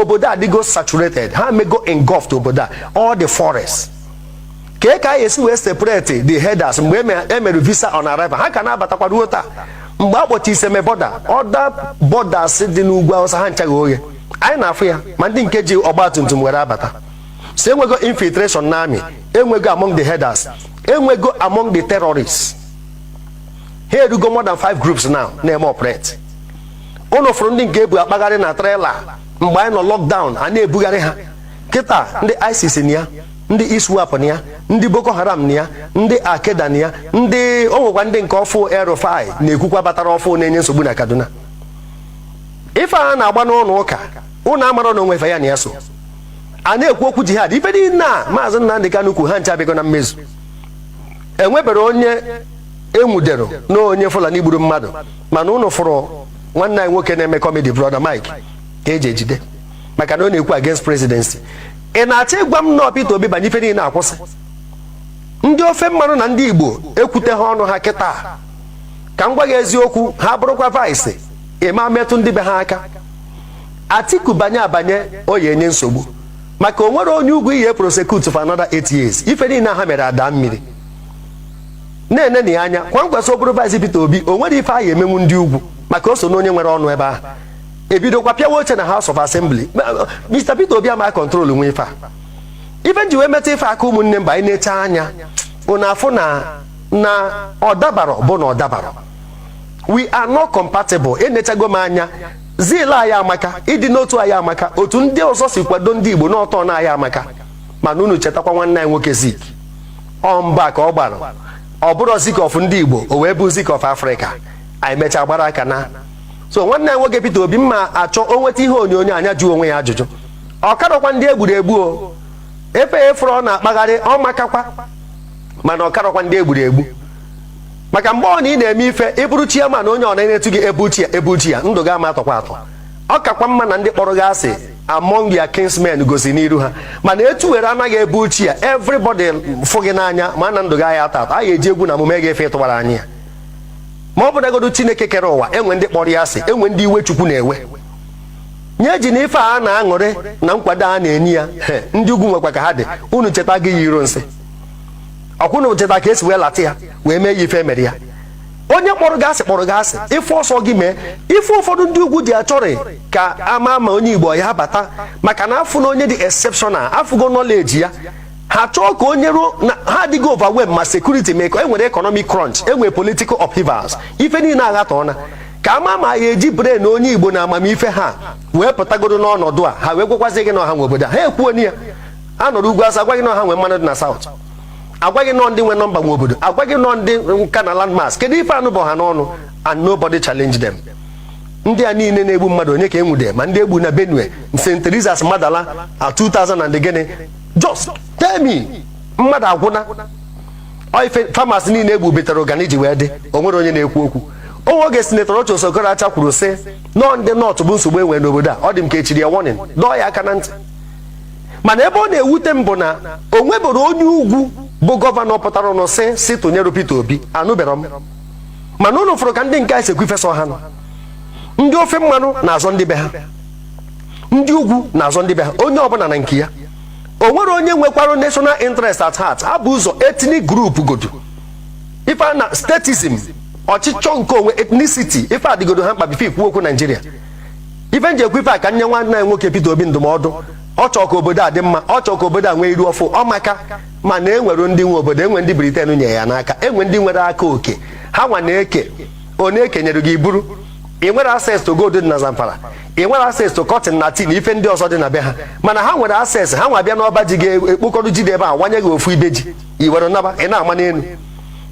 obodo adigo saturated, ha may go engulfed obodo, all the forests. KKS we separate the headers mgbe visa on arrival. Ha kana abatakwa ruota. Mgbe akpọchi iseme border, other borders dị n'ugwu Awụsa ha nchaghị oghe. Anyị na-afụ ya, ma ndị nke ji ọgbatumtum were abata. So enwego infiltration n'army, enwego among the headers, enwego among the terrorists. Here you go more than 5 groups now, na-eme operate. Ụnụ fụrụ ndị nke ebu akpagharị na trailer mgbe anyị nọ lockdown, a na-ebugharị ha. Kịta ndị ISIS ni ya, ndị ISWAP ni ya, ndị Boko Haram ni ya, ndị Al-Qaeda ni ya, ndị onwekwa ndị nke ọfụ Aerofy na-ekwukwa batara ọfụ na-enye nsogbu na Kaduna. Ife a na-agba n'ụlọ ụka, ụnụ amara na onwe ya na ya so. A na-ekwu okwu jihad, ife dị na Mazi Nnamdi Kanu kwu ha ncha bịgo na mmezu. Enwebere onye enwudero na onye Fulani gburu mmadụ, mana ụnụ fụrụ nwanne anyị nwoke na-eme comedy brother Mike ka eji ejide maka na ọ na-ekwu against presidency. Ị na-achọ ịgwa m na Peter Obi banye ife niile akwụsị? Ndị ofe mmanụ na ndị Igbo ekwute ha ọnụ ha kịta. Ka m gwa gị eziokwu, ha bụrụkwa vice ịma metụ ndị be ha aka. Atiku banye abanye oyi enye nsogbu maka o nwere onye ugwu ihe prosecute for another 8 years. Ife niile ha mere ada mmiri. Na-ene na anya kwa nkwesị oburu vice Peter Obi o nwere ife ahụ emenwu ndị ugwu maka o so na onye nwere ọnụ ebe ahụ. Ebidokwa pịawa oche na House of Assembly. Mr. Peter Obi ama control nwe ife a. Ife nji wee metụ ife aka ụmụnne mba anyị na-eche anya ụnụ afụ na ọdabaro bụ na ọdabaro. We are not compatible. Enechago m anya zila anyị amaka, ịdị n'otu anyị amaka, otu ndị ọzọ si kwado ndị Igbo n'ọtọ na anyị amaka. Mana unu chetakwa nwanne anyị nwoke Zik mba ka ọ gbara, ọ bụrụ Zik of ndị Igbo, o wee bụ Zik of Africa. Anyị mechaa gbara aka na so nwanne anyị nwoke Peter Obi mma achọ o nweta ihe onyonyo anya jụọ onwe ya ajụjụ. Ọ karọkwa ndị egburegbu o efe efuru ọ na-akpagharị ọ makakwa, mana ọ karọkwa ndị egburegbu maka mgbe ọ na ị na-eme ife ịbụrụ chairman onye ọ na-enetu gị ebuchi ya ndụ ga-ama atọkwa atọ. Ọ kakwa mma na ndị kpọrọ gị asị among their kinsmen gosi n'iru ha, mana etu were anaghị ebuchi ya everybody fụ gị n'anya ma na ndụ ga ya atọ atọ. A ga-eji egwu na omume ga-efe ịtụwara anyị ya. Ma ọ bụ dagodo Chineke kere ụwa enwe ndị kpọrọ ya asị, enwe ndị iwe Chukwu na-ewe. Nye ji na ife a na-aṅụrị na nkwado a na-enye ya ndị ugwu nwekwa ka ha dị. Unu cheta gị yiro nsị ọkwụnụ cheta ka esi wee lata ya wee mee ya ife mere ya. Onye kpọrọ gị asị ife ọsọ gị mee. Ife ụfọdụ ndị ugwu dị achọrị ka ama onye Igbo ya bata maka na afụ na onye dị exceptional afụgo knowledge ya. Ha chọọ ka onye ruo na ha adịghị overwhelm ma security mee ka enwere economic crunch, enwere political upheavals, ife niile aghatọọna ka ama ma ya eji brain na onye Igbo na amamife ha wee pụtagodo n'ọnọdụ a ha wee gwekwazi gị na ọha nwe obodo ha ekwuo ya. A nọrọ ugwu asa agwaghị na ọha nwe mmanụ dị na South, agwaghị nọ ndị nwe nọmba nwe obodo, agwaghị nọ ndị nka na landmass. Kedu ife anụ bụ ha n'ọnụ and nobody challenge them. Ndị a niile na-egbu mmadụ onye ka enwude ma ndị egbu na Benue, St. Teresa's Madala 2000 and gịnị. Just tell me mmadụ agwụna ife farmers niile egbu betere organiji wee dị o nwere onye na-ekwu okwu. Oge Senator Rochas Okorocha kwuru sị nọ ndị North bụ nsogbu enwere n'obodo a, ọ dị m ka echiri ya warning dọọ ya aka na ntị. Mana ebe ọ na-ewute m bụ na o nwebere onye ugwu bụ gọvanọ pụtara ụnụ si tụnyere Peter Obi, anụbere m. Mana ụnụ fụrụ ka ndị nke esekwu ifesa ọha nọ. Ndị ofe mmanụ na-azọ ndị be ha, ndị ugwu na-azọ ndị be ha, onye ọbụla na nke ya. O nwere onye nwekwara national interest at heart. Ha bụ ụzọ ethnic group godu ife na statism, ọchịchọ nke onwe, ethnicity, ife adịgodo ha mkpa bife ikwu okwu Nigeria. Ife nje ekwu ife a ka nye nwanne anyị nwoke Peter Obi ndụmọdụ. Ọ chọọ ka obodo a dị mma, ọ chọọ ka obodo a nwee iru ọfụ ọmaka, mana enwere ndị nwe obodo, enwe ndị Britain nye ya n'aka, enwe ndị nwere aka oke ha nwa na-eke ọ na-ekenyere gị iburu. Ị nwere access to gold dị na Zamfara, ị nwere access to cotton na tin, ife ndị ọzọ dị na be ha, mana ha nwere access, ha nwa bịa n'ọba ji ga-ekpokọrọ ji dị ebe a wanye gị ofu ibe ji i were naba ị na-ama n'elu.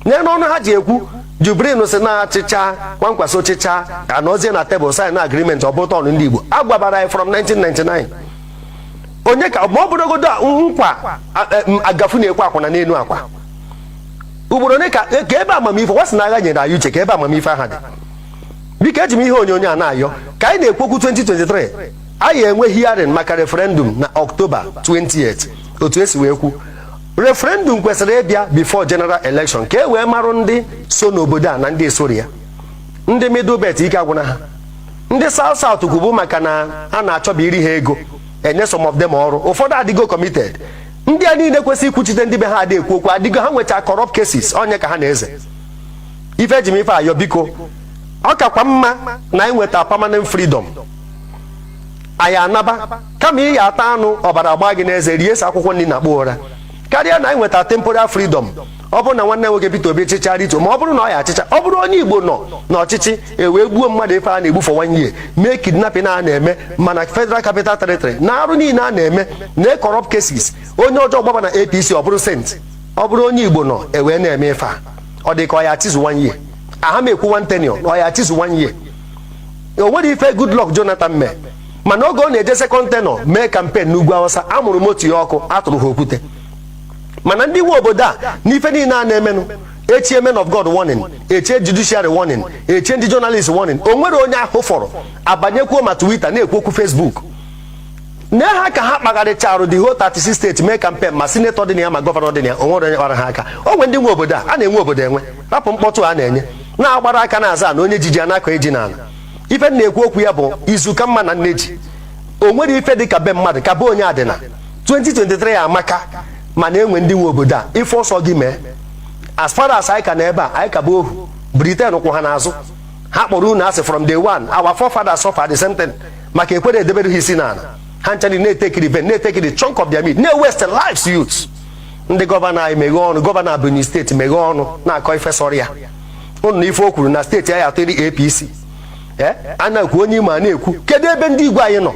N'elu ọnụ ha ji ekwu Jubrin si na-achịcha kwankwaso chịcha anọzie na tebụl sign agreement ọbụta ọnụ ndị Igbo agwabara anyị from 1999. Onye ka ma ọ bụrụgodo nkwa agafu na-ekwe akwa na n'elu akwa ugboro ole ka ebe amamife wasị na agha nyere anyị uche ka ebe amamife aha dị. Biko eji m ihe onyonyo a na-ayọ ka anyị na-ekwokwu 2023 anyị enwe hearing maka referendum na October 28 otu esi wee kwu referendum kwesịrị ịbịa before general election ka e wee marụ ndị so n'obodo a na ndị esori ya. Ndị middle belt ike agwụna ha, ndị South kwubu maka na ha na-achọba iri ha ego enye some of them ọrụ ụfọdụ adịgo committed ndị a niile kwesị ikwuchite ndị be ha adị ekwu okwu adịgo ha nwecha corrupt cases onye ka ha na-eze ife eji m ife ayọ biko ọ kakwa mma na anyị nweta permanent freedom anyị anaba kama ị ya ata anụ ọbara agba gị n'eze rie ese akwụkwọ nri na akpụ ụra karịa na anyị nweta temporal freedom ọ bụrụ na nwanne nwoke Peter Obi chịchara ito ma ọ bụrụ na ọ ya achịcha ọ bụrụ onye Igbo nọ n'ọchịchị wee gbuo mmadụ ife a na-egbu for 1 year mee kidnapping a na-eme mana Federal Capital Territory na arụ niile a na-eme na corrupt cases onye ọjọọ gbaba na APC ọ bụrụ sent ọ bụrụ onye Igbo nọ wee na-eme ife a ọ dị ka ọ ya achịzụ 1 year aha m ekwu 1 tenure ọ ya achịzụ 1 year o nwere ife Goodluck Jonathan mee mana oge ọ na-eje second tenure mee campaign n'ugwu Awụsa amụrụ motu ya ọkụ atụrụ ha okwute mana ndị nwe obodo a n'ife niile a na-emenụ echie men of God warning echie judiciary warning echie ndị journalist warning o nwere onye ahụ fọrọ abanyekwuo ma Twitter na-ekwu okwu Facebook na ha ka ha kpagharịcharụ the whole 36 states mee campaign ma senator dị na ya ma gọvanọ dị na ya o nwere onye kpara ha aka o nwere ndị nwe obodo a na-enwe obodo enwe rapụ mkpọtụ a na-enye na-agbara aka na-aza na onye jiji anakọ eji n'ala ife na-ekwu okwu ya bụ izu ka mma na nneji o nwere ife dị ka be mmadụ ka be onye adịna 2023 amaka mana enwe ndị nwe obodo a ife ọsọ gị mee as far as anyị ka na ebe a anyị ka bụ ohu Britain kwụ ha n'azụ ha kpọrọ unu asị from day one our forefathers suffered the same thing maka ekwere edebere ha isi n'ala ha nchadị na-etekiri ben na-etekiri chunk of their meat na-west lives youths ndị gọvanọ anyị meghe ọnụ gọvanọ Ebonyi steeti meghe ọnụ na-akọ ife sọrọ ya ụnụ na ife o kwuru na steeti anyị atụri APC a na-ekwu onye Imo a na-ekwu kedu ebe ndị igwe anyị nọ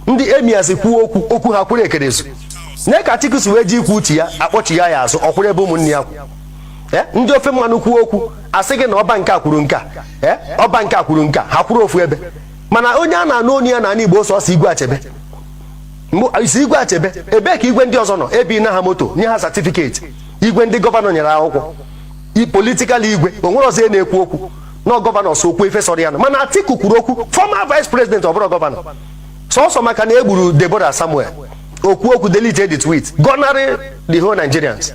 ndị emias kwuo okwu ha kwuru ekerezu nye ka Atiku wee ji ikwu uche ya akpọchi ya azụ ọkwụrụ ebe ụmụnne ya ndị ofe mmanụ kwuo okwu asị gị na ọba nke a kwuru nka ọba nke a kwuru nka ha kwuru ofu ebe mana onye a na-anụ onye ya na ana Igbo sọsọ Igwe Achebe isi Igwe Achebe ebee ka igwe ndị ọzọ nọ ebi na ha moto nye ha satifiketi igwe ndị gọvanọ nyere akwụkwọ politikal igwe o nwere ọzọ na-ekwu okwu na gọvanọ so okwu ife sọrọ ya nọ mana Atiku kwuru okwu former vice president ọ bụrụ gọvanọ sọsọ maka na egburu Deborah Samuel okwu delete the tweet gọnarị the whole Nigerians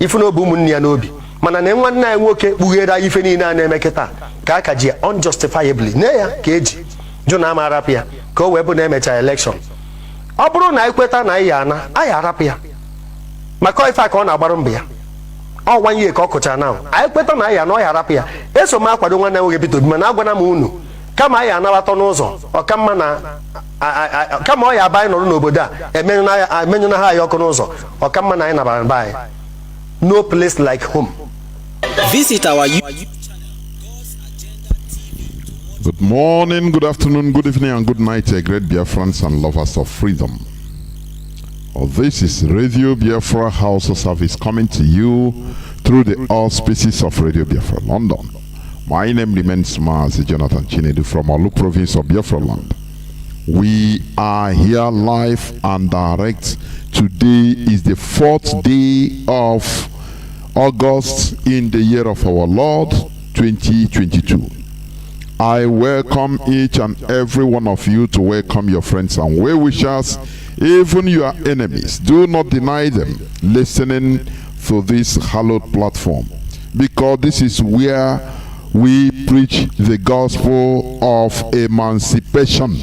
ife n'obi ụmụnne ya n'obi mana na nwanne ya nwoke kpughere ife niile a na-eme kịta ka aka ji unjustifiably na ya ka eji jụ na ama arapụ ya ka o wee bụ na emecha election ọ bụrụ na anyị kweta na anyị anyị arapụ ya maka ife a ka ọ na-agbarụ mbọ ya ọ gwanye ka ọ kụchara na anyị kweta na anyị ọ ya arapụ ya eso m akwado nwanne nwoke Peter Obi mana agwana m unu kama anyị anabata n'ụzọ ọkamma na kama ọ ya aba anyị nọrọ n'obodo a emenyụna ha anyị ọkụ n'ụzọ ọkamma na anyị nabara mba anyị no place like home. Visit our Good morning, good afternoon, good evening, and good night, great Biafrans and lovers of freedom. This is Radio Biafra HAUSA-SERVICE coming to you through the auspices of Radio Biafra London. My name remains Mazi Chinedu from Olu province of Biafra land. We are here live and direct. Today is the 4th day of August in the year of our Lord 2022. I welcome each and every one of you to welcome your friends and well-wishers, even your enemies. Do not deny them listening to this hallowed platform, because this is where we preach the gospel of emancipation,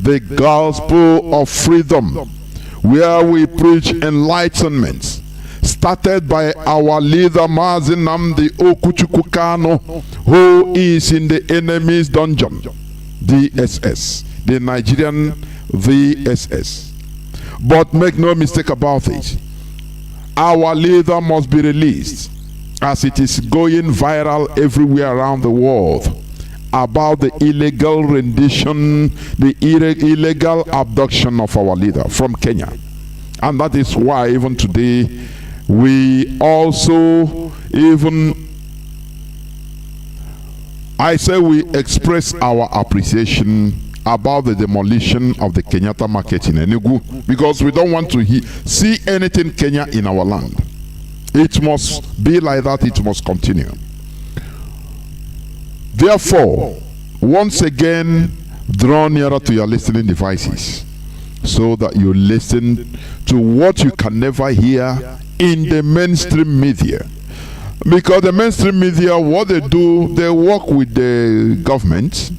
the gospel of freedom, where we preach enlightenment, started by our leader Mazi Nnamdi Kanu, who is in the enemy's dungeon, DSS, the Nigerian VSS. But make no mistake about it, our leader must be released, as it is going viral everywhere around the world about the illegal rendition, the illegal abduction of our leader from Kenya. And that is why even today we also we express our appreciation about the demolition of the Kenyatta market in Enugu, because we don't want to see anything Kenya in our land. It must be like that, it must continue. Therefore, once again, draw nearer to your listening devices so that you listen to what you can never hear in the mainstream media. Because the mainstream media, what they do, they work with the government.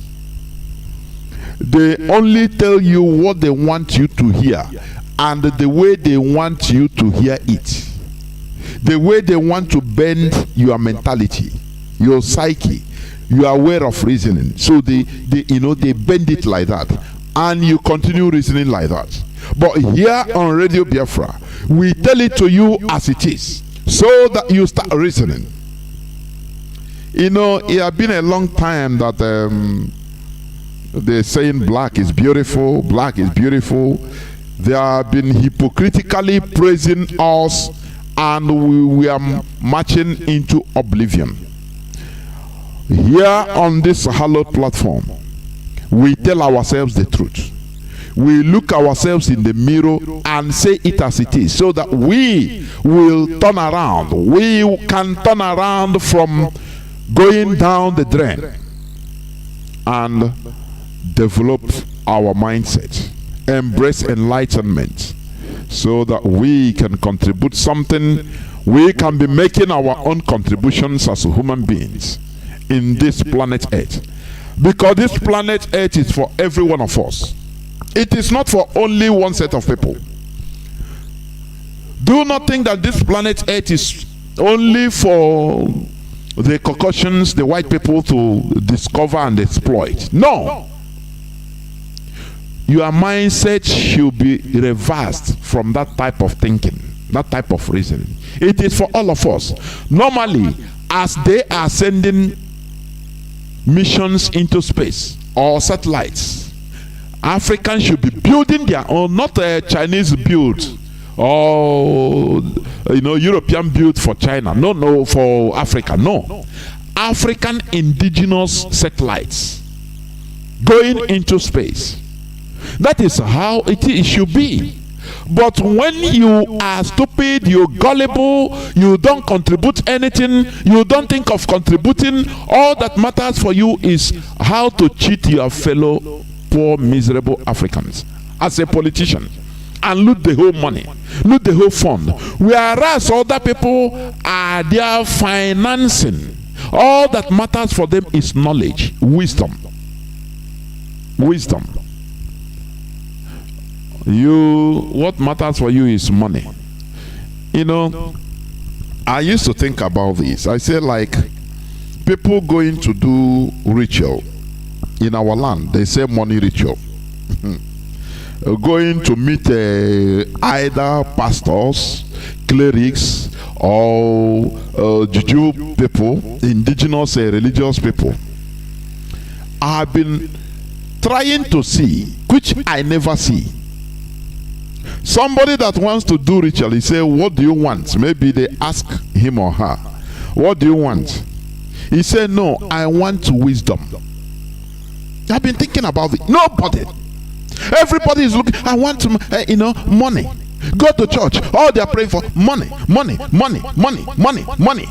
They only tell you what they want you to hear, and the way they want you to hear it. The way they want to bend your mentality, your psyche, your way of reasoning. So they bend it like that, and you continue reasoning like that. But here on Radio Biafra, we tell it to you as it is, so that you start reasoning. It has been a long time that they're saying black is beautiful, black is beautiful. They have been hypocritically praising us, and we are marching into oblivion. Here on this hallowed platform, we tell ourselves the truth. We look ourselves in the mirror and say it as it is, so that we will turn around. We can turn around from going down the drain and develop our mindset, embrace enlightenment, so that we can contribute something. We can be making our own contributions as human beings in this planet Earth, because this planet Earth is for every one of us. It is not for only one set of people. Do not think that this planet Earth is only for the Caucasians, the white people, to discover and exploit. No. Your mindset should be reversed from that type of thinking, that type of reasoning. It is for all of us. Normally, as they are sending missions into space or satellites, Africans should be building their own, not a Chinese build or European build for China. No, for Africa. No, African indigenous satellites going into space. That is how it should be. But when you are stupid, you're gullible, you don't contribute anything, you don't think of contributing, all that matters for you is how to cheat your fellow poor, miserable Africans as a politician and loot the whole money, loot the whole fund. Whereas other people are there financing. All that matters for them is knowledge, wisdom. Wisdom. What matters for you is money. I used to think about this. I say, like, people going to do ritual in our land, they say money ritual. Going to meet either pastors, clerics, or juju people, indigenous religious people. I've been trying to see, which I never see. Somebody that wants to do ritual, he say, what do you want? Maybe they ask him or her, what do you want? He said, no, I want wisdom. I've been thinking about it. Nobody. Everybody is looking. I want money. Go to church. All they are praying for money, money, money, money, money, money.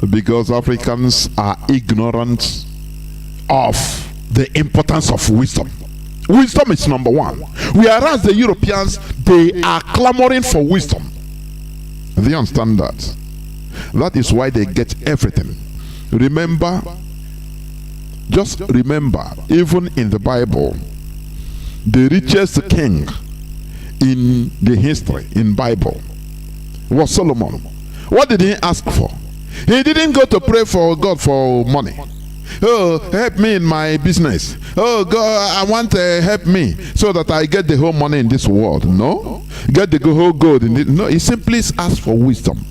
Because Africans are ignorant of the importance of wisdom. Wisdom is number one. Whereas the Europeans, they are clamoring for wisdom. Do you understand that? That is why they get everything. Remember, just remember, even in the Bible, the richest king in the history in Bible was Solomon. What did he ask for? He didn't go to pray for God for money. Oh, help me in my business. Oh God, I want to help me so that I get the whole money in this world. No, get the whole gold in it. No, he simply asked for wisdom.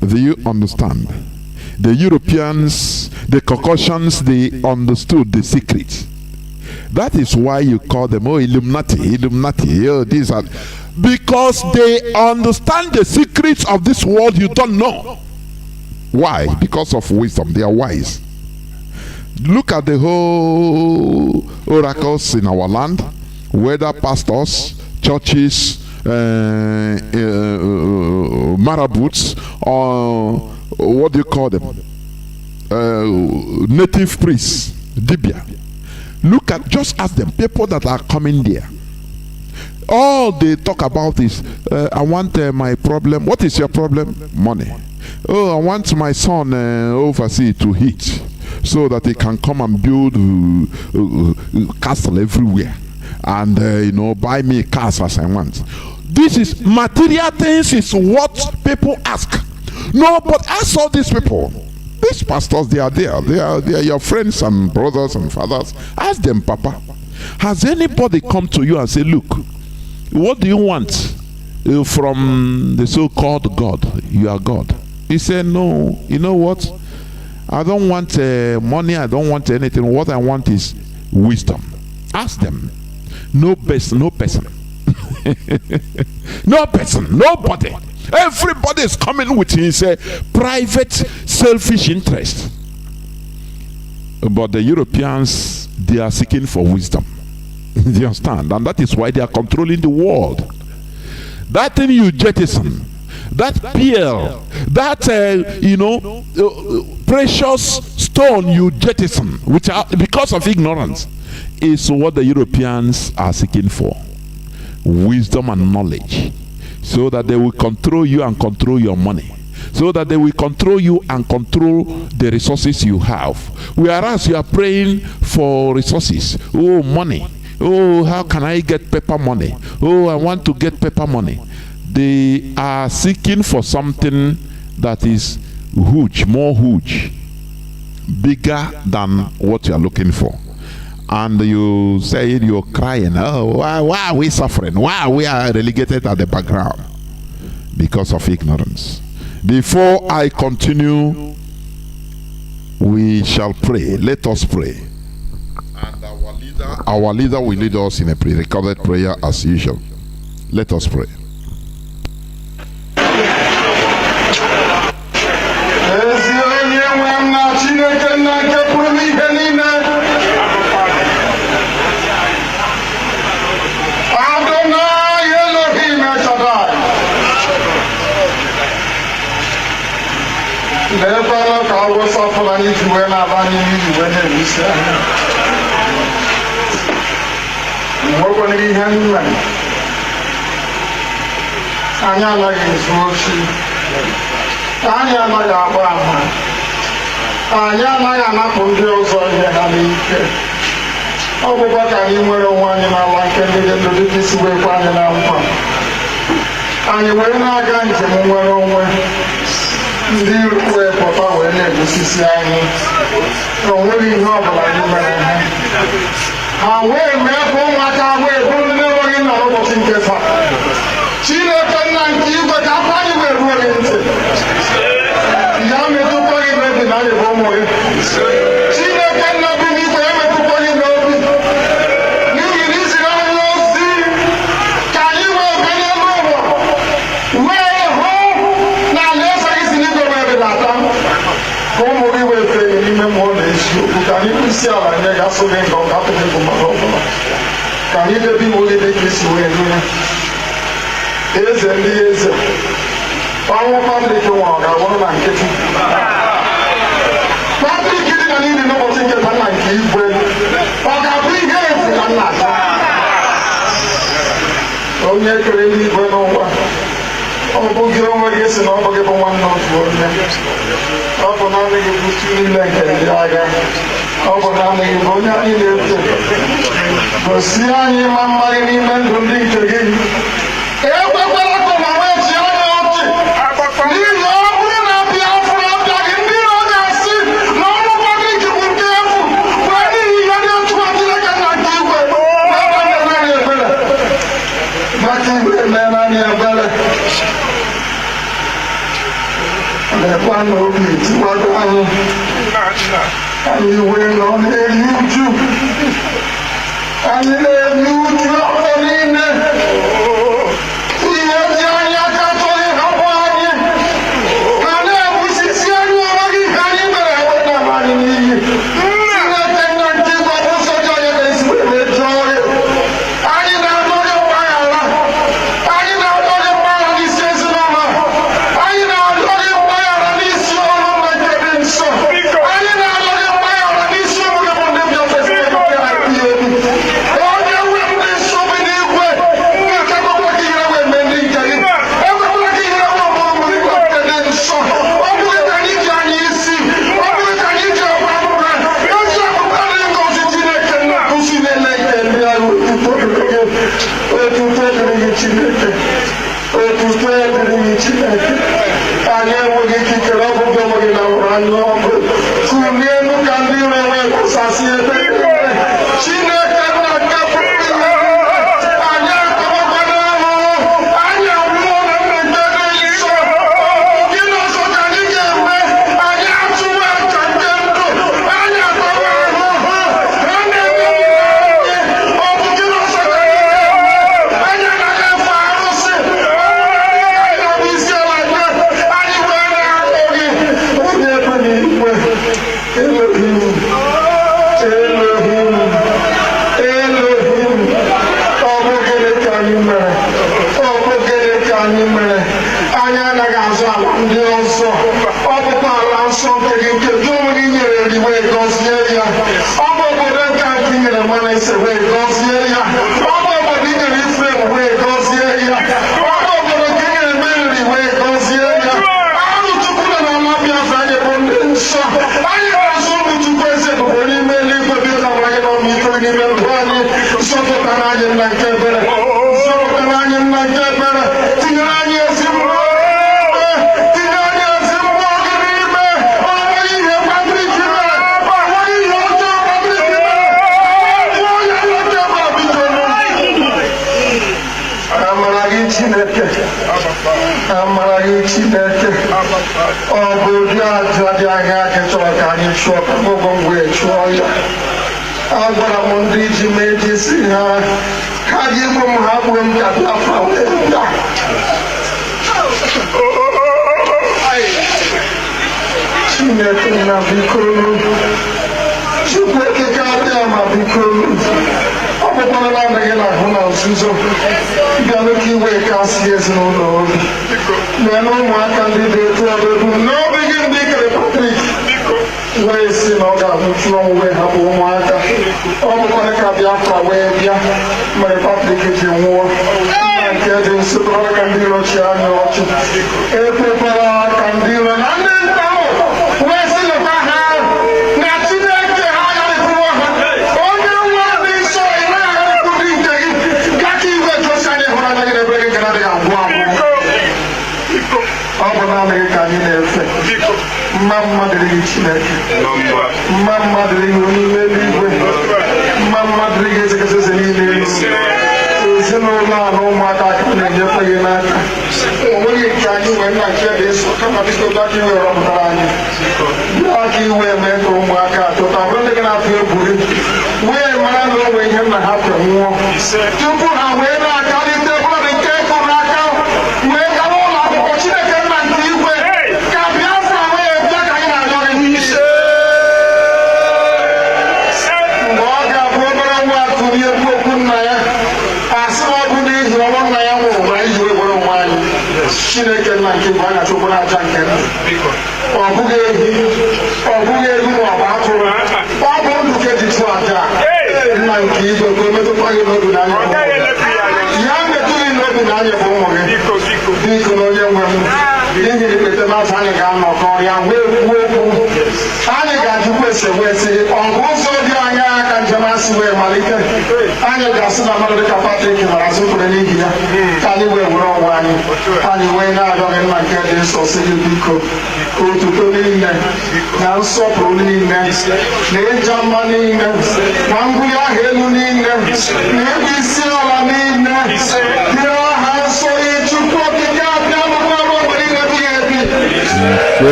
Do you understand? The Europeans, the Caucasians, they understood the secret. That is why you call them Illuminati, Illuminati. These are because they understand the secrets of this world you don't know. Why? Because of wisdom. They are wise. Look at the whole oracles in our land, whether pastors, churches, marabouts, or what do you call them? Native priests, Dibia. Look at, just ask them, people that are coming there. All they talk about is, I want my problem. What is your problem? Money. Oh, I want my son overseas to eat. so that he can come and build castle everywhere and buy me cars as I want. This is material things is what people ask. No, but ask all these people. These pastors, they are there. They are your friends and brothers and fathers. Ask them, Papa, has anybody come to you and say, look, what do you want from the so-called God? You are God. He said, no, you know what? I don't want money. I don't want anything. What I want is wisdom. Ask them. No person. No person, nobody. Everybody is coming with his private, selfish interest. But the Europeans, they are seeking for wisdom. Do you understand? And that is why they are controlling the world. That thing you jettison, that pearl, that precious stone you jettison, which are because of ignorance, is what the Europeans are seeking for. Wisdom and knowledge, so that they will control you and control your money, so that they will control you and control the resources you have. Whereas you are praying for resources, oh, money, oh, how can I get paper money, oh, I want to get paper money. They are seeking for something that is huge, more huge, bigger than what you are looking for. And you say you're crying, oh, why are we suffering? Why we are relegated at the background? Because of ignorance. Before I continue, we shall pray. Let us pray. And our leader will lead us in a pre-recorded prayer as usual. Let us pray.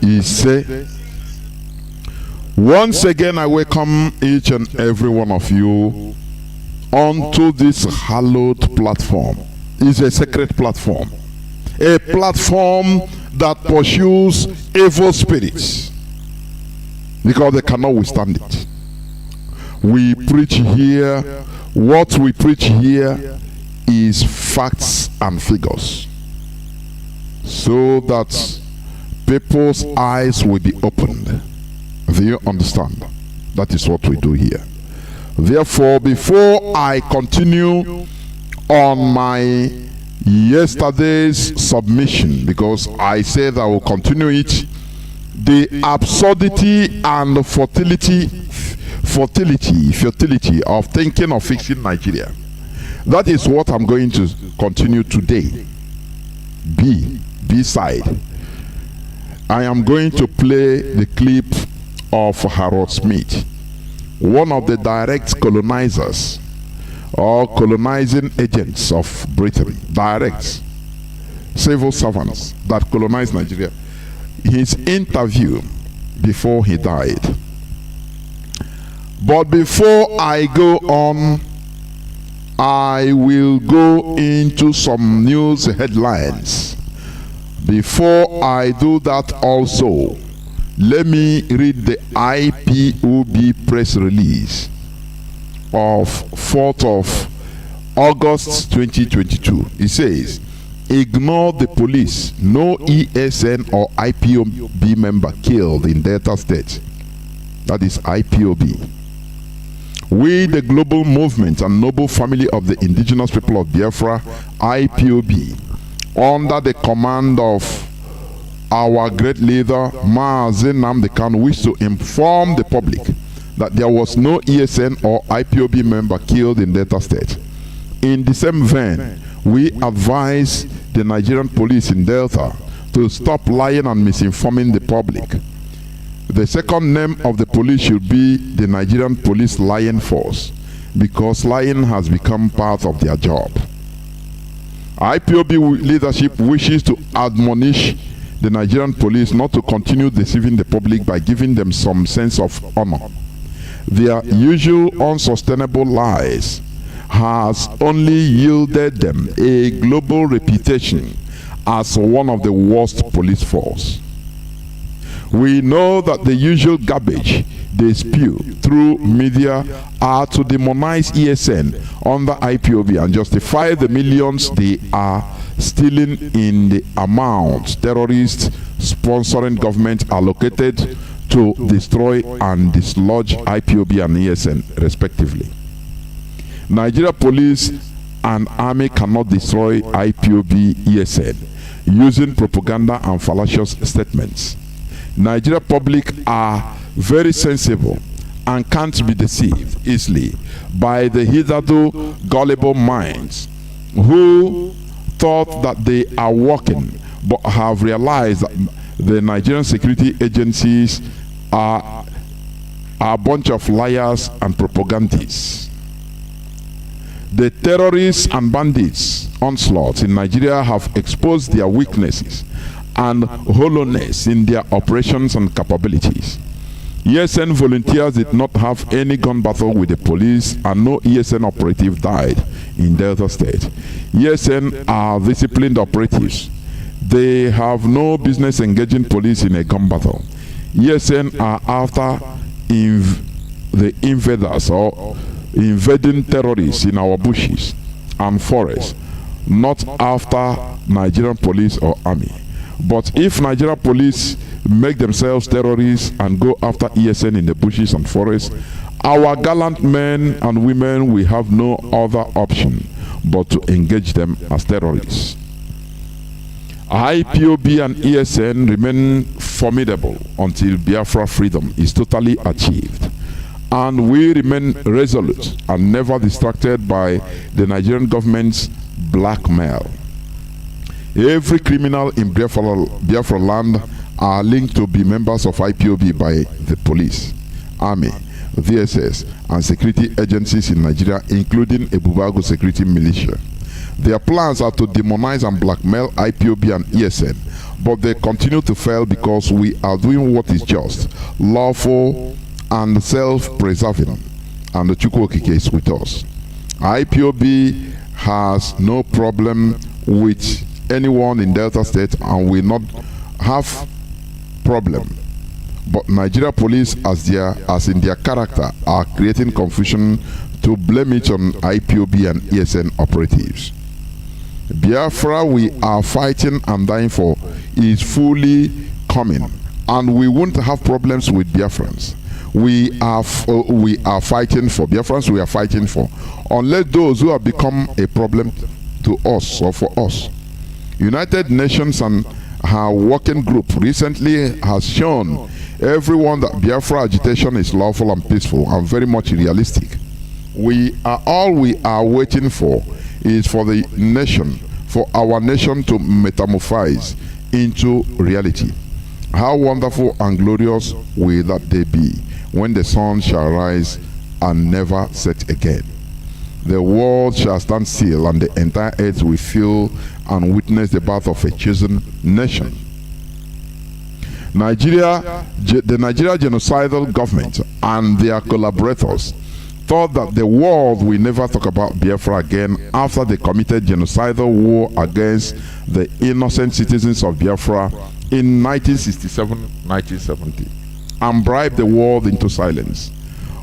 He say, once again I welcome each and every one of you onto this hallowed platform. It's a sacred platform. A platform that pursues evil spirits because they cannot withstand it. We preach here, what we preach here is facts and figures, so that people's eyes will be opened. Do you understand? That is what we do here. Therefore, before I continue on my yesterday's submission, because I said I will continue it, the absurdity and the futility futility of thinking of fixing Nigeria. That is what I'm going to continue today. B-side. I am going to play the clip of Harold Smith, one of the direct colonizers or colonizing agents of Britain, direct civil servants that colonized Nigeria. His interview before he died. But before I go on, I will go into some news headlines. Before I do that also, let me read the IPOB press release of 4th of August 2022. It says, ignore the police. No ESN or IPOB member killed in Delta State. That is IPOB. We, the global movement and noble family of the indigenous people of Biafra, IPOB, under the command of our great leader, Mazi Nnamdi Kanu, wish to inform the public that there was no ESN or IPOB member killed in Delta State. In the same vein, we advise the Nigerian police in Delta to stop lying and misinforming the public. The second name of the police should be the Nigerian Police Lying Force, because lying has become part of their job. IPOB leadership wishes to admonish the Nigerian police not to continue deceiving the public by giving them some sense of honor. Their usual unsustainable lies has only yielded them a global reputation as one of the worst police force. We know that the usual garbage they spew through media are to demonize ESN under IPOB and justify the millions they are stealing in the amount terrorists sponsoring government allocated to destroy and dislodge IPOB and ESN respectively. Nigeria police and army cannot destroy IPOB ESN using propaganda and fallacious statements. Nigeria public are very sensible and can't be deceived easily by the hitherto gullible minds who thought that they are working but have realized that the Nigerian security agencies are a bunch of liars and propagandists. The terrorists and bandits onslaughts in Nigeria have exposed their weaknesses and hollowness in their operations and capabilities. ESN volunteers did not have any gun battle with the police and no ESN operative died in Delta State. ESN are disciplined operatives. They have no business engaging police in a gun battle. ESN are after the invaders or invading terrorists in our bushes and forests, not after Nigerian police or army. But if Nigerian police make themselves terrorists and go after ESN in the bushes and forests, our gallant men and women will have no other option but to engage them as terrorists. IPOB and ESN remain formidable until Biafra freedom is totally achieved. And we remain resolute and never distracted by the Nigerian government's blackmail. Every criminal in Biafra land are linked to be members of IPOB by the police, army, VSS, and security agencies in Nigeria, including Ebubago security militia. Their plans are to demonize and blackmail IPOB and ESN, but they continue to fail because we are doing what is just, lawful, and self-preserving, and the Chukwokike is with us. IPOB has no problem with anyone in Delta State and will not have problem. But Nigeria police, as in their character, are creating confusion to blame it on IPOB and ESN operatives. Biafra we are fighting and dying for is fully coming, and we won't have problems with Biafrans. We are fighting for Biafrans. We are fighting for, unless those who have become a problem to us or for us. United Nations and her working group recently has shown everyone that Biafra agitation is lawful and peaceful and very much realistic. All we are waiting for is for the nation, for our nation to metamorphose into reality. How wonderful and glorious will that day be when the sun shall rise and never set again. The world shall stand still and the entire earth will feel and witness the birth of a chosen nation. The Nigeria genocidal government and their collaborators thought that the world will never talk about Biafra again after they committed genocidal war against the innocent citizens of Biafra in 1967-1970 and bribed the world into silence.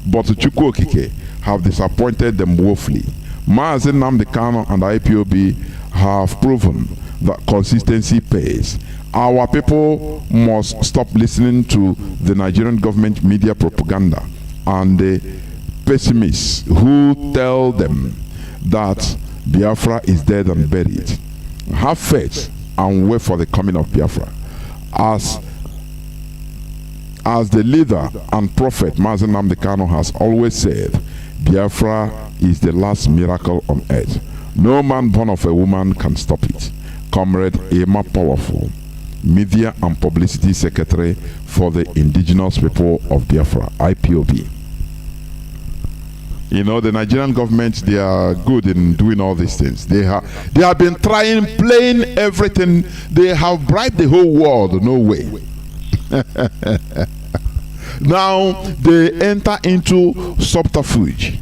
But Chukwu Okike have disappointed them woefully. Mazi, Nnamdi, Kanu and IPOB have proven that consistency pays. Our people must stop listening to the Nigerian government media propaganda and the pessimists who tell them that Biafra is dead and buried. Have faith and wait for the coming of Biafra. As the leader and prophet Mazi Nnamdi Kanu has always said, Biafra is the last miracle on earth. No man born of a woman can stop it. Comrade Emma Powerful, Media and Publicity Secretary for the Indigenous People of Biafra, IPOB. You know, the Nigerian government, they are good in doing all these things. They have been playing everything. They have bribed the whole world. No way. Now they enter into subterfuge.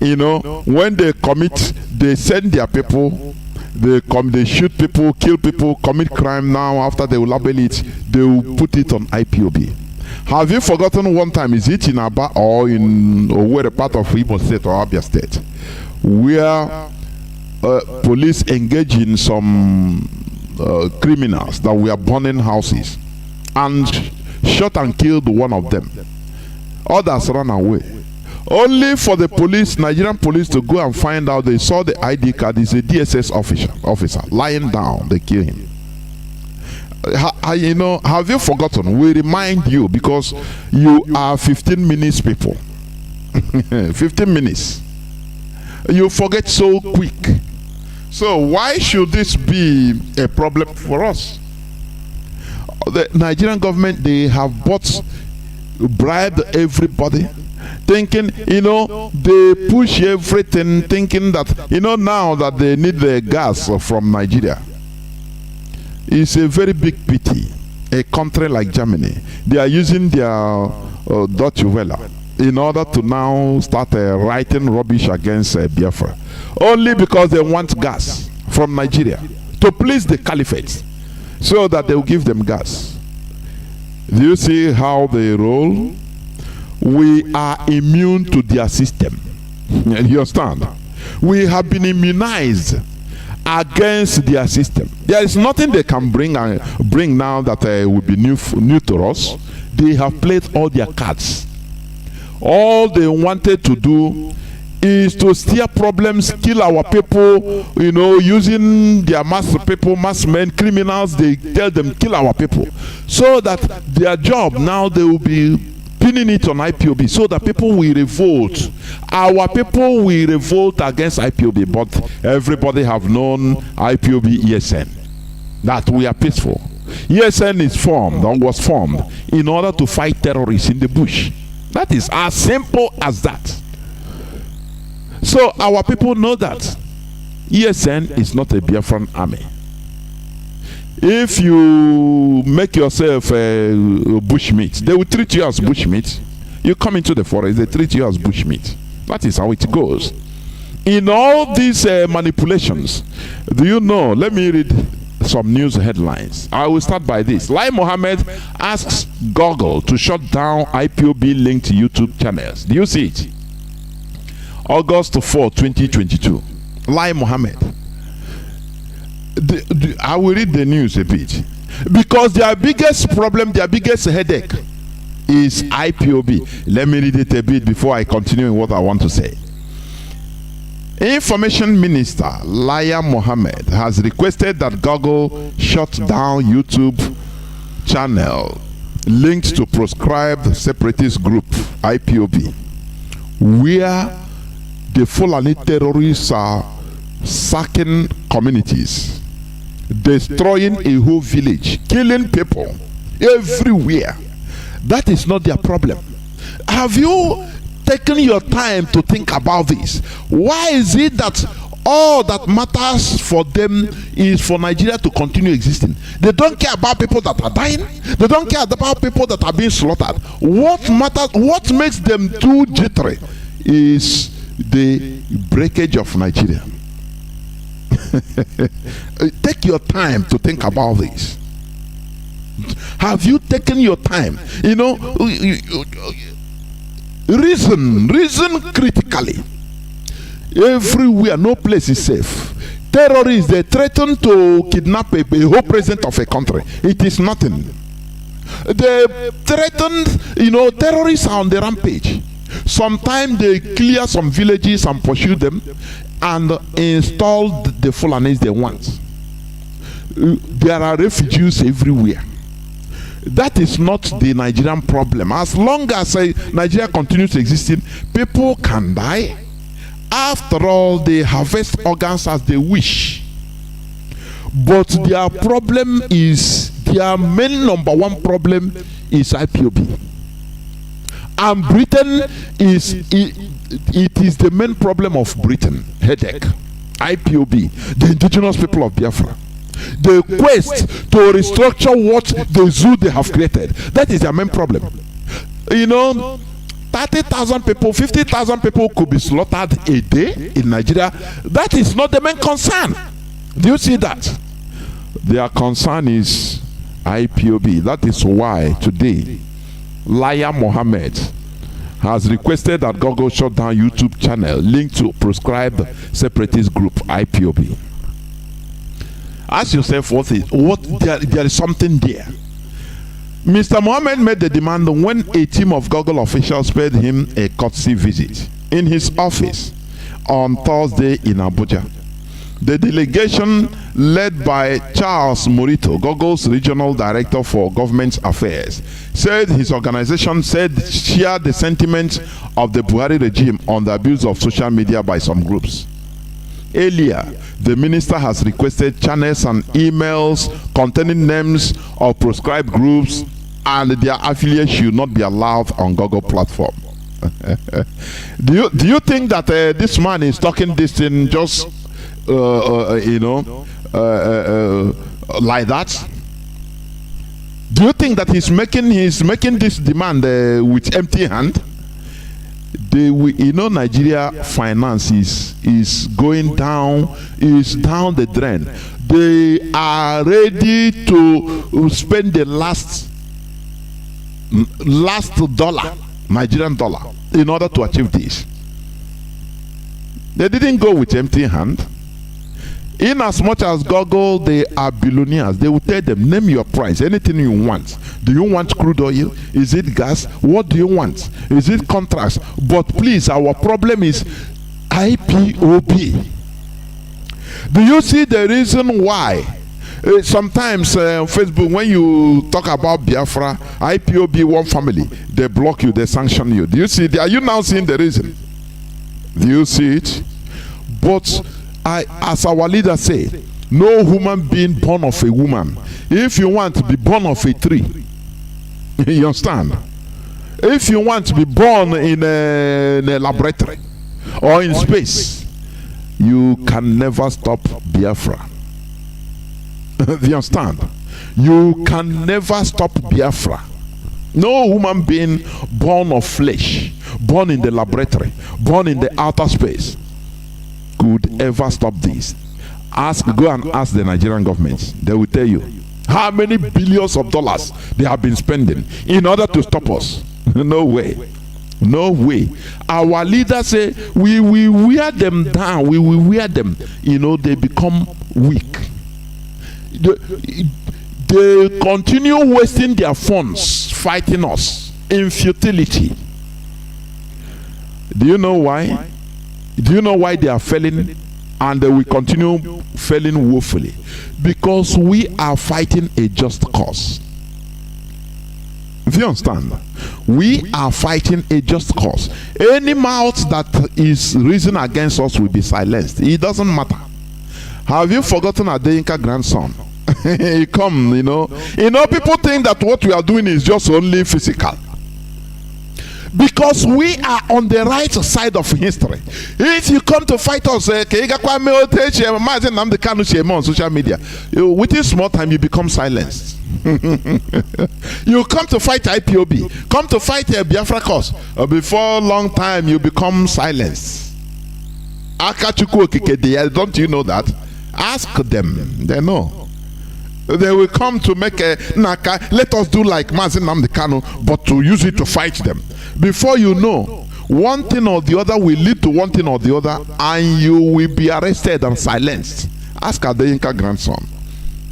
You know, when they commit, they send their people. They shoot people, kill people, commit crime. Now after they will label it, they will put it on IPOB. Have you forgotten one time, is it in Aba or in where a part of Imo State or Abia State, where police engage in some criminals that were burning houses and shot and killed one of them. Others ran away. Only for the police, Nigerian police, to go and find out they saw the ID card is a DSS officer lying down. They kill him. You know, have you forgotten? We remind you because you are 15 minutes people. 15 minutes. You forget so quick. So why should this be a problem for us? The Nigerian government, they have bribed everybody, thinking, you know, they push everything, thinking that, you know, now that they need the gas from Nigeria. It's a very big pity. A country like Germany, they are using their Deutsche Welle in order to now start writing rubbish against Biafra, only because they want gas from Nigeria to please the caliphate, so that they will give them gas. Do you see how they roll? We are immune to their system. You understand? We have been immunized against their system. There is nothing they can bring now that will be new to us. They have played all their cards. All they wanted to do is to steer problems, kill our people, you know, using their mass men, criminals. They tell them kill our people, so that their job now, they will be pinning it on IPOB, so that people will revolt. Our people will revolt against IPOB, but everybody have known IPOB ESN, that we are peaceful. ESN is formed, or was formed, in order to fight terrorists in the bush. That is as simple as that. So our people know that ESN is not a Biafran army. If you make yourself a bushmeat, they will treat you as bushmeat. You come into the forest, they treat you as bushmeat. That is how it goes. In all these manipulations, do you know, let me read some news headlines. I will start by this. Lai Mohammed asks Google to shut down IPOB linked YouTube channels. Do you see it? August 4, 2022. Lai Mohammed. I will read the news a bit, because their biggest problem, their biggest headache is IPOB. Let me read it a bit before I continue in what I want to say. Information Minister Lai Mohammed has requested that Google shut down YouTube channel linked to proscribed separatist group IPOB, where the Fulani terrorists are sacking communities, destroying a whole village, killing people everywhere. That is not their problem. Have you taken your time to think about this? Why is it that all that matters for them is for Nigeria to continue existing? They don't care about people that are dying. They don't care about people that are being slaughtered. What matters, what makes them too jittery is the breakage of Nigeria. Take your time to think about this. Have you taken your time? You know, reason critically. Everywhere, no place is safe. Terrorists, they threaten to kidnap a whole president of a country. It is nothing. They threaten, you know, terrorists are on the rampage. Sometimes they clear some villages and pursue them and install the Fulanis they want. There are refugees everywhere. That is not the Nigerian problem. As long as Nigeria continues existing, people can die. After all, they harvest organs as they wish. But their problem is, their main number one problem is IPOB. And Britain is, it is the main problem of Britain, headache. IPOB, the indigenous people of Biafra. The quest to restructure what the zoo they have created. That is their main problem. You know, 30,000 people, 50,000 people could be slaughtered a day in Nigeria. That is not the main concern. Do you see that? Their concern is IPOB. That is why today, Liar Mohammed has requested that Google shut down YouTube channel linked to proscribed separatist group IPOB. Ask yourself, there is something there. Mr. Mohammed made the demand when a team of Google officials paid him a courtesy visit in his office on Thursday in Abuja. The delegation, led by Charles Morito, Google's regional director for government affairs, said his organization shared the sentiment of the Buhari regime on the abuse of social media by some groups. Earlier, the minister has requested channels and emails containing names of proscribed groups and their affiliates should not be allowed on Google platform. Do you think that this man is talking this thing just like that? Do you think that he's making this demand with empty hand? Nigeria finance is going down, is down the drain. They are ready to spend the last dollar, Nigerian dollar, in order to achieve this. They didn't go with empty hand. In as much as Google, they are billionaires. They will tell them, name your price, anything you want. Do you want crude oil? Is it gas? What do you want? Is it contracts? But please, our problem is IPOB. Do you see the reason why? Sometimes on Facebook, when you talk about Biafra, IPOB, one family, they block you, they sanction you. Do you see? Are you now seeing the reason? Do you see it? But as our leader say, no human being born of a woman. If you want to be born of a tree, you understand? If you want to be born in a laboratory or in space, you can never stop Biafra. Do you understand? You can never stop Biafra. No human being born of flesh, born in the laboratory, born in the outer space, could ever stop this. Go and ask the Nigerian government. They will tell you how many billions of dollars they have been spending in order to stop us. No way. No way. Our leaders say we will wear them down. We will wear them. They become weak. They continue wasting their funds fighting us in futility. Do you know why? Do you know why they are failing? And they will continue failing woefully. Because we are fighting a just cause. Do you understand? We are fighting a just cause. Any mouth that is reason against us will be silenced. It doesn't matter. Have you forgotten Adeyinka grandson? He come, you know. People think that what we are doing is just only physical. Because we are on the right side of history. If you come to fight us, Nnamdi Kanu on social media, within small time you become silenced. You come to fight IPOB, come to fight a Biafra cause, before long time you become silenced. Don't you know that? Ask them, they know. They will come to make a Naka, let us do like Mazi Nnamdi Kanu, but to use it to fight them. Before you know, one thing or the other will lead to one thing or the other, and you will be arrested and silenced. Ask Adeyinka grandson.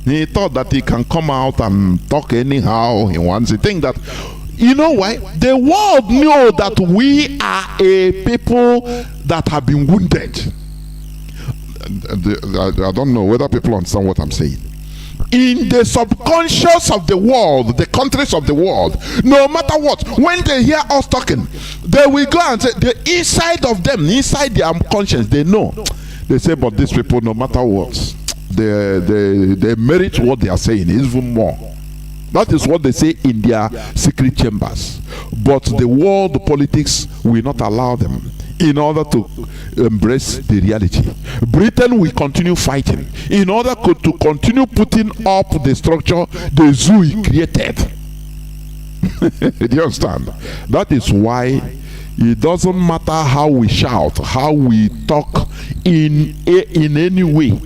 He thought that he can come out and talk anyhow he wants. He think that, you know why? The world knew that we are a people that have been wounded. I don't know whether people understand what I'm saying. In the subconscious of the world, the countries of the world, no matter what, when they hear us talking, they will go and say, the inside of them, inside their conscience, they know. They say, but these people, no matter what, they merit what they are saying, even more. That is what they say in their secret chambers. But the world politics will not allow them in order to embrace the reality. Britain will continue fighting in order to continue putting up the structure the zoo he created. Do you understand? That is why it doesn't matter how we shout, how we talk in any way.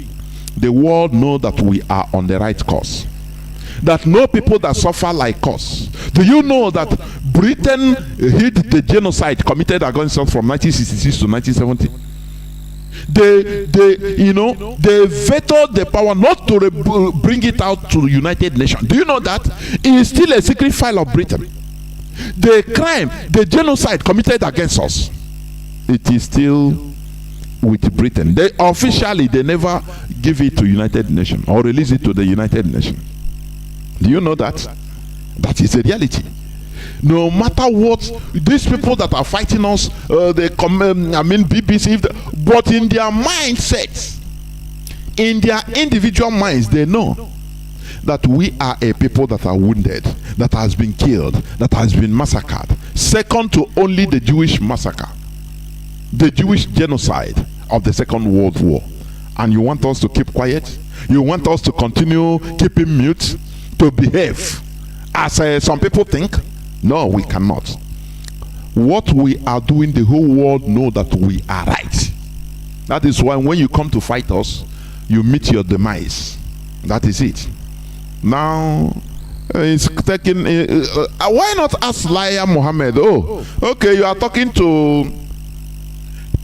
The world knows that we are on the right course. That no people that suffer like us. Do you know that Britain hid the genocide committed against us from 1966 to 1970? They vetoed the power not to bring it out to the United Nations. Do you know that? It is still a secret file of Britain. The crime, the genocide committed against us, it is still with Britain. They officially, they never give it to United Nations or release it to the United Nations. Do you know that? That is a reality. No matter what, these people that are fighting us, they come, BBC, but in their mindsets, in their individual minds, they know that we are a people that are wounded, that has been killed, that has been massacred. Second to only the Jewish massacre, the Jewish genocide of the Second World War. And you want us to keep quiet? You want us to continue keeping mute? To behave as some people think? No, we cannot. What we are doing, the whole world know that we are right. That is why when you come to fight us, you meet your demise. That is it. Now it's taking why not ask Liar Mohammed? Oh, okay, you are talking to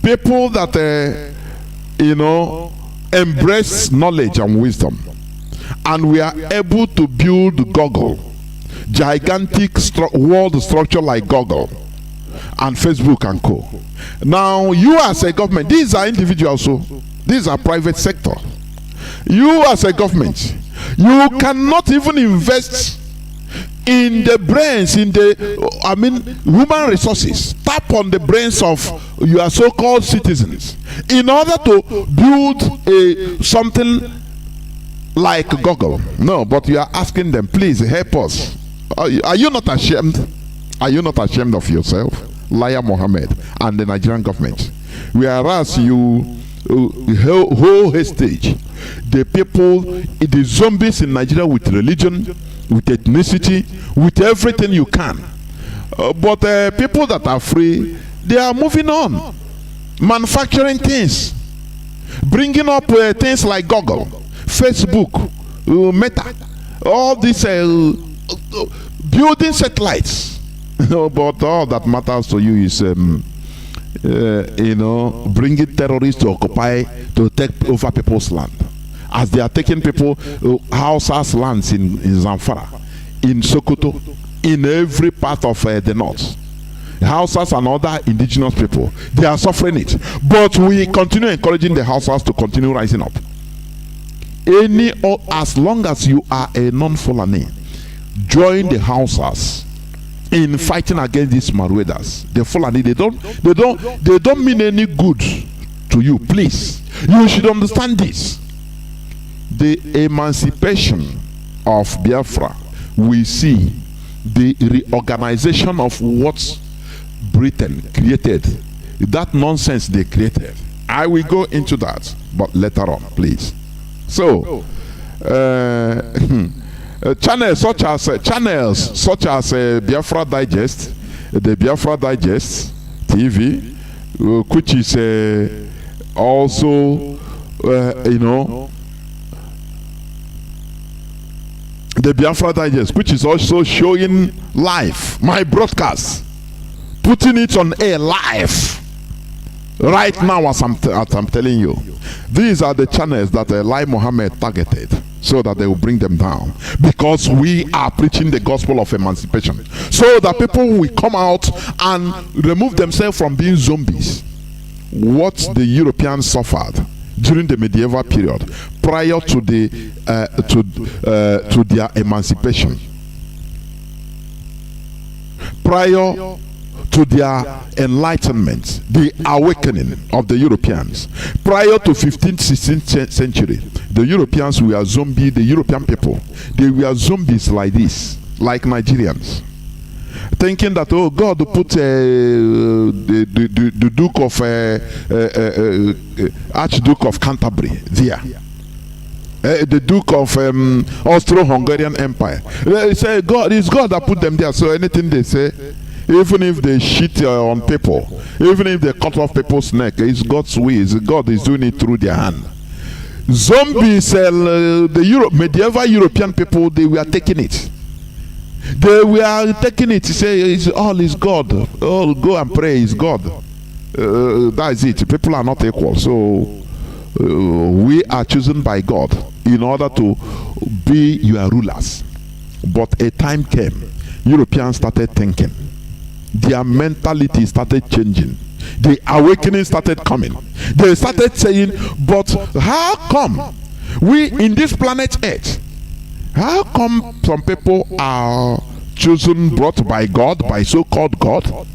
people that embrace knowledge and wisdom. And we are able to build Google, gigantic world structure like Google and Facebook and co. Now you as a government, these are individuals, so these are private sector. You as a government, you cannot even invest in the brains, in the human resources, tap on the brains of your so-called citizens in order to build something like Google. No, but you are asking them, please help us. Are you not ashamed? Are you not ashamed of yourself, Liar Mohammed and the Nigerian government? Whereas you whole hostage the people, the zombies in Nigeria with religion, with ethnicity, with everything you can. But people that are free, they are moving on, manufacturing things, bringing up things like Google, Facebook, Meta, all these building satellites. But all that matters to you is bringing terrorists to occupy, to take over people's land, as they are taking people HAUSA's lands in Zamfara, in Sokoto, in every part of the north. HAUSAs and other indigenous people, they are suffering it, but we continue encouraging the HAUSAs to continue rising up. As long as you are a non-Fulani, join the HAUSAs in fighting against these marauders. The Fulani, they don't mean any good to you. Please, you should understand this. The emancipation of Biafra, we see the reorganization of what Britain created, that nonsense they created. I will go into that, but later on, please. So, channels such as Biafra Digest, the Biafra Digest TV, which is also, the Biafra Digest, which is also showing live my broadcast, putting it on air live right now as I'm telling you. These are the channels that Lai Mohammed targeted, so that they will bring them down, because we are preaching the gospel of emancipation, so that people will come out and remove themselves from being zombies. What the Europeans suffered during the medieval period, prior to their emancipation, prior to their enlightenment, the awakening of the Europeans, prior to 15th, 16th century, the Europeans were zombies. The European people, they were zombies like this, like Nigerians, thinking that, oh, God put the Duke of Archduke of Canterbury there, the Duke of Austro-Hungarian Empire. They say God, it's God that put them there. So anything they say, even if they shit on people, even if they cut off people's neck, it's God's way. God is doing it through their hand. Zombies, the medieval European people, they were taking it. They were taking it to say it's all is God. Oh, go and pray, is God. That is it. People are not equal. So we are chosen by God in order to be your rulers. But a time came, Europeans started thinking. Their mentality started changing. The awakening started coming. They started saying, but how come we in this planet Earth, how come some people are chosen, brought by God, by so-called God,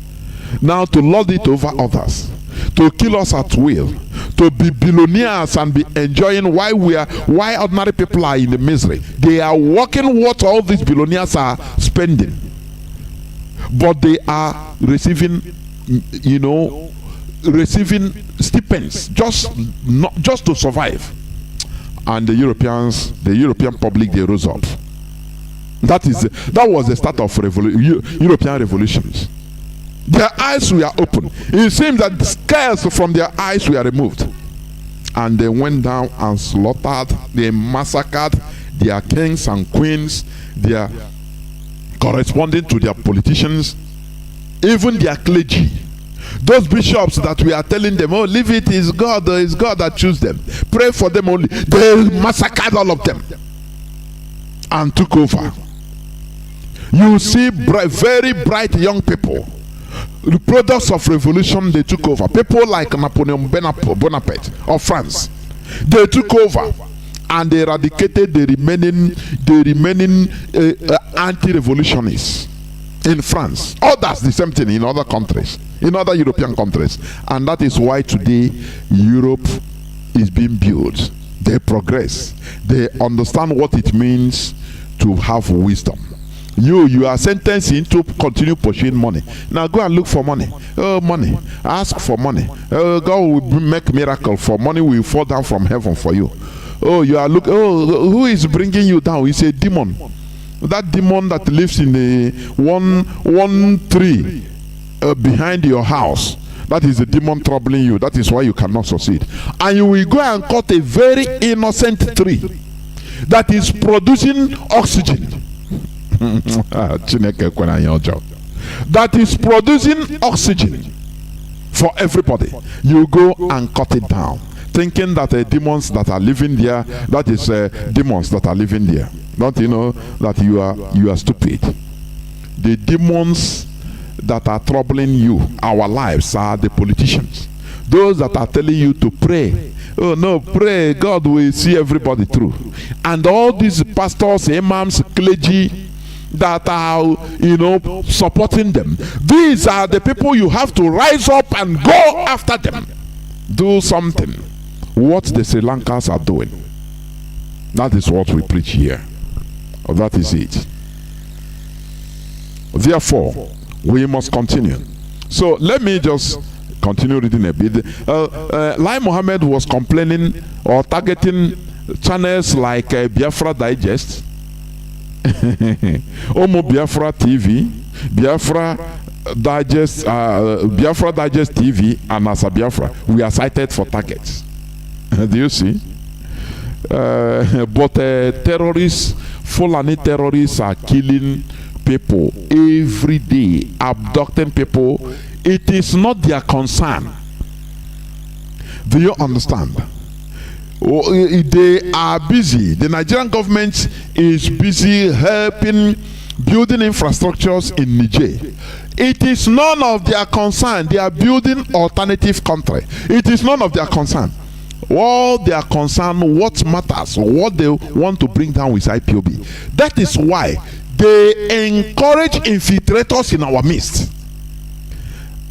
now to lord it over others, to kill us at will, to be billionaires and be enjoying why ordinary people are in the misery? They are working what all these billionaires are spending, but they are receiving, receiving stipends just to survive. And the European public, they rose up. That was the start of European revolutions. Their eyes were open. It seemed that the scales from their eyes were removed, and they went down and slaughtered. They massacred their kings and queens, their corresponding to their politicians, even their clergy. Those bishops that we are telling them, oh, leave it, is God that choose them, pray for them only. They massacred all of them and took over. You see very bright young people, the products of revolution, they took over. People like Napoleon Bonaparte of France, they took over and they eradicated the remaining anti-revolutionists in France. Others the same thing in other countries, in other European countries. And that is why today Europe is being built. They progress. They understand what it means to have wisdom. You are sentenced into continue pursuing money. Now go and look for money. Oh, money. Ask for money. Oh, God will make miracle for money. Will fall down from heaven for you. Oh, you are look. Oh, who is bringing you down? It's a demon. That demon that lives in the one tree behind your house. That is the demon troubling you. That is why you cannot succeed. And you will go and cut a very innocent tree that is producing oxygen. That is producing oxygen for everybody. You go and cut it down, thinking that demons that are living there, that is demons that are living there. Don't you know that you are stupid? The demons that are troubling you, our lives, are the politicians. Those that are telling you to pray. Oh no, pray, God will see everybody through. And all these pastors, imams, clergy, that are, supporting them. These are the people you have to rise up and go after them. Do something. What the Sri Lankans are doing. That is what we preach here. That is it. Therefore, we must continue. So let me just continue reading a bit. Lai Mohammed was complaining or targeting channels like Biafra Digest, Omo Biafra TV, Biafra Digest TV, and Asa Biafra. We are cited for targets. Do you see? But terrorists, Fulani terrorists, are killing people every day, abducting people. It is not their concern. Do you understand? They are busy. The Nigerian government is busy helping building infrastructures in Niger. It is none of their concern. They are building alternative country. It is none of their concern. All their concern, what matters, what they want to bring down with IPOB. That is why they encourage infiltrators in our midst.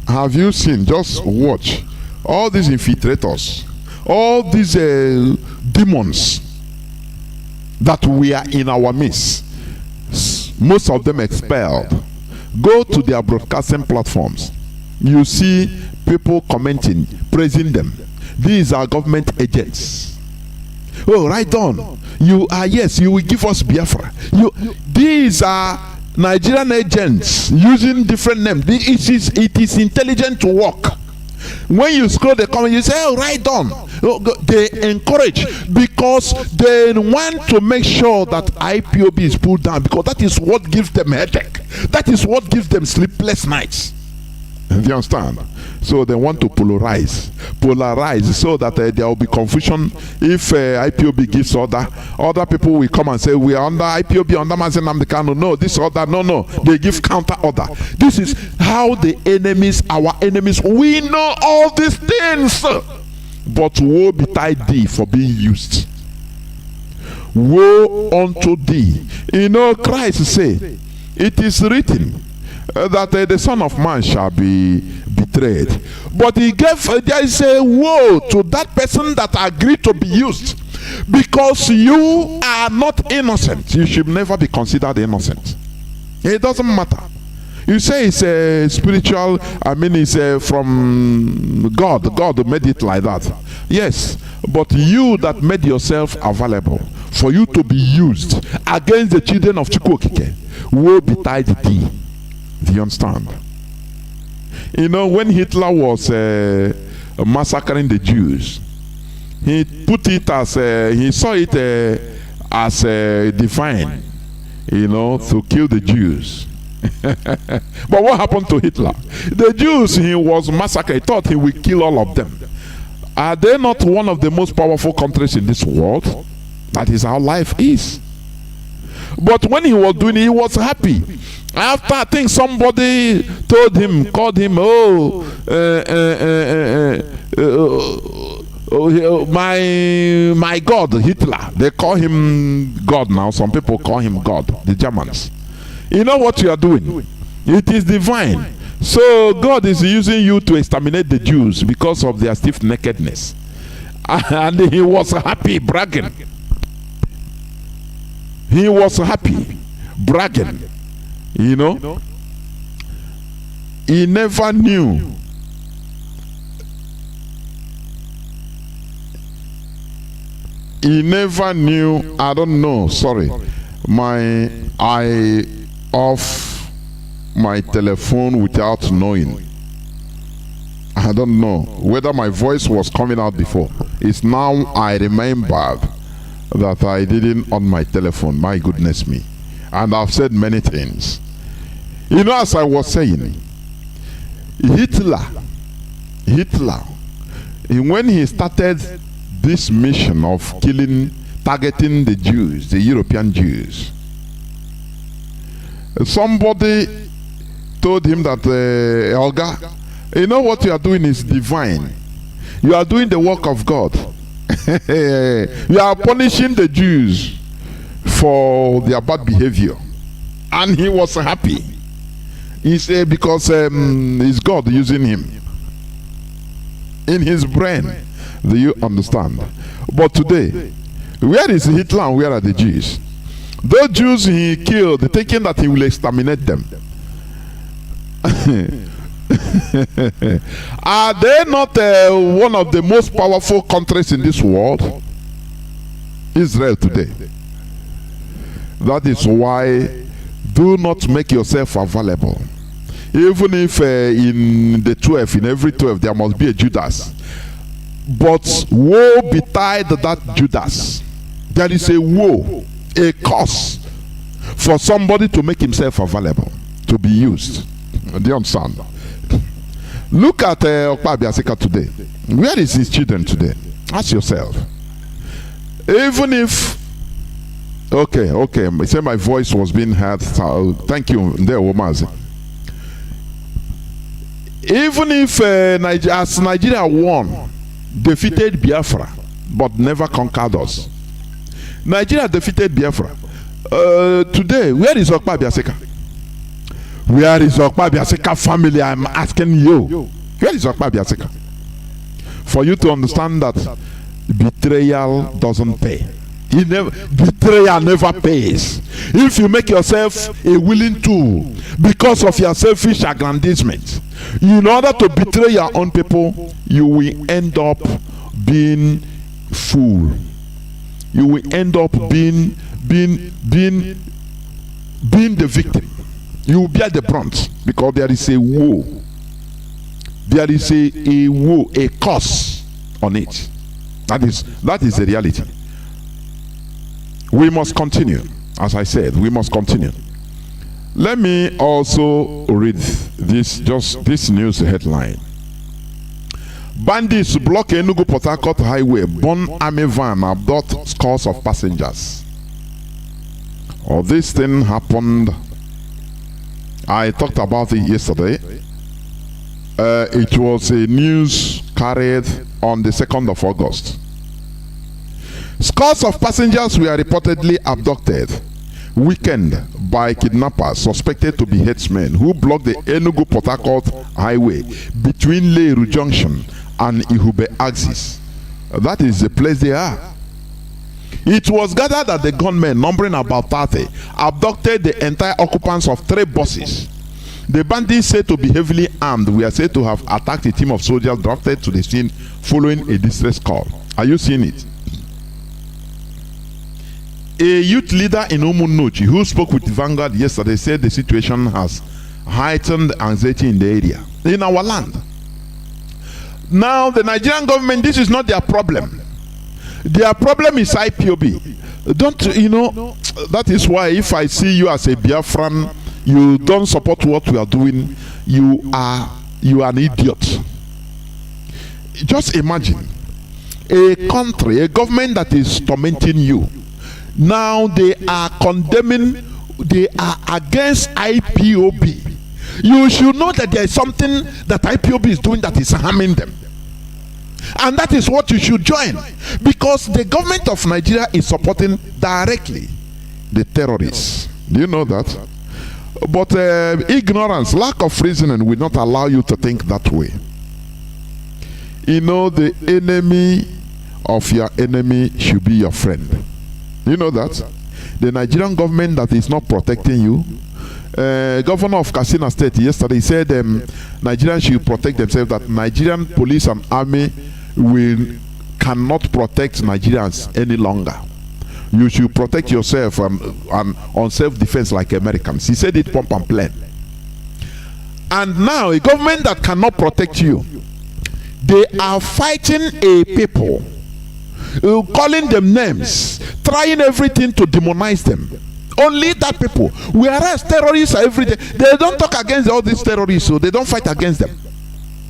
Have you seen? Just watch all these infiltrators, all these demons that we are in our midst. Most of them expelled. Go to their broadcasting platforms. You see people commenting, praising them. These are government agents. Oh, right on. You are, yes, you will give us Biafra. These are Nigerian agents using different names. It is intelligent to work. When you scroll the comment, you say, oh, right on. They encourage because they want to make sure that IPOB is pulled down, because that is what gives them headache. That is what gives them sleepless nights. Do you understand? So they want to polarize so that there will be confusion. If IPOB gives order, other people will come and say we are under IPOB, under Mazi Nnamdi Kanu. No, this order, no. They give counter order. This is how the enemies, our enemies, we know all these things. But woe betide thee for being used. Woe unto thee. Christ say, it is written that the Son of Man shall be betrayed. But he gave, there is a woe to that person that agreed to be used. Because you are not innocent. You should never be considered innocent. It doesn't matter. You say it's a spiritual, it's from God. God made it like that. Yes, but you that made yourself available for you to be used against the children of Chukwokike, woe betide thee. Do you understand? When Hitler was massacring the Jews, he put it as he saw it as divine, to kill the Jews. But what happened to Hitler? The Jews he was massacred. He thought he would kill all of them. Are they not one of the most powerful countries in this world? That is how life is. But when he was doing it, he was happy. After I think somebody called him, my God, Hitler. They call him God now. Some people call him God, the Germans. You know what you are doing? It is divine. So God is using you to exterminate the Jews because of their stiff-neckedness. And he was happy, bragging. He was happy, bragging. He never knew. He never knew. I don't know. Sorry. I off my telephone without knowing. I don't know whether my voice was coming out before. It's now I remembered that I didn't on my telephone. My goodness me. And I've said many things. As I was saying, Hitler, when he started this mission of targeting the Jews, the European Jews, somebody told him that, Olga, what you are doing is divine. You are doing the work of God. You are punishing the Jews for their bad behavior. And he was happy. He said because it's God using him. In his brain. Do you understand? But today, where is Hitler and where are the Jews? Those Jews he killed, thinking that he will exterminate them. Are they not one of the most powerful countries in this world? Israel today. That is why do not make yourself available. Even if in the 12, in every 12 there must be a Judas. But woe betide that Judas. There is a woe, a curse for somebody to make himself available, to be used. Do you understand? Look at Okpa Biasika today. Where is his children today? Ask yourself. Even if, okay, say my voice was being heard. Thank you, Mazi. Even if as Nigeria won, defeated Biafra, but never conquered us. Nigeria defeated Biafra. Today, where is Okpa Biasika? Where is Okpa Biasika family? I'm asking you. Where is Okpa Biasika? For you to understand that betrayal doesn't pay. Betrayal never pays. If you make yourself a willing tool because of your selfish aggrandizement, in order to betray your own people, you will end up being fool. You will end up being the victim. You will bear the brunt because there is a woe. There is a woe, a curse on it. That is the reality. We must continue. As I said, we must continue. Let me also read this news headline. Bandits block Enugu Port Harcourt highway, burn army van, abduct scores of passengers. This thing happened. I talked about it yesterday. It was a news carried on the 2nd of August. Scores of passengers were reportedly abducted weekend by kidnappers suspected to be headsmen who blocked the Enugu Port Harcourt highway between Leiru Junction and Ihube axis. That is the place they are. It was gathered that the gunmen, numbering about 30, abducted the entire occupants of 3 buses. The bandits, said to be heavily armed, were said to have attacked a team of soldiers drafted to the scene following a distress call. Are you seeing it? A youth leader in Umunuchi who spoke with Vanguard yesterday said the situation has heightened anxiety in the area, in our land. Now, the Nigerian government, this is not their problem. Their problem is IPOB. Don't you know? That is why if I see you as a Biafran, you don't support what we are doing, you are an idiot. Just imagine a country, a government that is tormenting you. Now they are condemning, they are against IPOB. You should know that there is something that IPOB is doing that is harming them. And that is what you should join. Because the government of Nigeria is supporting directly the terrorists. Do you know that? But ignorance, lack of reasoning will not allow you to think that way. You know, the enemy of your enemy should be your friend. You know that? The Nigerian government that is not protecting you. Governor of Katsina State yesterday said Nigerians should protect themselves, that Nigerian police and army cannot protect Nigerians any longer. You should protect yourself and on self-defense like Americans. He said it pump and plain. And now a government that cannot protect you, they are fighting a people, calling them names, trying everything to demonize them. Only that people. Whereas terrorists are every day. They don't talk against all these terrorists, so they don't fight against them.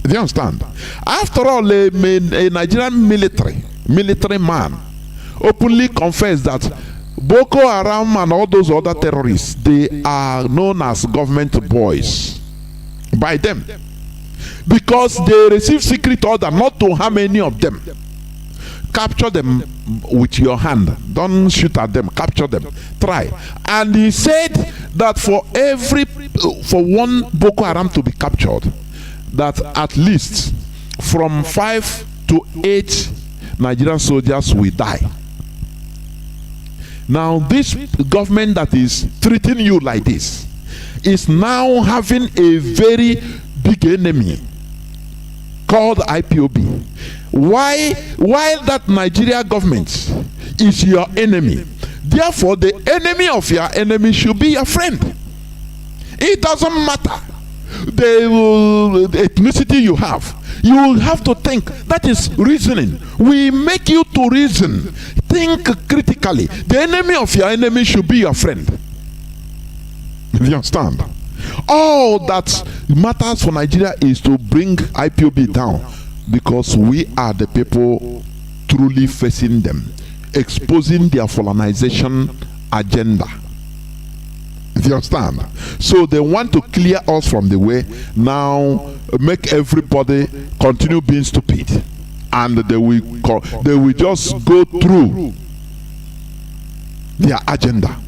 Do you understand? After all, a Nigerian military man openly confessed that Boko Haram and all those other terrorists, they are known as government boys by them, because they receive secret order not to harm any of them. capture them with your hand. Don't shoot at them, capture them. Try. And he said that for one Boko Haram to be captured, that at least from 5 to 8 Nigerian soldiers will die. Now this government that is treating you like this is now having a very big enemy called IPOB. Why that Nigeria government is your enemy? Therefore, the enemy of your enemy should be your friend. It doesn't matter the ethnicity you have. You will have to think. That is reasoning. We make you to reason. Think critically. The enemy of your enemy should be your friend. Do you understand? All that matters for Nigeria is to bring IPOB down, because we are the people truly facing them, exposing their colonization agenda. Do you understand? So they want to clear us from the way, now make everybody continue being stupid, and they will just go through their agenda.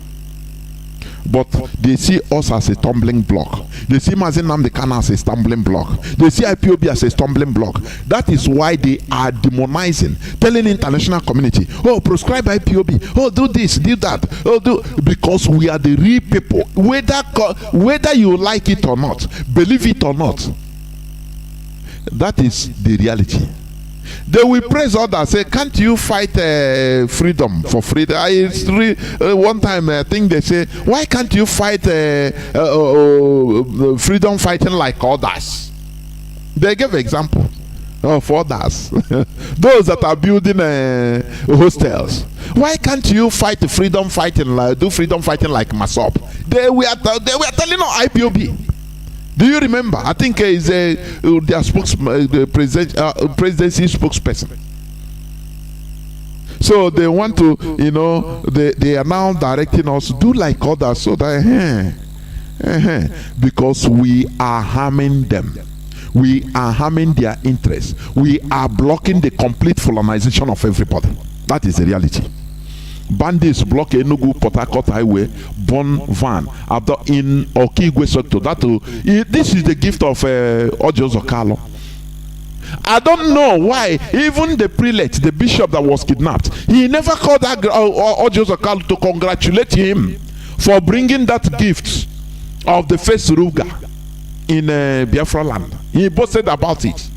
But they see us as a stumbling block. They see Mazi Nnamdi Kanu as a stumbling block. They see IPOB as a stumbling block. That is why they are demonizing, telling the international community, oh, proscribe IPOB, oh, do this, do that, oh, do, because we are the real people. Whether you like it or not, believe it or not, that is the reality. They will praise others, say, can't you fight freedom for freedom? One time I think they say, why can't you fight freedom fighting like others? They gave example of others. Those that are building hostels. Why can't you fight freedom fighting, do freedom fighting like Masop? They were telling us IPOB. Do you remember? I think is their presidency spokesperson. So they want to, they are now directing us, do like others, so that because we are harming them. We are harming their interests. We are blocking the complete colonization of everybody. That is the reality. Bandits block Enugu Port Harcourt Highway, burn van in Okigwe sector. This is the gift of Ojo Zokalo. I don't know why even the prelate, the bishop that was kidnapped, he never called Ojo Zokalo to congratulate him for bringing that gift of the first Ruga in Biafra land. He boasted about it.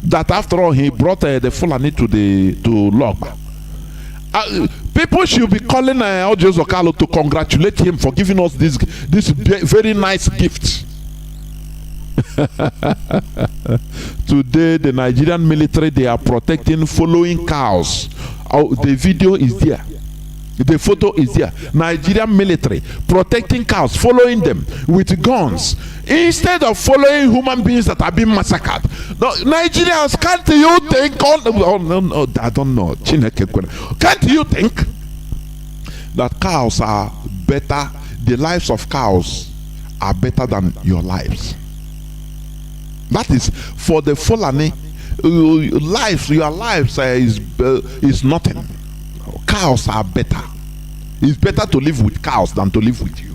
That after all, he brought the Fulani to Logba. People should be calling Ojo Zokalo to congratulate him for giving us this very nice gift. Today, the Nigerian military, they are protecting following cows. The video is there. The photo is there. Nigerian military protecting cows, following them with guns, instead of following human beings that are being massacred. No, Nigerians, can't you think? No, I don't know. Can't you think that cows are better? The lives of cows are better than your lives. That is for the Fulani. Your lives is nothing. Cows are better. It's better to live with cows than to live with you.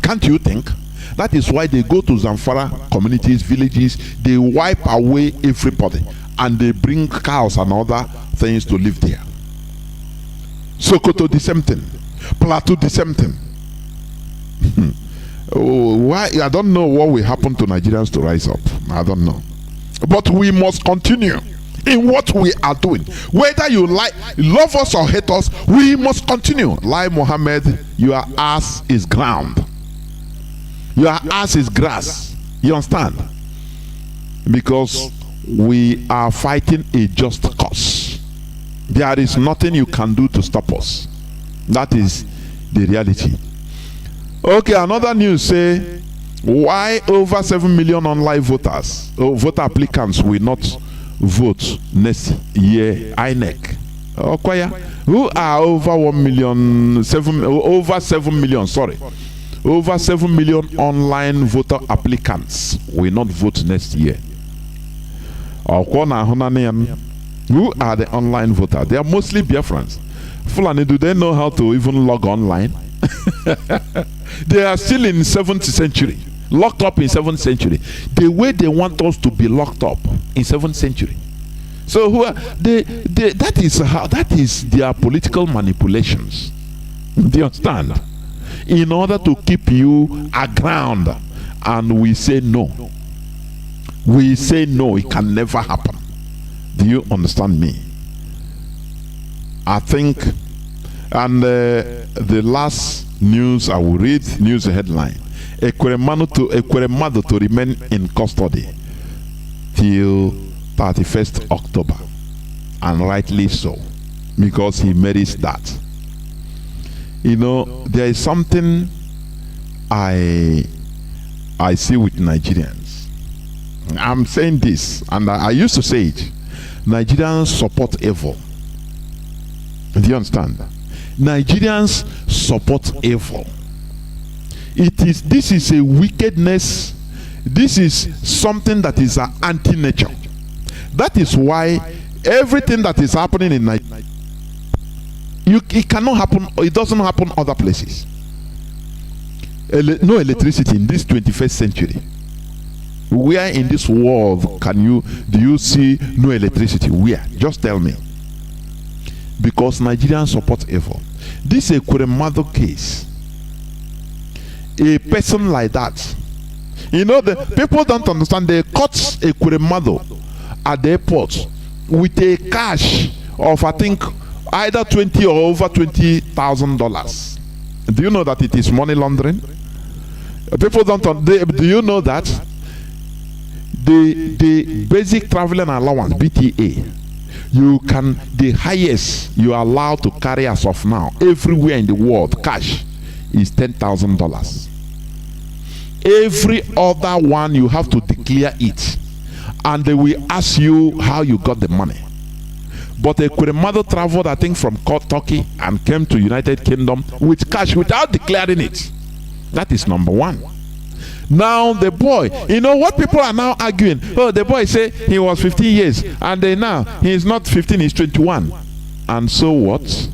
Can't you think? That is why they go to Zamfara communities, villages, they wipe away everybody, and they bring cows and other things to live there. Sokoto, the same thing. Plateau, the same thing. Why? I don't know what will happen to Nigerians to rise up. I don't know. But we must continue in what we are doing. Whether you love us or hate us, we must continue. Like Muhammad, your ass is ground. Your ass is grass. You understand? Because we are fighting a just cause. There is nothing you can do to stop us. That is the reality. Okay, another news say why over 7 million online voters or voter applicants will not vote next year. INEC. Who are over 1 million, over 7 million, sorry. Over 7 million online voter applicants will not vote next year. Who are the online voters? They are mostly Biafrans. Fulani, do they know how to even log online? They are still in 7th century, locked up in 7th century, the way they want us to be locked up in 7th century. So who are that is their political manipulations. Do you understand? In order to keep you aground, and we say no. We say no, it can never happen. Do you understand me? I think, and the last news I will read, news headline: Ekweremadu to remain in custody till 31st October, and rightly so, because he merits that. You know, there is something I see with Nigerians. I'm saying this, and I used to say it. Nigerians support evil. Do you understand? Nigerians support evil. This is a wickedness. This is something that is an anti-nature. That is why everything that is happening in Nigeria, it cannot happen. It doesn't happen other places. No electricity in this 21st century. Where in this world do you see no electricity? Where? Just tell me. Because Nigerians support evil. This is a Ekweremadu case. A person like that, you know, the people don't understand. They caught Ekweremadu at the airport with a cash of, I think, either $20,000 or over $20,000. Do you know that it is money laundering? People don't. Do you know that the basic traveling allowance (BTA), the highest you are allowed to carry as of now everywhere in the world cash is $10,000. Every other one you have to declare it, and they will ask you how you got the money. But Ekweremadu traveled, I think, from Turkey and came to United Kingdom with cash without declaring it. That is number one. Now the boy, you know what people are now arguing? Oh, the boy say he was 15 years, and now he is not 15, he's 21. And so what?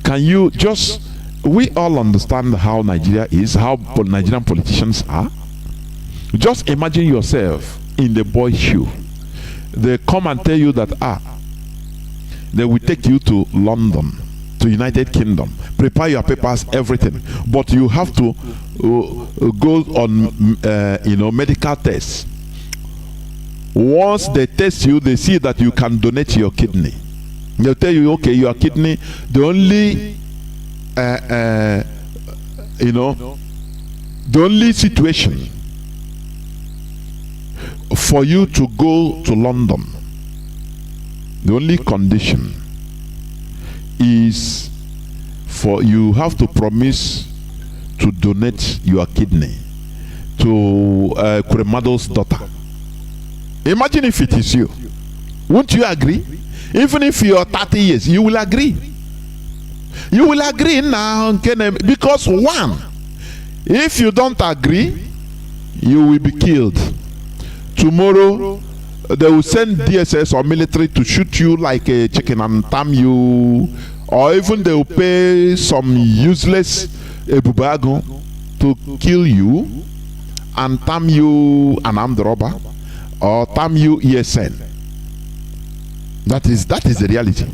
Can you just, we all understand how Nigeria is, how Nigerian politicians are. Just imagine yourself in the boy's shoe. They come and tell you that they will take you to London, to United Kingdom, prepare your papers, everything, but you have to go on medical tests. Once they test you, they see that you can donate your kidney. They'll tell you, okay, your kidney, the only situation for you to go to London, the only condition is for you have to promise to donate your kidney to Ekwuremadu's daughter. Imagine if it is you. Won't you agree? Even if you are 30 years, you will agree. You will agree now, because one, if you don't agree, you will be killed. Tomorrow, they will send DSS or military to shoot you like a chicken and tam you, or even they will pay some useless ebubago to kill you and tam you an armed robber or tam you ESN. That is the reality.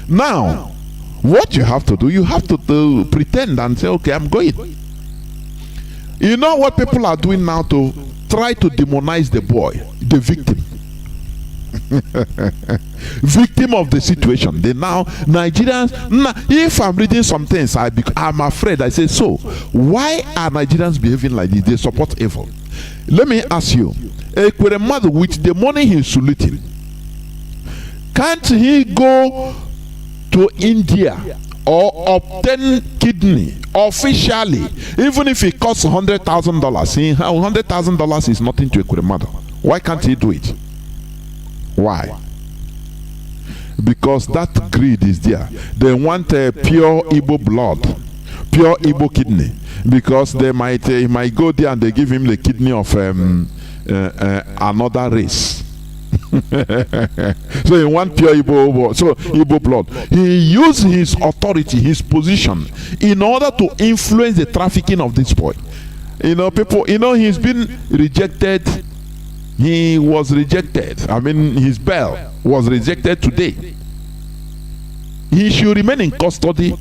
Now, what you have to do, you have to pretend and say, okay, I'm going. You know what people are doing now to try to demonize the boy, the victim. Victim of the situation. They now, Nigerians, if I'm reading some things, I'm afraid. I say, so why are Nigerians behaving like this? They support evil. Let me ask you, Ekweremadu, with the money he's saluting, can't he go to India or obtain kidney officially, even if it costs $100,000? $100,000 is nothing to Ekweremadu. Why can't he do it? Why? Because that greed is there. They want a pure Igbo blood, pure Igbo kidney, because they he might go there and they give him the kidney of another race. So he want pure Igbo blood. He used his authority, his position, in order to influence the trafficking of this boy. People, he's been rejected. He was rejected. I mean, his bail was rejected today. He should remain in custody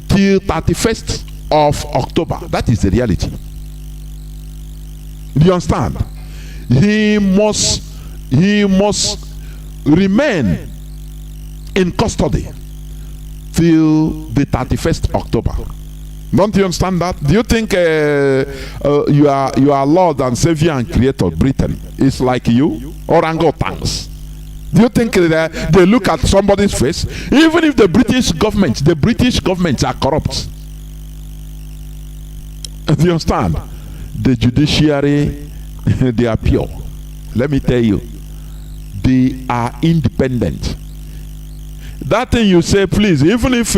till 31st of October. That is the reality. Do you understand? He must remain in custody till the 31st October. Don't you understand that? Do you think you are Lord and Savior and Creator of Britain is like you? Orangutans. Do you think they look at somebody's face? Even if the British governments are corrupt. Do you understand? The judiciary, they are pure. Let me tell you, they are independent. That thing you say, please, even if,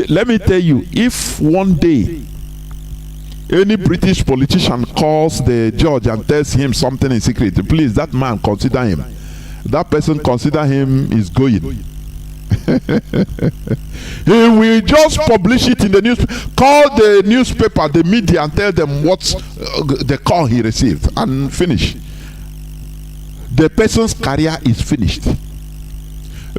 let me tell you, if one day any British politician calls the judge and tells him something in secret, please, that man, consider him. That person, consider him is going. He will just publish it in the news, call the newspaper, the media, and tell them what the call he received, and finish. The person's career is finished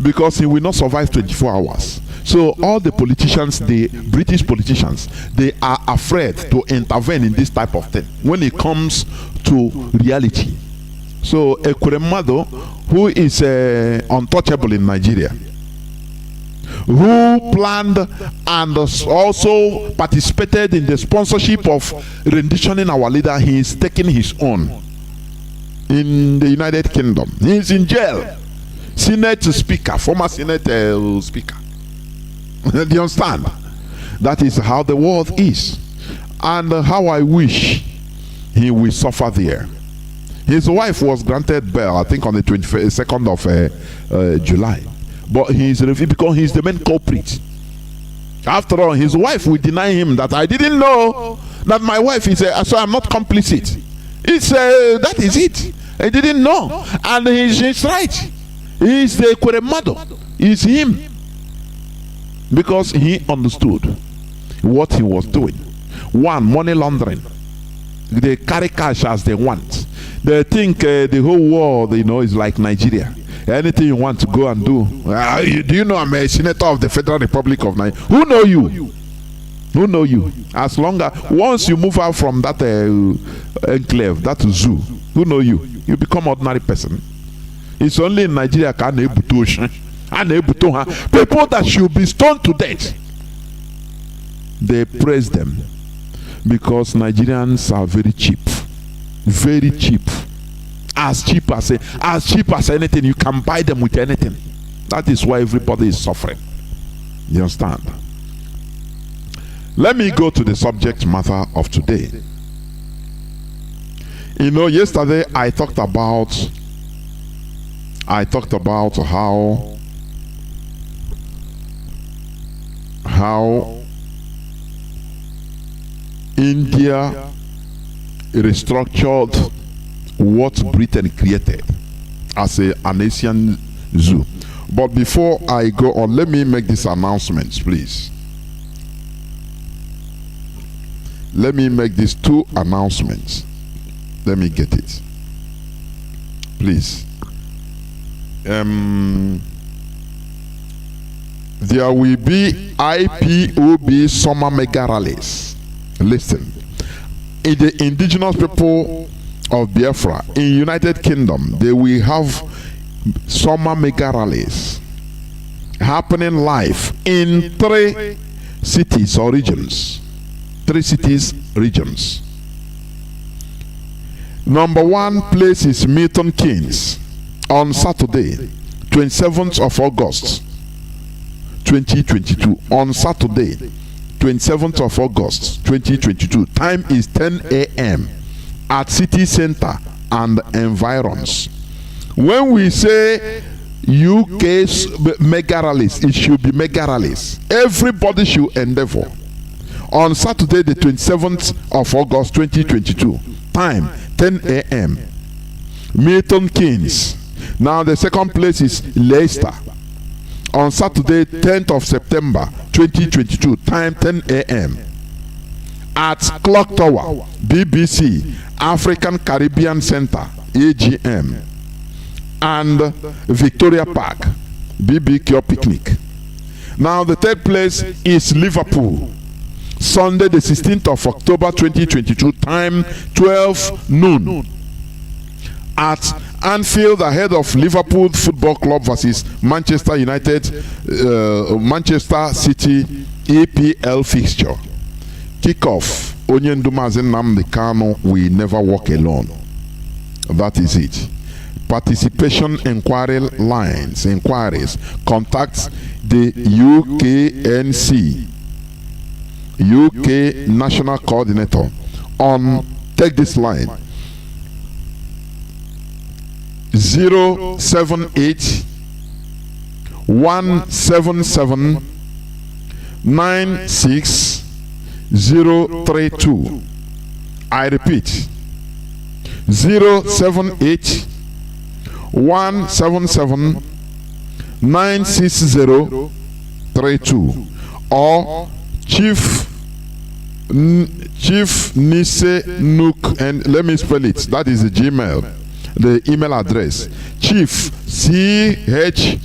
because he will not survive 24 hours. So all the politicians, the British politicians, they are afraid to intervene in this type of thing when it comes to reality. So Ekuremado, who is untouchable in Nigeria, who planned and also participated in the sponsorship of renditioning our leader, he is taking his own in the United Kingdom. He is in jail. Senate Speaker, former Senate Speaker. Do you understand? That is how the world is, and how I wish he will suffer there. His wife was granted bail, I think, on the 22nd of July, but he is refused because he is the main culprit. After all, his wife will deny him that I didn't know that my wife is so I'm not complicit. It's that is it. I didn't know, and he's right. He's the Kuremado. It's him, because he understood what he was doing. One, money laundering. They carry cash as they want. They think the whole world, is like Nigeria. Anything you want to go and do. Do you know I'm a senator of the Federal Republic of Nigeria? Who know you? Who know you? As long as once you move out from that enclave, that zoo, who know you? You become ordinary person. It's only in Nigeria can people that should be stoned to death. They praise them because Nigerians are very cheap. Very cheap. As cheap as anything. You can buy them with anything. That is why everybody is suffering. You understand? Let me go to the subject matter of today. Yesterday I talked about how India restructured what Britain created as an Asian zoo. But before I go on, let me make these announcements, please. Let me make these two announcements. Let me get it, please. There will be IPOB summer mega rallies. Listen, in the indigenous people of Biafra in United Kingdom, they will have summer mega rallies happening live in 3 cities or regions. 3 cities, regions. Number 1 place is Milton Keynes on Saturday, 27th of August 2022. On Saturday, 27th of August 2022. Time is 10 a.m. at City Center and environs. When we say UK's mega rallies, it should be mega rallies. Everybody should endeavor. On Saturday, the 27th of August 2022. Time 10 a.m. Milton Keynes Now the second place is Leicester. On Saturday, 10th of September 2022, time 10 a.m. at Clock Tower, BBC, African Caribbean Center, AGM, and Victoria Park, BBQ Picnic. Now the third place is Liverpool. Sunday, the 16th of October 2022, time 12 noon. At Anfield, ahead of Liverpool Football Club versus Manchester United, Manchester City EPL fixture. Kickoff. Mazi Nnamdi Kanu will never walk alone. That is it. Participation inquiries. Contact the UKNC, UK National Coordinator, on, take this line, 078 177 96032. I repeat, 078 177 96032, or Chief Nise Nook, and let me spell it. That is the Gmail, the email address. Chief CHIEFNIC,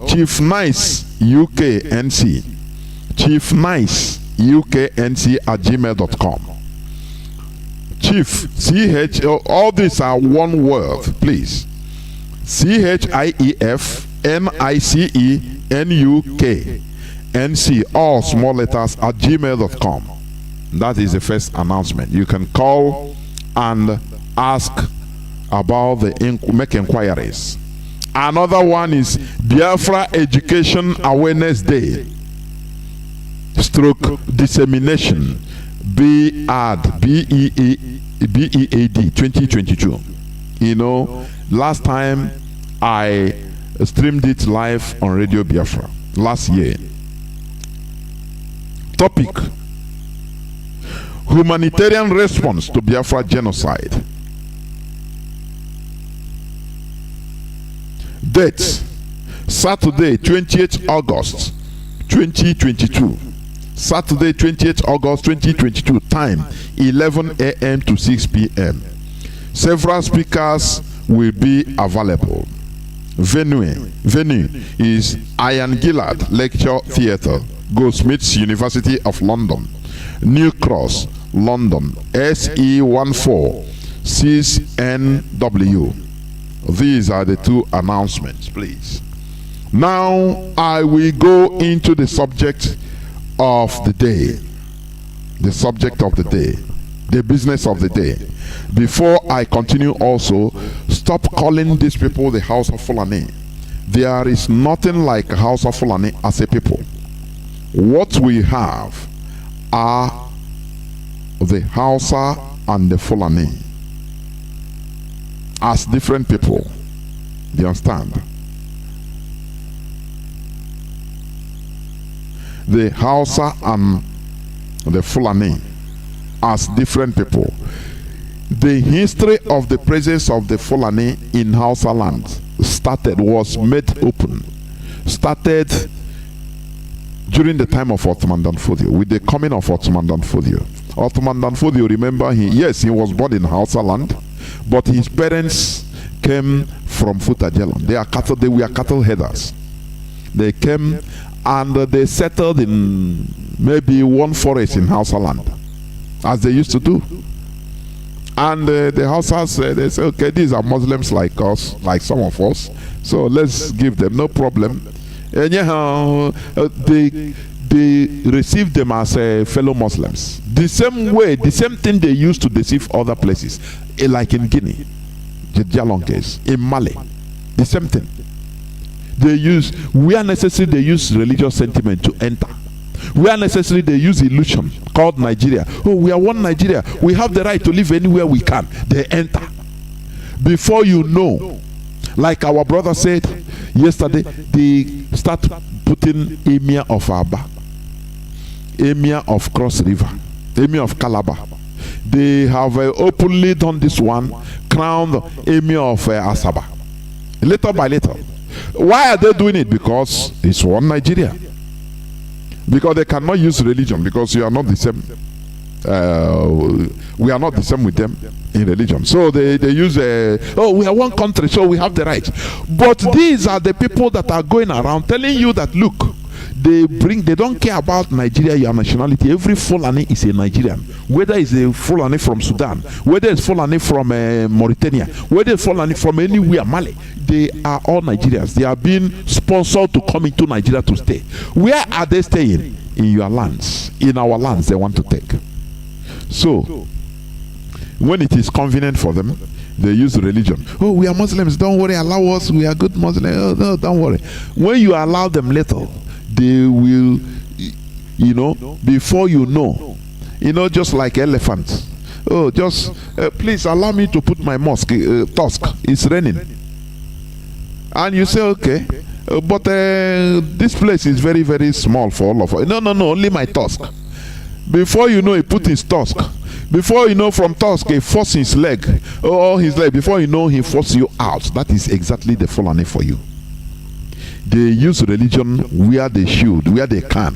Chief Nice UKNC, Chief Nice UKNC at gmail.com. Chief all these are one word, please. CHIEFNICENUKNC, all small letters, at gmail.com. That is the first announcement. You can call and ask about make inquiries. Another one is Biafra Education Awareness Day / dissemination, BEAD 2022. You know, last time I streamed it live on Radio Biafra last year. Topic: humanitarian response to Biafra genocide. Date: Saturday, 28th August 2022. Saturday, 28th August 2022. Time 11 a.m. to 6 p.m. Several speakers will be available. Venue is Ian Gillard Lecture Theatre, Goldsmiths, University of London, New Cross, London, SE146NW. These are the two announcements, please. Now I will go into the subject of the day. The subject of the day. The business of the day. Before I continue, also, stop calling these people the House of Fulani. There is nothing like House of Fulani as a people. What we have are the Hausa and the Fulani as different people. Do you understand? The Hausa and the Fulani as different people. The history of the presence of the Fulani in Hausa land was made open, started during the time of Ottoman Danfodio, with the coming of Ottoman Danfodio. Ottoman Danfodio, remember, he was born in Hausa land, but his parents came from Futajelon. They were cattle headers. They came and they settled in maybe one forest in Hausa land, as they used to do. And the Hausas, they say, okay, these are Muslims like us, like some of us, so let's give them, no problem. And they received them as fellow Muslims. The same way, the same thing they used to deceive other places, like in Guinea, the Jalon case, in Mali, the same thing. They use, where necessary, they use religious sentiment to enter. Where necessary, they use illusion called Nigeria. Oh, we are one Nigeria. We have the right to live anywhere we can. They enter. Before you know, like our brother said yesterday, they start putting Emir of Aba, Emir of Cross River, Emir of Calabar, they have openly done this one, crowned Emir of Asaba. Little by little. Why are they doing it? Because it's one Nigeria. Because they cannot use religion, because you are not the same. We are not the same with them in religion. So they use we are one country, so we have the right. But these are the people that are going around telling you that, look, they don't care about Nigeria, your nationality. Every Fulani is a Nigerian, whether it's a Fulani from Sudan, whether it's Fulani from Mauritania, whether it's Fulani from anywhere, Mali. They are all Nigerians. They are being sponsored to come into Nigeria to stay. Where are they staying? In your lands. In our lands they want to take. So when it is convenient for them, they use religion. Oh, we are Muslims, don't worry, allow us, we are good Muslims. Oh, no, don't worry. When you allow them little, they will, before you know, just like elephants. Oh, just please allow me to put my tusk. It's raining. And you say, okay, but this place is very, very small for all of us. No, only my tusk. Before you know, he put his tusk. Before you know, from tusk, he force his leg, or his leg. Before you know, he force you out. That is exactly the Fulani for you. They use religion where they should, where they can.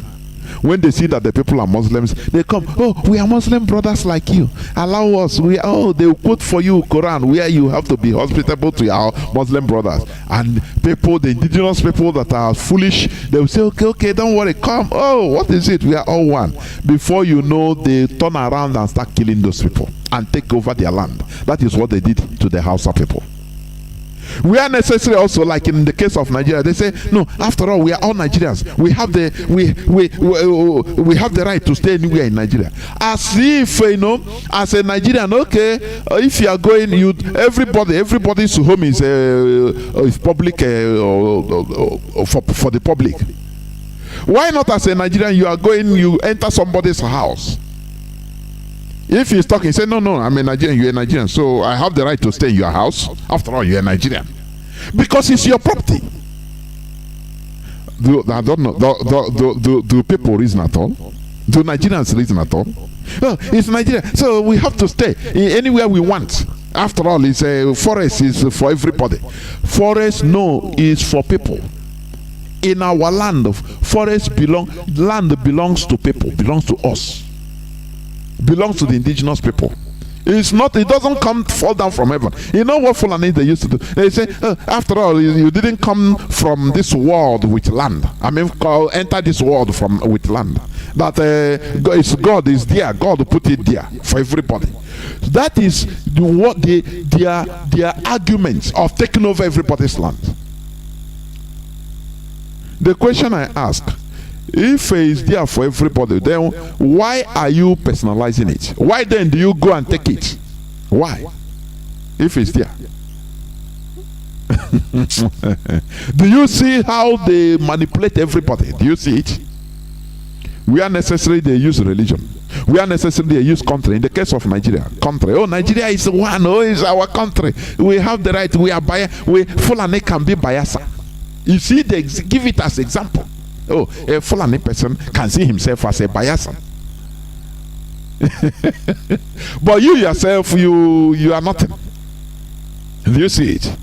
When they see that the people are Muslims, they come, oh, we are Muslim brothers like you. Allow us. They will quote for you Quran where you have to be hospitable to your Muslim brothers. And people, the indigenous people that are foolish, they will say, okay, don't worry, come. Oh, what is it? We are all one. Before you know, they turn around and start killing those people and take over their land. That is what they did to the Hausa people. We are necessary also, like in the case of Nigeria, they say, no, after all, we are all Nigerians. We have we have the right to stay anywhere in Nigeria. As if, as a Nigerian, okay, if you are going, everybody's home is public, for the public. Why not as a Nigerian, you are going, you enter somebody's house. If he's talking, say, no, I'm a Nigerian, you're a Nigerian, so I have the right to stay in your house. After all, you're a Nigerian. Because it's your property. I don't know, do people reason at all? Do Nigerians reason at all? Oh, it's Nigeria, so we have to stay anywhere we want. After all, it's a forest is for everybody. Forest, no, is for people. In our land, forest land belongs to people, belongs to us. Belongs to the indigenous people. It doesn't fall down from heaven. You know what Fulani they used to do? They say, after all, you didn't come from this world with land. Enter this world with land. That God is there. God put it there for everybody. That is their arguments of taking over everybody's land. The question I ask, if it's there for everybody, then why are you personalizing it? Why then do you go and take it? Why? If it's there. Do you see how they manipulate everybody? Do you see it? We are necessary, they use religion. We are necessary, they use country. In the case of Nigeria, country. Oh, Nigeria is one. Oh, it's our country. We have the right. We are Fulani can be Bayelsa. You see, they give it as example. Oh, a Fulani person can see himself as a Bayelsa. But you yourself, you are nothing. Do you see it?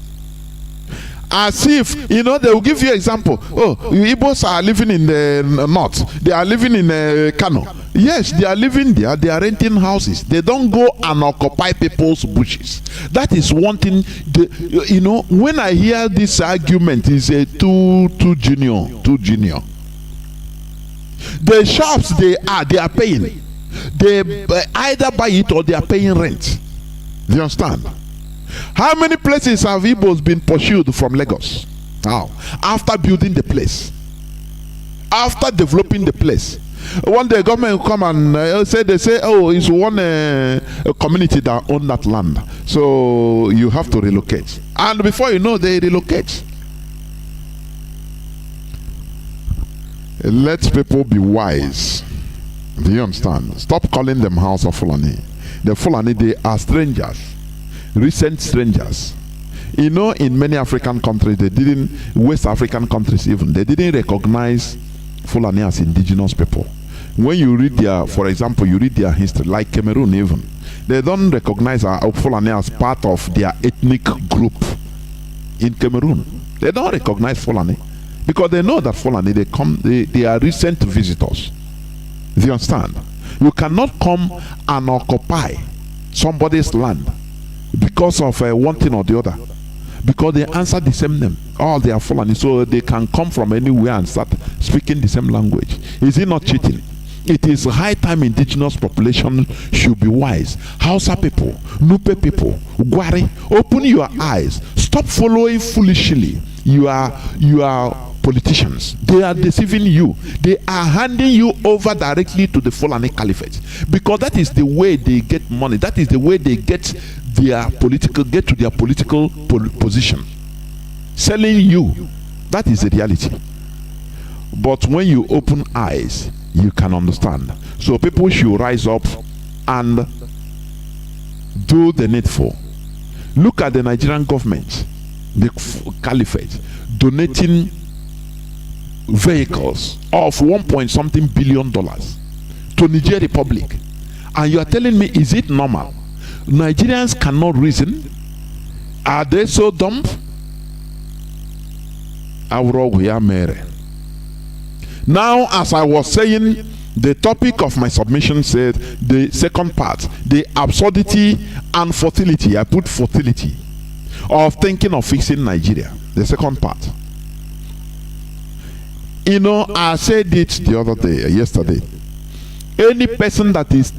As if, they will give you example. Oh, Igbos are living in the north. They are living in Kanu. Yes, they are living there. They are renting houses. They don't go and occupy people's bushes. That is one thing. When I hear this argument, it's too junior. The shops they are paying. They either buy it or they are paying rent. Do you understand? How many places have Igbos been pursued from Lagos? Now, after building the place, after developing the place, one day government will come and they say, oh, it's one community that own that land, so you have to relocate. And before you know, they relocate. Let people be wise. Do you understand? Stop calling them House of Fulani. The Fulani, they are strangers. Recent strangers. In many African countries, West African countries even, they didn't recognize Fulani as indigenous people. When you read for example, you read their history, like Cameroon even. They don't recognize our Fulani as part of their ethnic group in Cameroon. They don't recognize Fulani because they know that Fulani, they are recent visitors. Do you understand? You cannot come and occupy somebody's land because of one thing or the other. Because they answer the same name. All they are Fulani, so they can come from anywhere and start speaking the same language. Is it not cheating? It is high time indigenous population should be wise. Hausa people, Nupe people, Gwari, open your eyes. Stop following foolishly. You are politicians. They are deceiving you. They are handing you over directly to the Fulani Caliphate, because that is the way they get money. That is the way they get to their political position. Selling you. That is the reality. But when you open eyes, you can understand. So people should rise up and do the needful. Look at the Nigerian government, the Caliphate, donating vehicles of $1.something billion to Niger Republic. And you are telling me, is it normal? Nigerians cannot reason? Are they so dumb? Now, as I was saying, the topic of my submission said the second part, the absurdity and futility. I put futility of thinking of fixing Nigeria. The second part. You know, I said it the other day, yesterday. Any person that is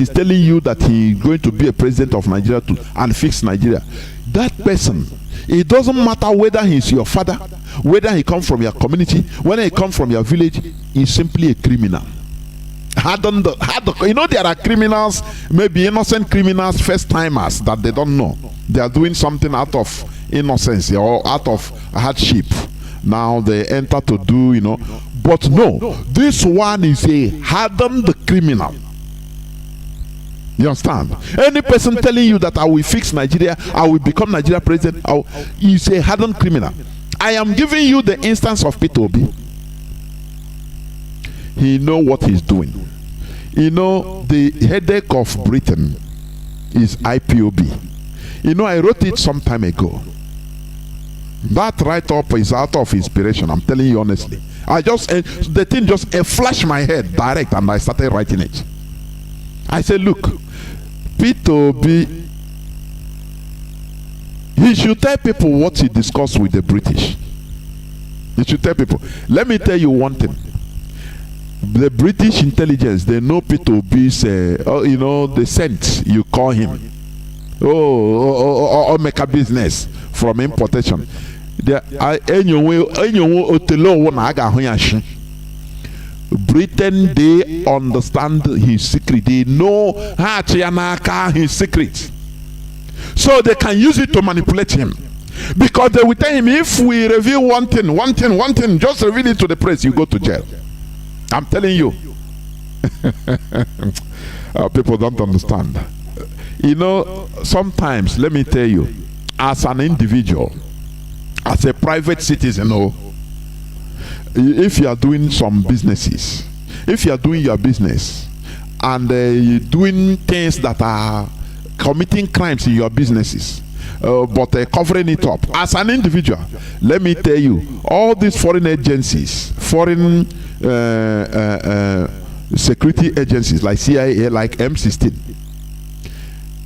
telling you that he is going to be a president of Nigeria and fix Nigeria, that person, it doesn't matter whether he's your father, whether he comes from your community, whether he comes from your village, he's simply a criminal. You know, there are criminals, maybe innocent criminals, first timers that they don't know. They are doing something out of innocence or out of hardship. Now they enter to do, you know. But no, this one is a hardened criminal. You understand? Any person telling you that I will fix Nigeria, I will become Nigeria president, is a hardened criminal. I am giving you the instance of Peter Obi. He knows what he's doing. You know, the headache of Britain is IPOB. You know, I wrote it some time ago. That write-up is out of inspiration, I'm telling you honestly. The thing just flashed my head direct and I started writing it. I said, look, Peter Obi, he should tell people what he discussed with the British. He should tell people. Let me tell you one thing. The British intelligence, they know Peter Obi's, you know, the scent, you call him. Or make a business from importation. Britain, they understand his secret. They know his secret. So they can use it to manipulate him. Because they will tell him, if we reveal one thing, just reveal it to the press, you go to jail. I'm telling you. People don't understand. You know, sometimes, let me tell you, as an individual, as a private citizen, if you are doing some businesses, if you are doing your business and you're doing things that are committing crimes in your businesses, but covering it up as an individual, let me tell you, all these foreign agencies, foreign security agencies like CIA, like M16,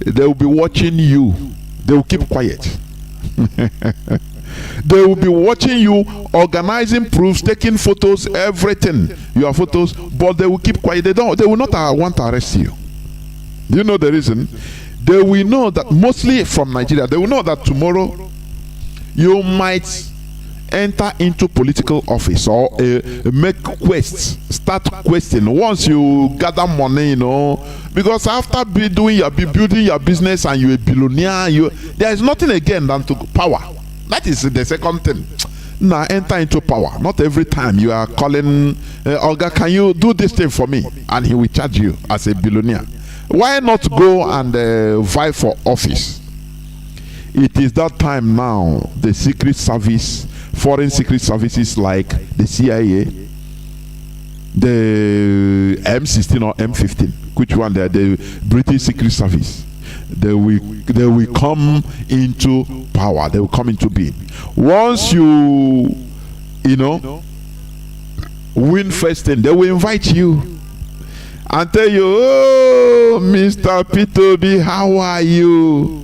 they will be watching you. They will keep quiet. They will be watching you, organizing proofs, taking photos, everything, your photos, but they will keep quiet. They will not want to arrest you. Do you know the reason? They will know that, mostly from Nigeria, they will know that tomorrow you might enter into political office or make quests, start questing once you gather money, you know, because after building your business and you're a billionaire, there is nothing again than to power. That is the second thing. Now enter into power. Not every time you are calling Olga, can you do this thing for me? And he will charge you as a billionaire. Why not go and vie for office? It is that time now. The secret service, foreign secret services like the CIA, the M16 or M15, which one? The British Secret Service. They will come into power. They will come into being. Once you win first thing, they will invite you and tell you, oh, Mr. P2B, how are you?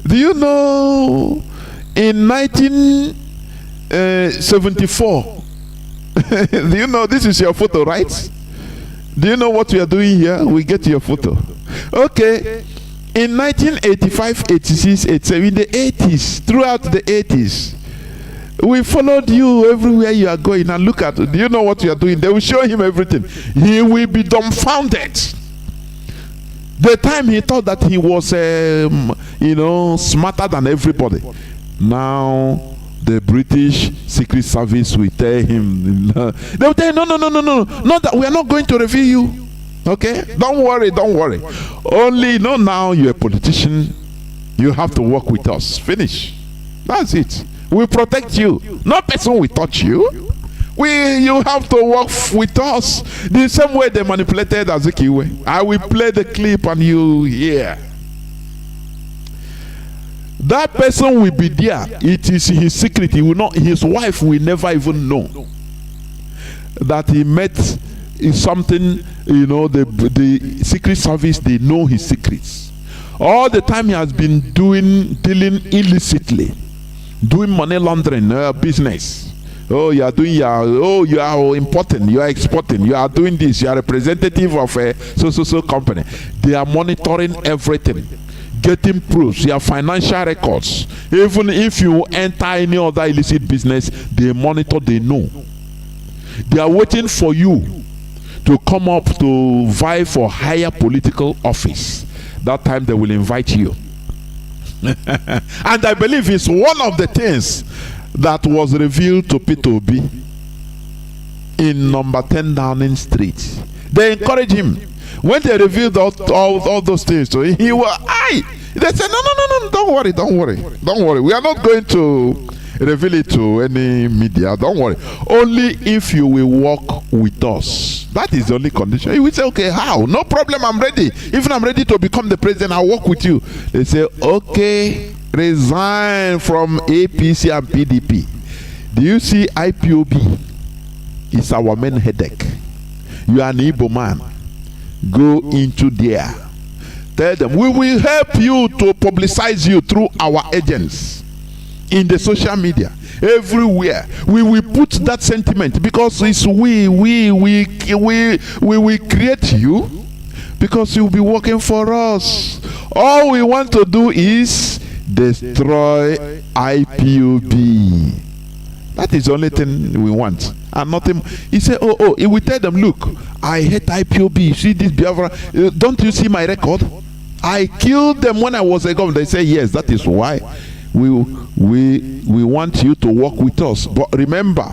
Do you know in 1974, do you know this is your photo, right? Do you know what we are doing here? We get your photo. Okay. In 1985, 86, 87, in the 80s, throughout the 80s, we followed you everywhere you are going. And look at, do you know what you are doing? They will show him everything. He will be dumbfounded. The time he thought that he was, smarter than everybody. Now, the British Secret Service will tell him, they will tell him, no, not that we are not going to reveal you. Okay, don't worry. Only now you're a politician, you have to work with us. Finish. That's it. We protect you. No person will touch you. You have to work with us. The same way they manipulated Azikiwe. I will play the clip and you hear. That person will be there. It is his secret. He will not. His wife will never even know that he met something. The Secret Service, they know his secrets. All the time he has been dealing illicitly, doing money laundering, business. Oh, you are doing you are importing, you are exporting, you are doing this, you are representative of a so company. They are monitoring everything, getting proofs, your financial records. Even if you enter any other illicit business, they monitor, they know. They are waiting for you to come up to vie for higher political office. That time they will invite you. And I believe it's one of the things that was revealed to P2B in number 10 Downing Street. They encouraged him. When they revealed all those things to him, he was, they said, no, don't worry. We are not going to reveal it to any media. Don't worry. Only if you will work with us. That is the only condition. He will say, okay, how? No problem, I'm ready. Even I'm ready to become the president, I'll work with you. They say, okay, resign from APC and PDP. Do you see IPOB? It's our main headache. You are an Igbo man. Go into there. Tell them, we will help you to publicize you through our agents. In the social media, everywhere, we will put that sentiment, because it's we will create you, because you'll be working for us. All we want to do is destroy IPOB. That is the only thing we want, and nothing. He said, he will tell them, look, I hate IPOB. You see this Biafra? Don't you see my record? I killed them when I was a governor. They say, yes, that is why. We want you to work with us. But remember,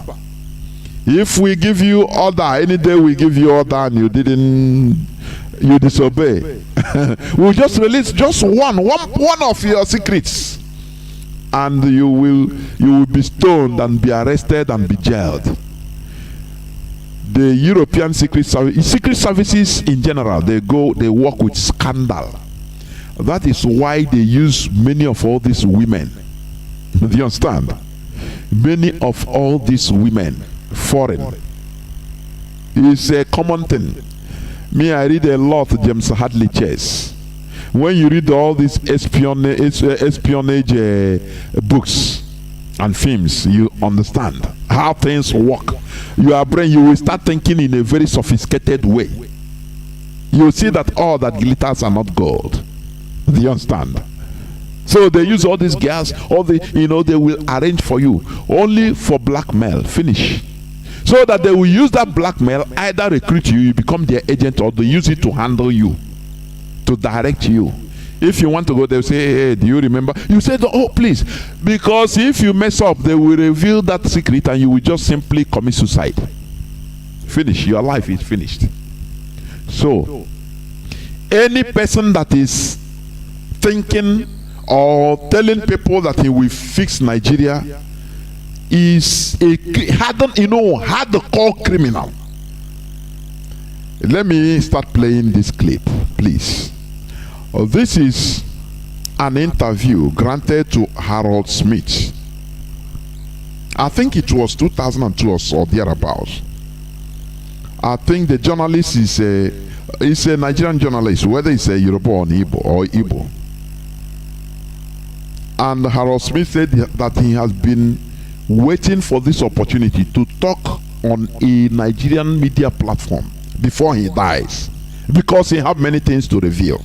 if we give you order, any day we give you order and you disobey, we'll just release just one of your secrets, and you will be stoned and be arrested and be jailed. The European secret services in general, they work with scandal. That is why they use many of all these women. Do you understand? Many of all these women, foreign. It's a common thing. Me, I read a lot James Hadley Chase. When you read all these espionage books and films, you understand how things work. Your brain, you will start thinking in a very sophisticated way. You will see that all that glitters are not gold. Do you understand? So they use all these gas, they will arrange for you only for blackmail. Finish. So that they will use that blackmail, either recruit you, you become their agent, or they use it to handle you, to direct you. If you want to go, they'll say, hey, do you remember? You said, oh, please. Because if you mess up, they will reveal that secret and you will just simply commit suicide. Finish. Your life is finished. So, any person that is thinking or telling people that he will fix Nigeria is a hardcore criminal. Let me start playing this clip, please. This is an interview granted to Harold Smith. I think it was 2002 or thereabouts. I think the journalist is a Nigerian journalist, whether it's a Yoruba or Igbo. And Harold Smith said that he has been waiting for this opportunity to talk on a Nigerian media platform before he dies, because he has many things to reveal.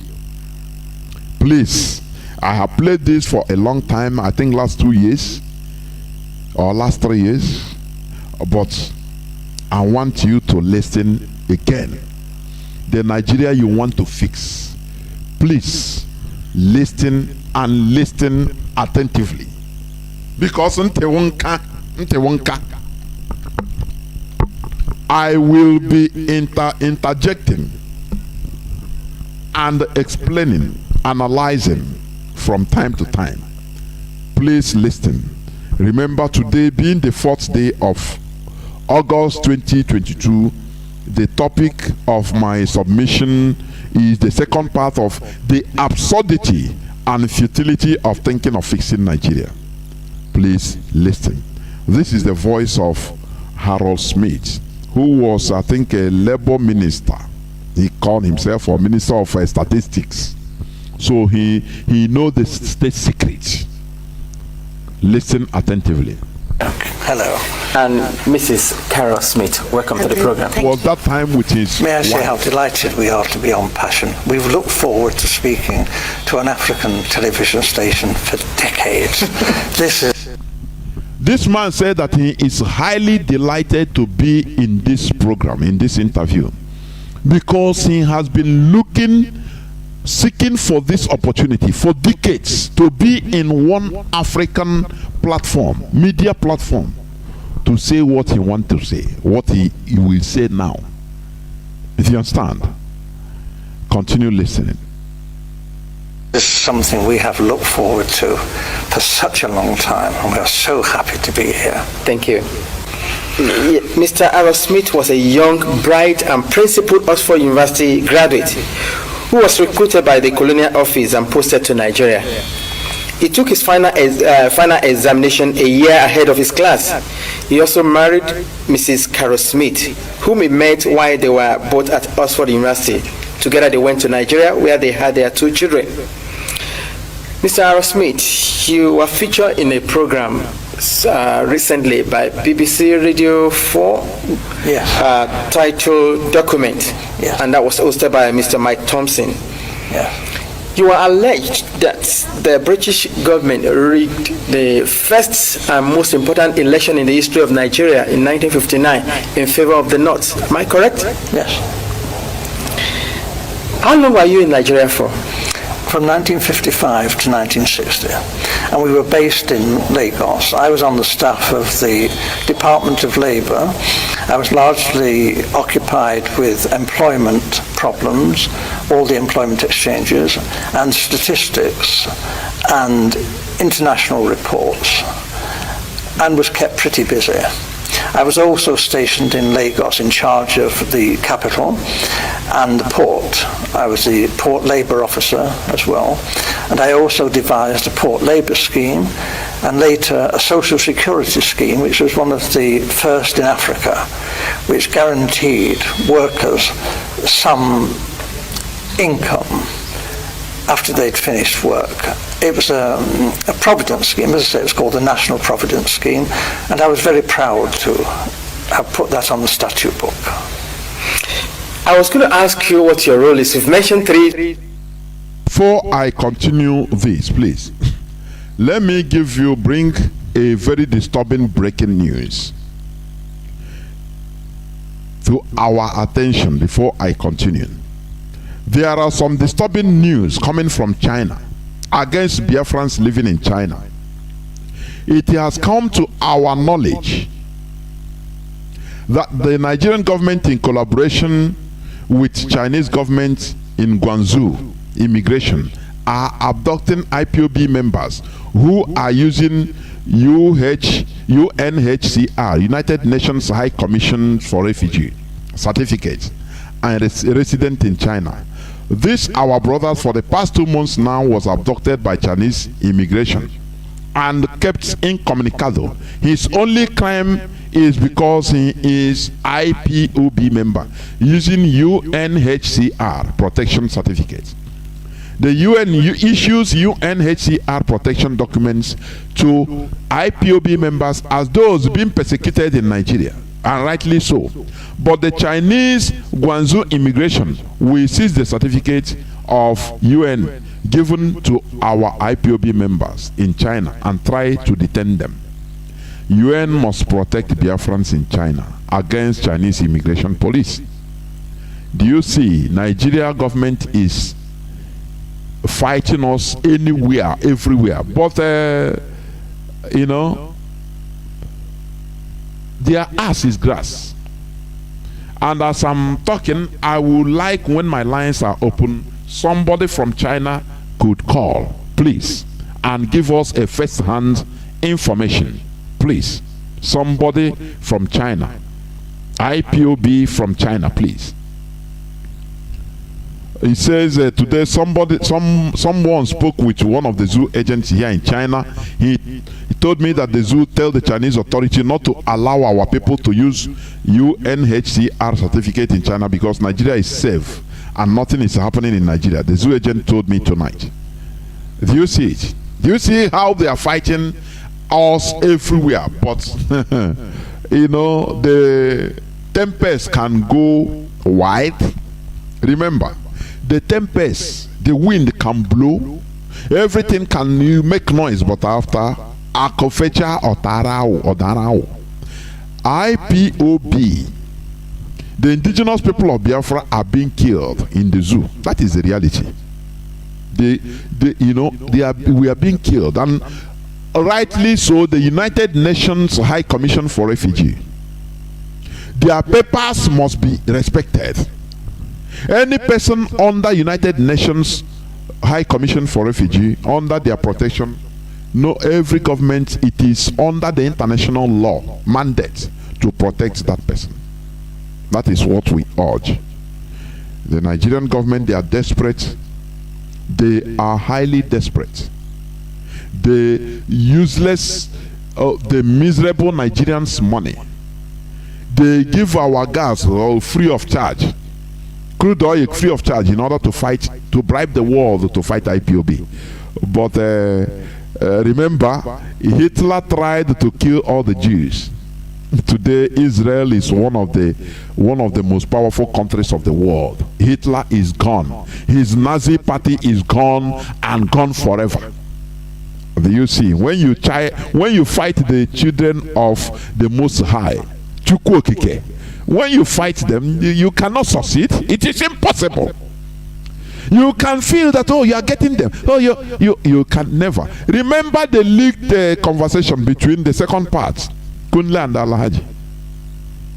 Please, I have played this for a long time, I think last 2 years or last 3 years, but I want you to listen again. The Nigeria you want to fix, please listen and listen attentively, because I will be interjecting and explaining, analyzing from time to time. Please listen. Remember, today being the 4th day of August 2022, the topic of my submission is the second part of the absurdity and futility of thinking of fixing Nigeria. Please listen. This is the voice of Harold Smith, who was, I think, a labor minister. He called himself a minister of statistics. So he knows the state secrets. Listen attentively. Hello. And Mrs. Carol Smith, welcome to the program. Was that time with his May I say wife? how delighted we are to be on Passion. We've looked forward to speaking to an African television station for decades. This man said that he is highly delighted to be in this program, in this interview, because he has been seeking for this opportunity for decades to be in one African platform, media platform, to say what he wants to say, what he will say now. If you understand, continue listening. This is something we have looked forward to for such a long time, and we are so happy to be here. Thank you. Mr. Harold Smith was a young, bright, and principled Oxford University graduate who was recruited by the Colonial Office and posted to Nigeria. He took his final examination a year ahead of his class. He also married Mrs. Carol Smith, whom he met while they were both at Oxford University. Together they went to Nigeria, where they had their 2 children. Mr. Harold Smith, you were featured in a program recently by BBC Radio 4, Yes. titled Document, Yes. and that was hosted by Mr. Mike Thompson. Yes. You are alleged that the British government rigged the first and most important election in the history of Nigeria in 1959 in favor of the North. Am I correct? Yes. How long were you in Nigeria for? From 1955 to 1960, and we were based in Lagos. I was on the staff of the Department of Labour. I was largely occupied with employment problems, all the employment exchanges, and statistics, and international reports, and was kept pretty busy. I was also stationed in Lagos in charge of the capital and the port. I was the port labour officer as well, and I also devised a port labour scheme and later a social security scheme, which was one of the first in Africa, which guaranteed workers some income after they'd finished work. It was a providence scheme. As I say, it was called the National Providence Scheme, and I was very proud to have put that on the statute book. I was going to ask you what your role is. You've mentioned 3. Before I continue this, please, let me bring a very disturbing breaking news to our attention before I continue. There are some disturbing news coming from China against Biafrans living in China. It has come to our knowledge that the Nigerian government, in collaboration with Chinese government in Guangzhou immigration, are abducting IPOB members who are using UNHCR, United Nations High Commission for Refugee certificate, and resident in China. This our brother for the past 2 months now was abducted by Chinese immigration and kept incommunicado. His only crime is because he is IPOB member using UNHCR protection certificate. The UN issues UNHCR protection documents to IPOB members as those being persecuted in Nigeria, and rightly so. But the Chinese Guangzhou immigration will seize the certificate of UN given to our IPOB members in China and try to detain them. UN must protect Biafrans in China against Chinese immigration police. Do you see, Nigeria government is fighting us anywhere, everywhere, but you know, their ass is grass. And as I'm talking, I would like, when my lines are open, somebody from China could call, please, and give us a first-hand information, please. Somebody from China, IPOB from China, please. He says today someone spoke with one of the zoo agents here in China. He told me that the zoo tell the Chinese authority not to allow our people to use UNHCR certificate in China because Nigeria is safe and nothing is happening in Nigeria. The zoo agent told me tonight. Do you see it? Do you see how they are fighting us everywhere? But you know, the tempest can go wide. Remember, the tempest, the wind can blow, everything can make noise, but after akofecha or darao, IPOB, the indigenous people of Biafra are being killed in the zoo. That is the reality. We are being killed, and rightly so. The United Nations High Commission for Refugee, their papers must be respected. Any person under United Nations High Commission for Refugee, under their protection, no, every government, it is under the international law mandate to protect that person. That is what we urge. The Nigerian government, they are desperate. They are highly desperate. The useless, the miserable Nigerians money. They give our gas free of charge. Crude oil free of charge in order to fight, to bribe the world to fight IPOB. But remember, Hitler tried to kill all the Jews. Today, Israel is one of the most powerful countries of the world. Hitler is gone. His Nazi party is gone and gone forever. Do you see? When you fight the children of the Most High, Chukwokike, when you fight them, you cannot succeed. It is impossible. You can feel that, oh, you are getting them. Oh, you can never. Remember the leaked conversation between the second part, Kunle and Alhaji.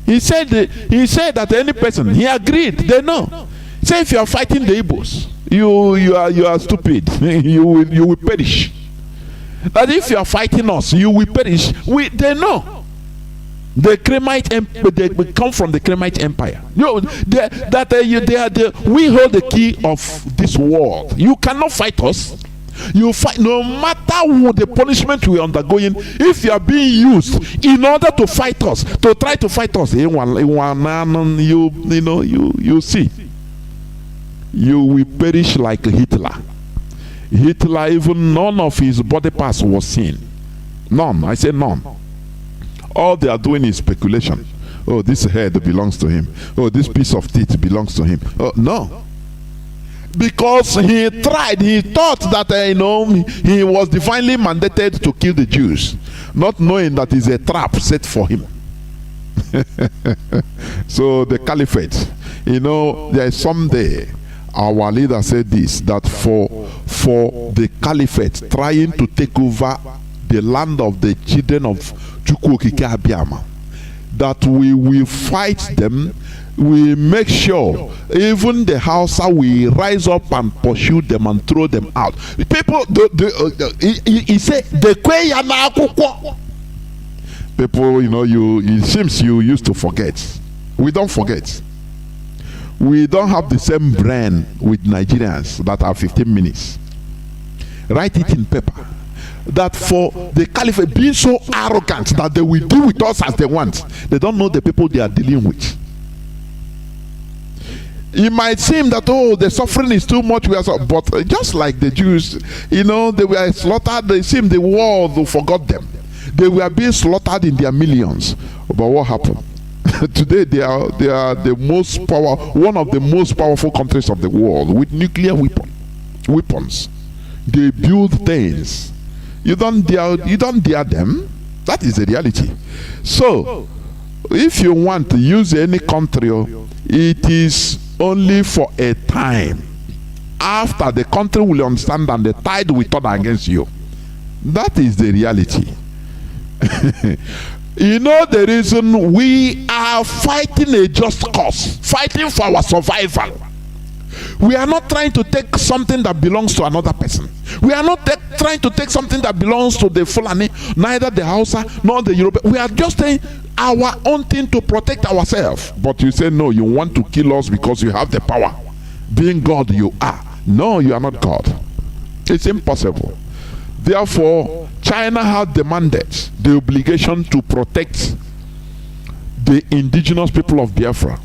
He said that any person, he agreed, they know. Say if you are fighting the Igbos, you are stupid. you will perish. That if you are fighting us, you will perish. They know. The Kremite Empire, they come from the Kremite Empire. We hold the key of this world. You cannot fight us. You fight no matter what the punishment we are undergoing. If you are being used in order to fight us, to try to fight us, you see, you will perish like Hitler. Hitler, even none of his body parts was seen. None. I say none. All they are doing is speculation. Oh, this head belongs to him. Oh, this piece of teeth belongs to him. Oh, no. Because he tried, he thought that he was divinely mandated to kill the Jews, not knowing that it's a trap set for him. So the caliphate, there is someday our leader said this, that for the caliphate trying to take over the land of the children of Chukwokike Abiyama, that we will fight them we make sure even the Hausa will rise up and pursue them and throw them out. People, he said, people, it seems you used to forget. We don't forget. We don't have the same brain with Nigerians that are 15 minutes. Write it in paper. That for the caliphate being so arrogant that they will deal with us as they want, they don't know the people they are dealing with. It might seem that, oh, the suffering is too much, but just like the Jews, they were slaughtered. It seemed the world forgot them. They were being slaughtered in their millions. But what happened? Today they are the most one of the most powerful countries of the world with nuclear weapons. They build things. You don't dare them. That is the reality. So, if you want to use any country, it is only for a time. After, the country will understand and the tide will turn against you. That is the reality. The reason we are fighting a just cause, fighting for our survival. We are not trying to take something that belongs to another person. We are not trying to take something that belongs to the Fulani, neither the Hausa nor the European. We are just saying our own thing to protect ourselves. But you say, no, you want to kill us because you have the power. Being God, you are. No, you are not God. It's impossible. Therefore, China has demanded the obligation to protect the indigenous people of Biafra.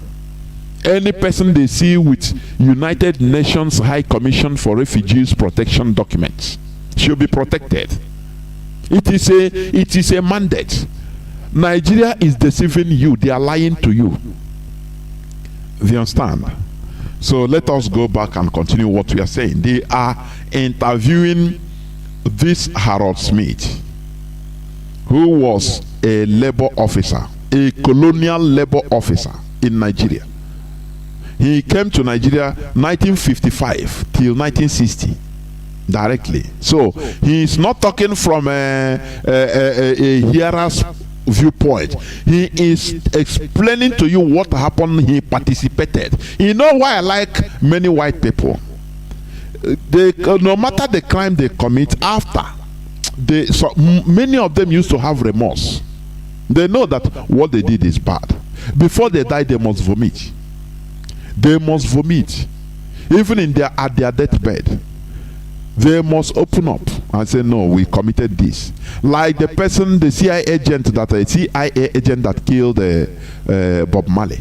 Any person they see with United Nations High Commission for Refugees protection documents should be protected. It is a mandate. Nigeria is deceiving you. They are lying to you. Do you understand? So let us go back and continue what we are saying. They are interviewing this Harold Smith, who was a labor officer, a colonial labor officer in Nigeria. He came to Nigeria 1955 till 1960 directly. So he is not talking from a hearer's viewpoint. He is explaining to you what happened. He participated. You know why I like many white people? No matter the crime they commit, many of them used to have remorse. They know that what they did is bad. Before they die, they must vomit. They must vomit. Even at their deathbed, they must open up and say, no, we committed this. Like the CIA agent that killed Bob Marley,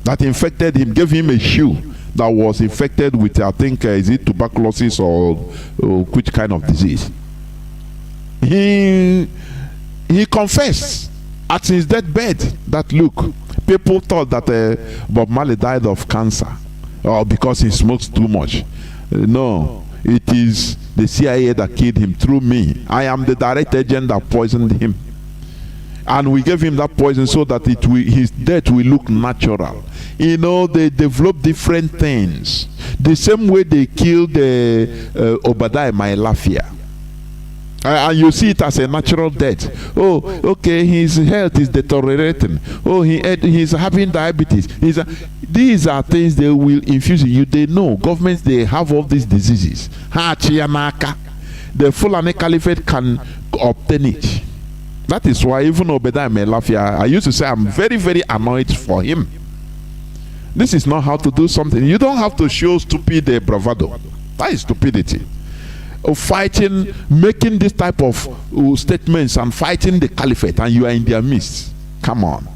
that infected him, gave him a shoe that was infected with, I think, is it tuberculosis or which kind of disease. He confessed at his deathbed that, look, people thought that Bob Marley died of cancer or because he smokes too much. No, it is the CIA that killed him through me. I am the direct agent that poisoned him. And we gave him that poison so that his death will look natural. They develop different things. The same way they killed Obadiah Mailafia. And you see it as a natural death. Oh, okay, his health is deteriorating. Oh, he's having diabetes. These are things they will infuse in you. They know. Governments, they have all these diseases. The Fulani Caliphate can obtain it. That is why even Obadiah Mailafia, I used to say I'm very, very annoyed for him. This is not how to do something. You don't have to show stupid bravado. That is stupidity. Fighting, making this type of statements and fighting the caliphate, and you are in their midst. Come on.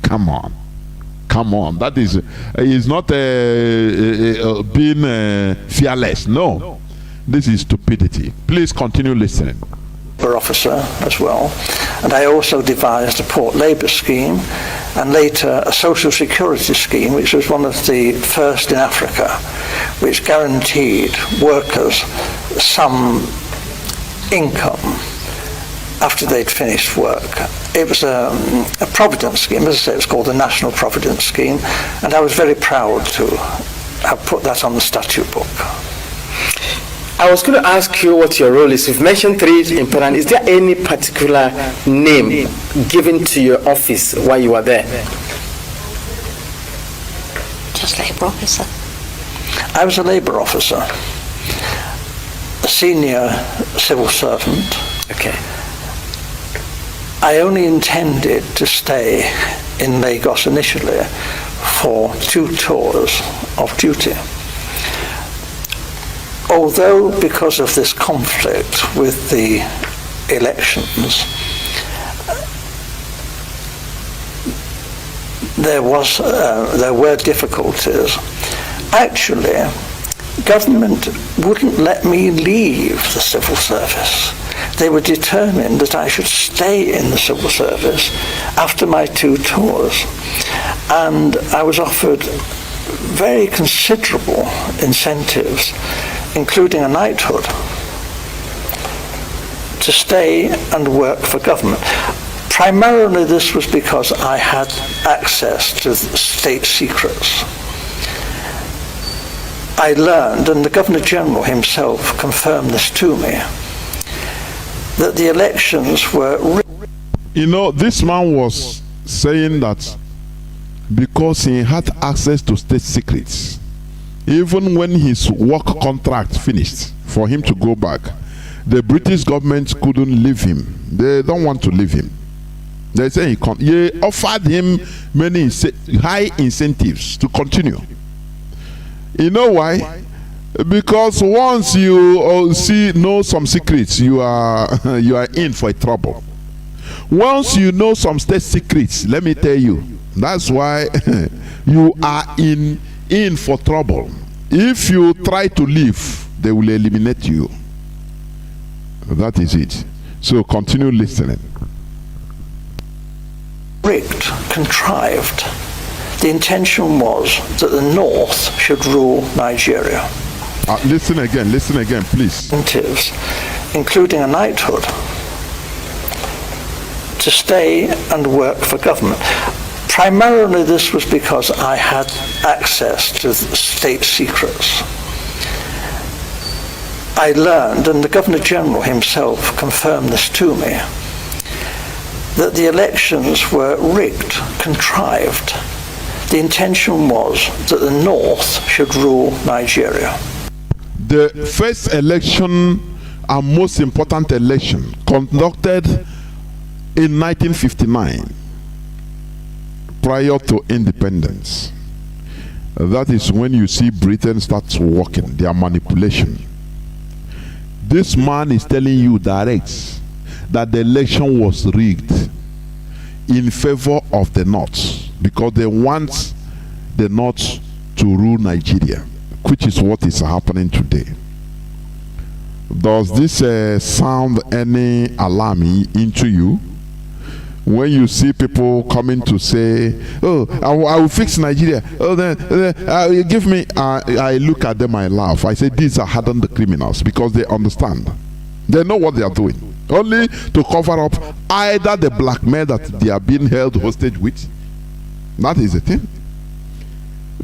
That is not being fearless. No, this is stupidity. Please continue listening. Officer as well, and I also devised a port labour scheme and later a social security scheme, which was one of the first in Africa, which guaranteed workers some income after they'd finished work. It was a providence scheme. As I say, it was called the National Providence Scheme, and I was very proud to have put that on the statute book. I was going to ask you what your role is. You've mentioned 3 in Paran. Is there any particular name given to your office while you were there? Labour officer? I was a Labour officer, a senior civil servant. Okay. I only intended to stay in Lagos initially for 2 tours of duty. Although, because of this conflict with the elections, there were difficulties. Actually, government wouldn't let me leave the civil service. They were determined that I should stay in the civil service after my 2 tours. And I was offered very considerable incentives, including a knighthood, to stay and work for government. Primarily this was because I had access to state secrets. I learned, and the Governor-General himself confirmed this to me, that the elections were... You know, this man was saying that because he had access to state secrets, even when his work contract finished for him to go back, the British government couldn't leave him. They don't want to leave him. They say he can't. They offered him many high incentives to continue. You know why? Because once you know some secrets, you are in for a trouble. Once you know some state secrets, let me tell you, that's why you are in for trouble. If you try to leave, they will eliminate you. That is it. So continue listening. Rigged, contrived. The intention was that the North should rule Nigeria. Listen again, please. Incentives, including a knighthood, to stay and work for government. Primarily this was because I had access to state secrets. I learned, and the Governor-General himself confirmed this to me, that the elections were rigged, contrived. The intention was that the North should rule Nigeria. The first election and most important election conducted in 1959 prior to independence. That is when you see Britain starts working, their manipulation. This man is telling you direct that the election was rigged in favor of the North because they want the North to rule Nigeria, which is what is happening today. Does this sound any alarm into you? When you see people coming to say, oh, I will fix Nigeria, oh, then give me, I look at them, I laugh. I say, these are hardened criminals because they understand. They know what they are doing. Only to cover up either the blackmail that they are being held hostage with. That is the thing.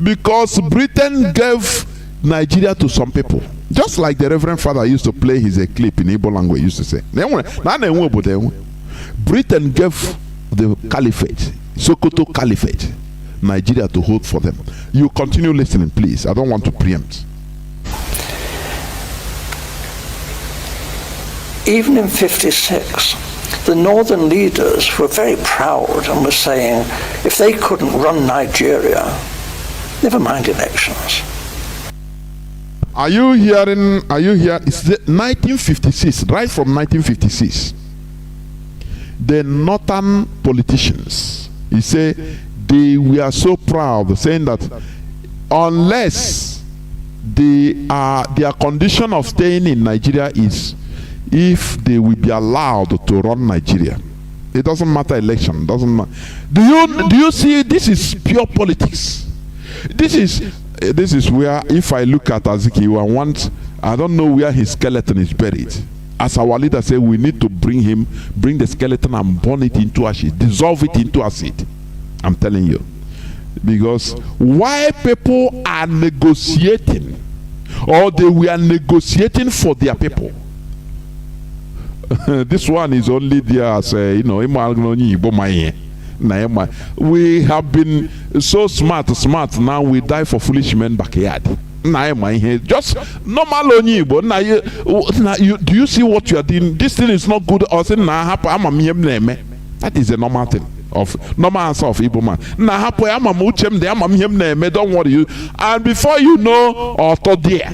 Because Britain gave Nigeria to some people. Just like the Reverend Father used to play his clip in Igbo language, used to say. Britain gave the caliphate, Sokoto Caliphate, Nigeria to hold for them. You continue listening, please. I don't want to preempt. Even in '56, the northern leaders were very proud and were saying, if they couldn't run Nigeria, never mind elections. Are you hearing? It's the 1956, right from 1956. The northern politicians, he said, they were so proud, saying that unless their condition of staying in Nigeria is if they will be allowed to run Nigeria. It doesn't matter election, doesn't matter. Do you see, this is pure politics. This is where, if I look at Azikiwe, I don't know where his skeleton is buried. As our leader said, we need to bring the skeleton and burn it into ashes, dissolve it into acid. I'm telling you. Because why people are negotiating, or they were negotiating for their people. This one is only there as We have been so smart now we die for foolish men backyard. Just normal only, but now you do you see what you are doing? This thing is not good. Or say that is a normal thing of normal answer of Igbo man. Don't worry you. And before you know, or there.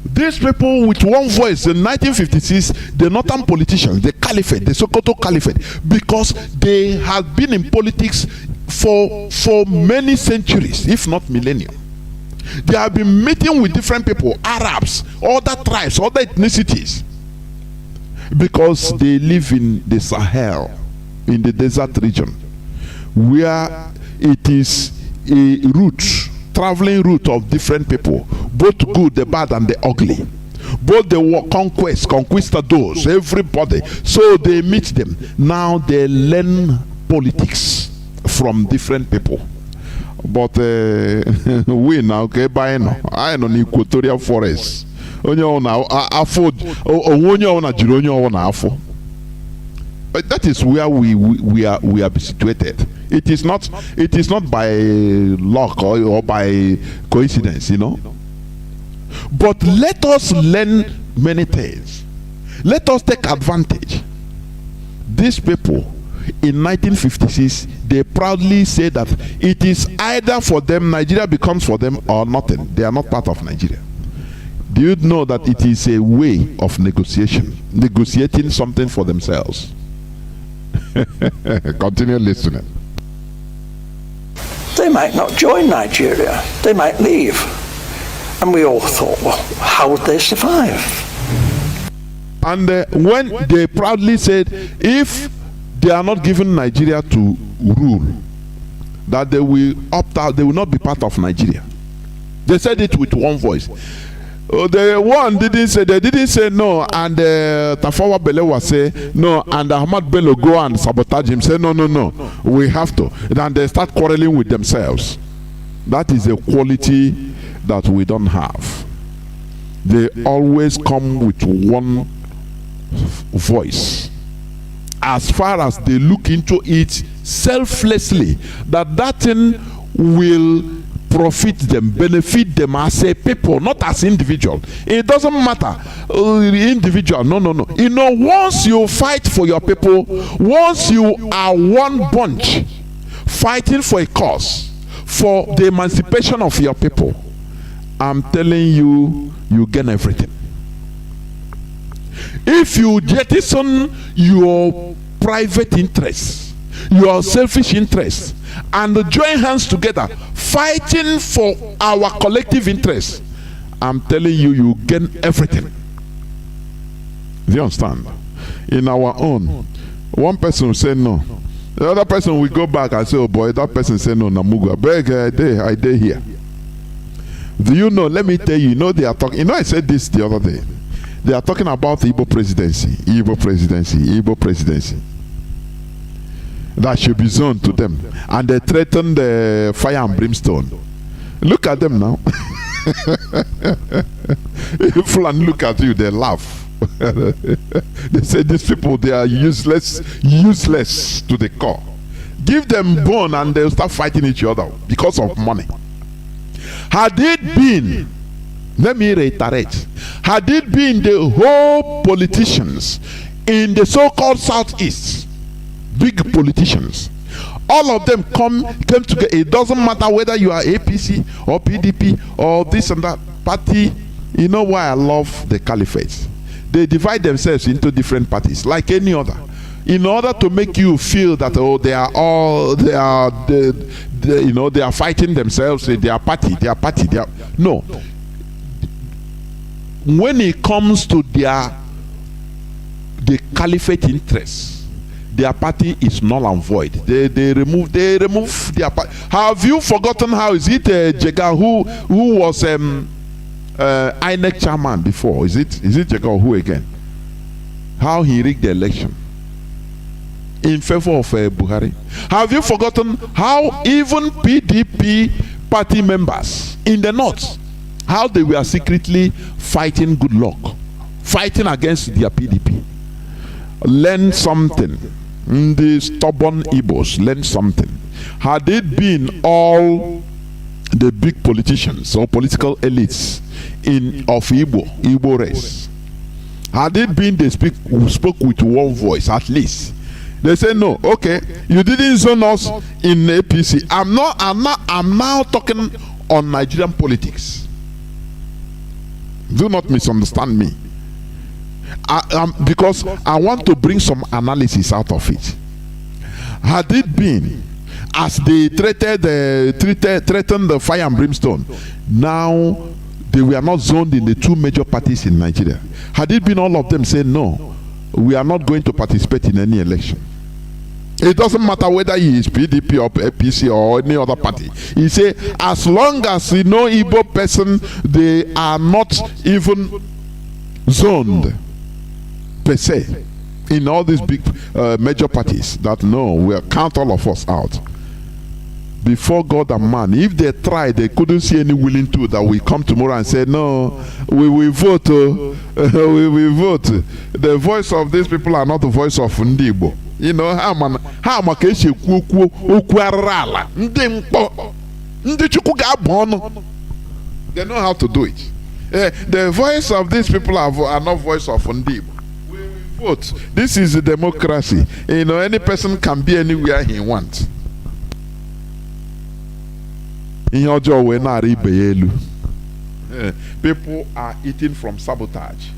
These people with one voice in 1956, the northern politicians, the caliphate, the Sokoto caliphate, because they have been in politics for many centuries, if not millennia. They have been meeting with different people, Arabs, other tribes, other ethnicities, because they live in the Sahel, in the desert region, where it is a route, traveling route of different people, both good, the bad, and the ugly. Both the conquistadors, everybody. So they meet them. Now they learn politics from different people. But we now okay by now I know equatorial forest. But that is where we are situated. It is not by luck or by coincidence, you know. But let us learn many things. Let us take advantage. These people in 1956, they proudly say that it is either for them, Nigeria becomes for them, or nothing. They are not part of Nigeria. Do you know that it is a way of negotiation, negotiating something for themselves? Continue listening. They might not join Nigeria. They might leave. And we all thought, well, how would they survive? And when they proudly said, if they are not given Nigeria to rule, that they will opt out, they will not be part of Nigeria. They said it with one voice. The one didn't say, they didn't say no, and Tafawa Balewa say no, and Ahmad Bello go and sabotage him, say no, we have to. Then they start quarreling with themselves. That is a quality that we don't have. They always come with one voice. As far as they look into it selflessly, that thing will profit them, benefit them as a people, not as individual. It doesn't matter individual. No. You know, once you fight for your people, once you are one bunch fighting for a cause, for the emancipation of your people, I'm telling you, you gain everything. If you jettison your private interests, your selfish interests, and join hands together fighting for our collective interests, I'm telling you, you gain everything. Do you understand? In our own, one person will say no, the other person will go back and say, oh boy, that person said no, Namuga, beg, I dare here. Do you know, let me tell you, you know they are talking, you know I said this the other day, they are talking about the Igbo presidency. That should be zoned to them, and they threaten the fire and brimstone. Look at them now. If and look at you, they laugh. They say these people, they are useless to the core. Give them bone and they'll start fighting each other because of money. Had it been, let me reiterate, had it been the whole politicians in the so-called Southeast, big politicians, all of them came together. It doesn't matter whether you are APC or PDP or this and that party. You know why I love the caliphate? They divide themselves into different parties like any other, in order to make you feel that they are fighting themselves. They are party. No. When it comes to the caliphate interests, their party is null and void. They remove their party. Have you forgotten how is it Jega who was INEC chairman before? Is it Jega or who again? How he rigged the election in favor of Buhari? Have you forgotten how even PDP party members in the north, how they were secretly fighting good luck, fighting against their PDP? Learn something. The stubborn Igbos learned something. Had it been all the big politicians or political elites of Igbo race, had it been they spoke with one voice at least, they say no, okay, you didn't zone us in APC. I'm now talking on Nigerian politics. Do not misunderstand me. Because I want to bring some analysis out of it. Had it been as they threatened the fire and brimstone, now they were not zoned in the two major parties in Nigeria. Had it been all of them saying no, we are not going to participate in any election. It doesn't matter whether he is PDP or APC or any other party. He say as long as you know Igbo person, they are not even zoned per se in all these big major parties, that no, we'll count all of us out. Before God and man, if they tried, they couldn't see any willing to that we come tomorrow and say no, we will vote. We will vote. The voice of these people are not the voice of Ndibo. You know how man they know how to do it. The voice of these people are not voice of Ndibo. We will vote. This is a democracy. You know, any person can be anywhere he wants. People are eating from sabotage.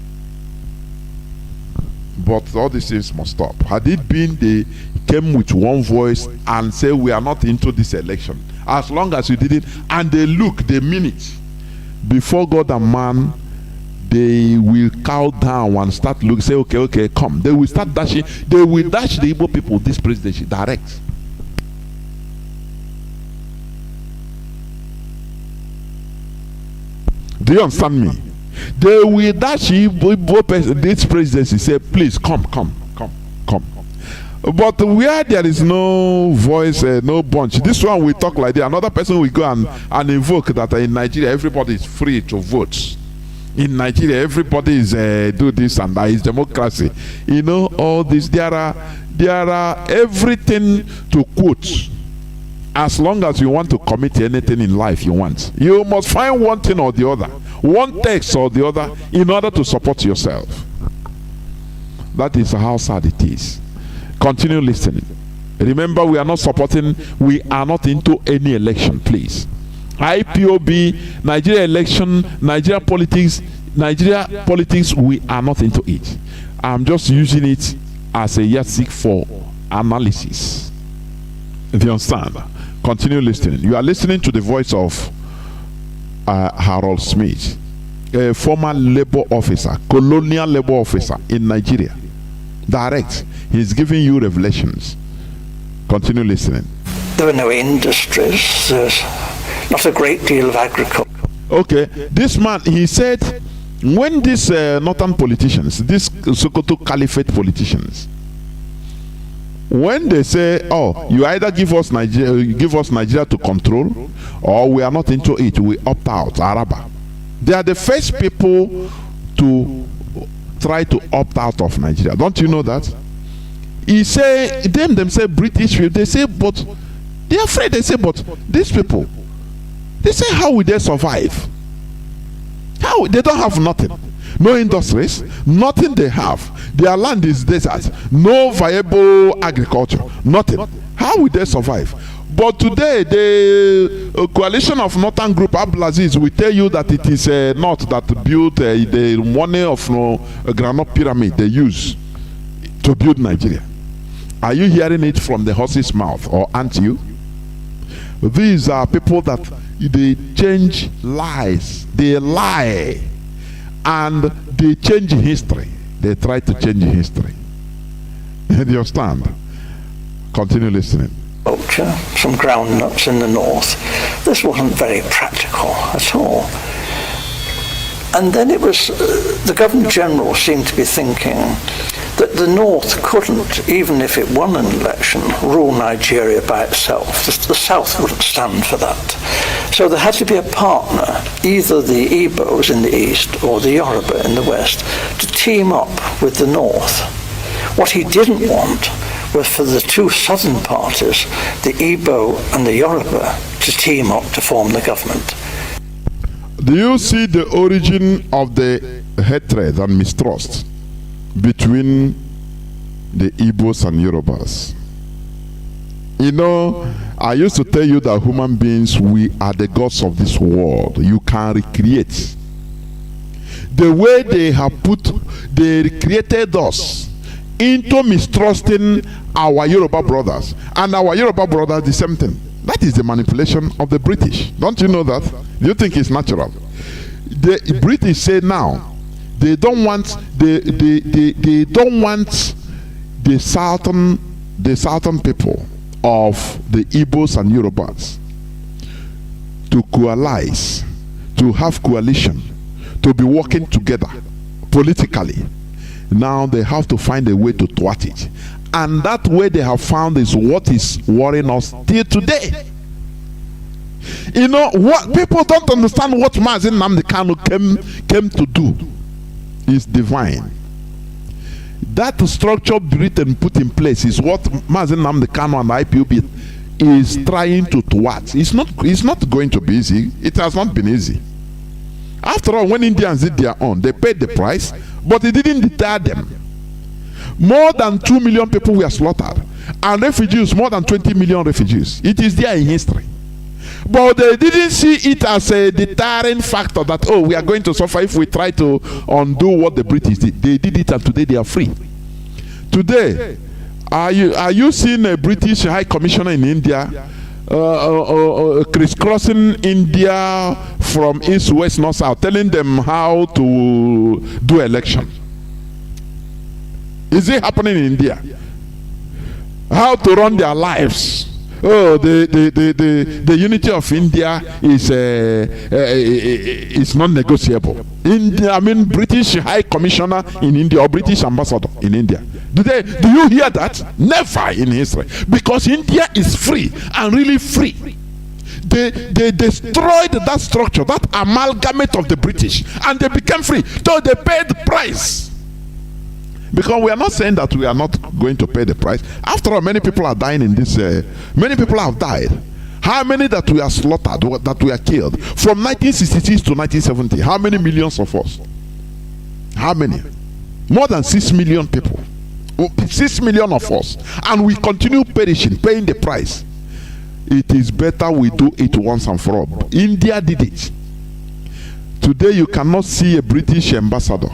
But all these things must stop. Had it been they came with one voice and say we are not into this election, as long as you did it, and they mean it, before God and man, they will cow down and start looking, say okay, come. They will start dashing. They will dash the Igbo people this presidency direct. Do you understand me? They will dash this presidency, say, please come. But where there is no voice, no bunch, this one will talk like that. Another person will go and invoke that in Nigeria everybody is free to vote. In Nigeria everybody is do this and that. It's democracy. You know all this. There are everything to quote. As long as you want to commit anything in life you want, you must find one thing or the other, one text or the other, in order to support yourself. That is how sad it is. Continue listening. Remember, we are not into any election, please. IPOB, Nigeria election, Nigeria politics, we are not into it. I'm just using it as a yardstick for analysis. Do you understand? Continue listening. You are listening to the voice of Harold Smith, a former labor officer, colonial labor officer in Nigeria. Direct. He's giving you revelations. Continue listening. There were no industries. There's not a great deal of agriculture. Okay. This man, he said, when these northern politicians, these Sokoto Caliphate politicians, when they say, oh, you either give us Nigeria to control, or we are not into it, we opt out, Araba. They are the first people to try to opt out of Nigeria. Don't you know that? He say, them say British people, they say, but they are afraid. They say, but these people, they say, how will they survive? How? They don't have nothing. No industries, nothing they have. Their land is desert, no viable agriculture, nothing. How will they survive? But today, the coalition of Northern Group Abdulaziz will tell you that it is North that built the money of Granite Pyramid they use to build Nigeria. Are you hearing it from the horse's mouth, or aren't you? These are people that they change lies, they lie, and they change history. They try to change history. Do you understand? Continue listening. Culture, some groundnuts in the north. This wasn't very practical at all. And then it was, the Governor General seemed to be thinking that the North couldn't, even if it won an election, rule Nigeria by itself. The South wouldn't stand for that. So there had to be a partner, either the Igbos in the east or the Yoruba in the west, to team up with the North. What he didn't want was for the two southern parties, the Igbo and the Yoruba, to team up to form the government. Do you see the origin of the hatred and mistrust between the Igbos and Yorubas? You know, I used to tell you that human beings, we are the gods of this world. You can recreate. The way they created us into mistrusting our Yoruba brothers, and our Yoruba brothers the same thing. That is the manipulation of the British. Don't you know that? Do you think it's natural? The British say now they don't want they don't want the southern people of the Igbos and Yorubas to coalesce, to have coalition, to be working together politically. Now they have to find a way to thwart it, and that way they have found is what is worrying us till today. You know what? People don't understand what Mazi Nnamdi Kanu came to do is divine. That structure Britain put in place is what Mazi Nnamdi Kanu and IPOB is trying to thwart. It's not going to be easy. It has not been easy. After all, when Indians did their own, they paid the price, but it didn't deter them. More than 2 million people were slaughtered, and refugees, more than 20 million refugees. It is there in history. But they didn't see it as a deterring factor that, oh, we are going to suffer if we try to undo what the British did. They did it, and today they are free. Today, are you seeing a British High Commissioner in India crisscrossing India from east, west, north, south, telling them how to do election? Is it happening in India? How to run their lives? Oh, the unity of India is non-negotiable. I mean, British High Commissioner in India or British Ambassador in India. Do you hear that? Never in history. Because India is free and really free. They destroyed that structure, that amalgamate of the British, and they became free. So they paid the price. Because we are not saying that we are not going to pay the price. After all, many people are dying in this. Many people have died. How many that we are slaughtered, that we are killed? From 1966 to 1970, how many millions of us? How many? More than 6 million people. 6 million of us. And we continue perishing, paying the price. It is better we do it once and for all. India did it. Today you cannot see a British ambassador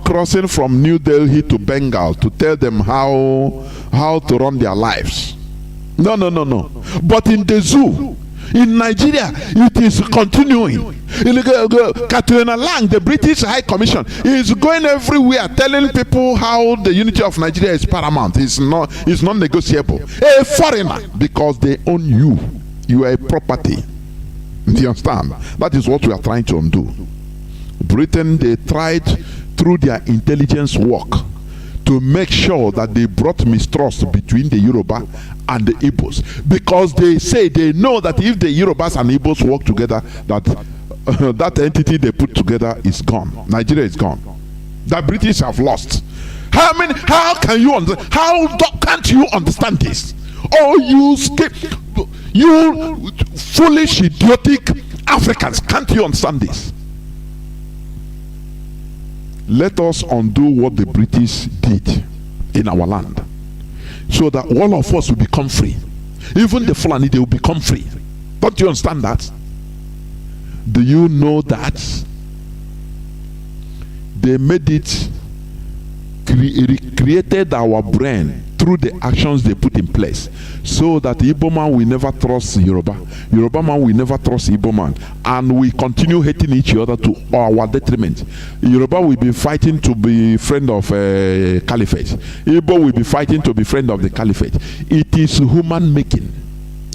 crossing from New Delhi to Bengal to tell them how to run their lives. No. But in the zoo, in Nigeria, it is continuing. Katrina Lang, the British High Commission, is going everywhere telling people how the unity of Nigeria is paramount. It's non-negotiable. A foreigner, because they own you. You are a property. Do you understand? That is what we are trying to undo. Britain, they tried through their intelligence work to make sure that they brought mistrust between the Yoruba and the Igbos, because they say they know that if the Yorubas and Igbos work together, that that entity they put together is gone. Nigeria is gone. The British have lost. How can't you understand this? Oh, you foolish, idiotic Africans, can't you understand this? Let us undo what the British did in our land, so that all of us will become free. Even the Fulani, they will become free. Don't you understand that? Do you know that they made it, created our brain through the actions they put in place, so that Igbo man will never trust Yoruba, Yoruba man will never trust Igbo man, and we continue hating each other to our detriment. Yoruba will be fighting to be friend of caliphate. Igbo will be fighting to be friend of the caliphate. It is human making.